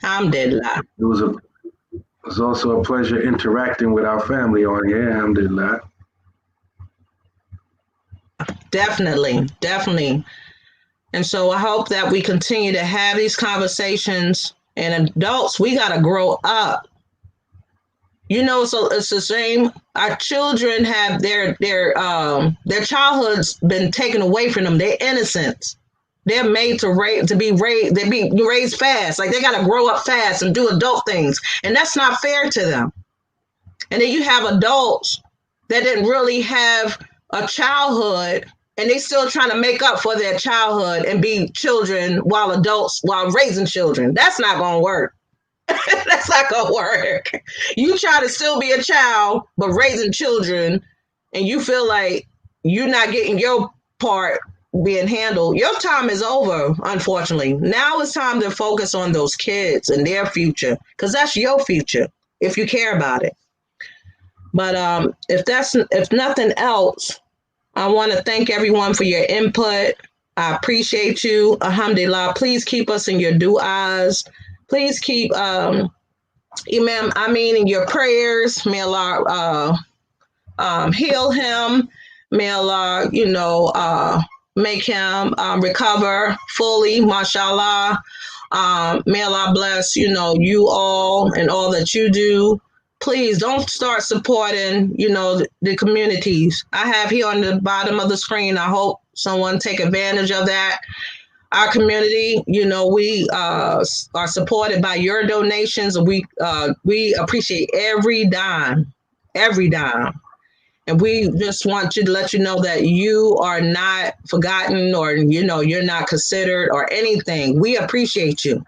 Alhamdulillah. It was also a pleasure interacting with our family on here. Alhamdulillah. Definitely, definitely. And so I hope that we continue to have these conversations. And adults, we got to grow up. It's the same. Our children have their childhood's been taken away from them. Their innocence. They're made to be raised. They be raised fast. Like they got to grow up fast and do adult things, and that's not fair to them. And then you have adults that didn't really have a childhood, and they still trying to make up for their childhood and be children while raising children. That's not going to work. That's not going to work. You try to still be a child, but raising children, and you feel like you're not getting your part being handled. Your time is over, unfortunately. Now it's time to focus on those kids and their future, because that's your future if you care about it. But if nothing else, I want to thank everyone for your input. I appreciate you. Alhamdulillah. Please keep us in your du'as. Please keep Imam Amin in your prayers. May Allah heal him. May Allah, make him recover fully, mashallah. May Allah bless, you all and all that you do. Please don't start supporting, the communities. I have here on the bottom of the screen. I hope someone take advantage of that. Our community, we are supported by your donations, and we appreciate every dime, and we just want to let you know that you are not forgotten, or you're not considered or anything. We appreciate you.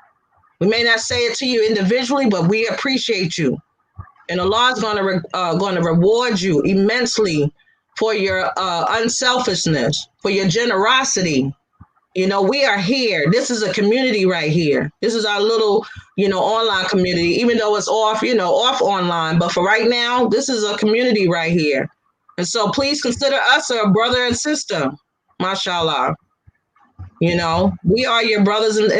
We may not say it to you individually, but we appreciate you, and Allah is going to reward you immensely for your unselfishness, for your generosity. We are here. This is a community right here. This is our little, online community, even though it's off online. But for right now, this is a community right here. And so please consider us a brother and sister. Mashallah. We are your brothers and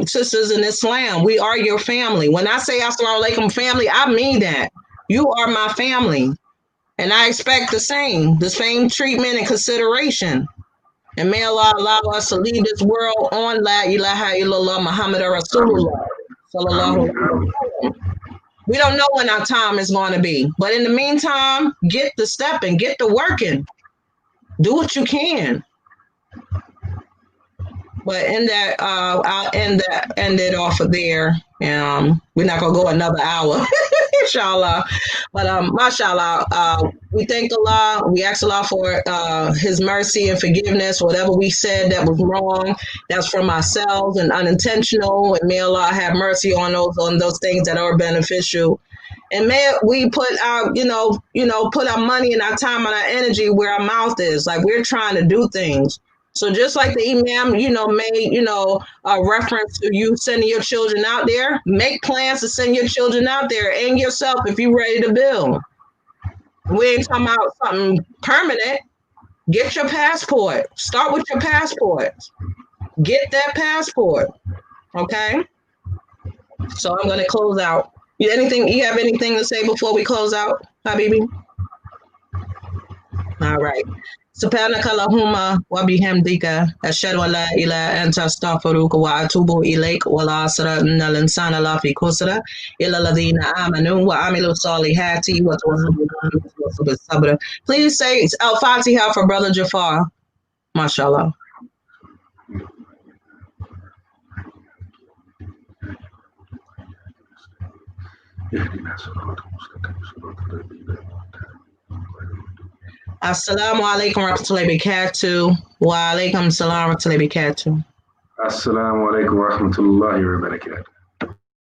sisters in Islam. We are your family. When I say Assalamu alaikum family, I mean that. You are my family. And I expect the same treatment and consideration. And may Allah allow us to leave this world on La ilaha illallah Muhammad Rasulullah. We don't know when our time is going to be. But in the meantime, get the stepping, get the working. Do what you can. But I'll end it off of there. We're not gonna go another hour, inshallah. But mashallah, we thank Allah. We ask Allah for His mercy and forgiveness. Whatever we said that was wrong, that's from ourselves and unintentional. And may Allah have mercy on those things that are beneficial. And may we put our, put our money and our time and our energy where our mouth is. Like we're trying to do things. So just like the Imam, made, a reference to you sending your children out there, make plans to send your children out there and yourself if you're ready to build. We ain't talking about something permanent. Get your passport. Start with your passport. Get that passport. Okay? So I'm going to close out. You have anything to say before we close out, Habibi? All right. سبحانك اللهم وبحمدك أشهد أن لا إله أنت أستغفرك وأتوب إليك ولا عسر إن الإنسان لفي خسر إلا الذين آمنوا وعملوا الصالحات وتواصوا بالصبر. Please say Al-Fatiha for Brother Jafar. MashaAllah. اهدنا الصراط المستقيم صراط الذين أنعمت عليهم. Assalamu alaikum warahmatullahi wabarakatuh. Wa alaikum salam warahmatullahi wabarakatuh. Assalamu alaikum wa rahmatullahi wa barakatuh.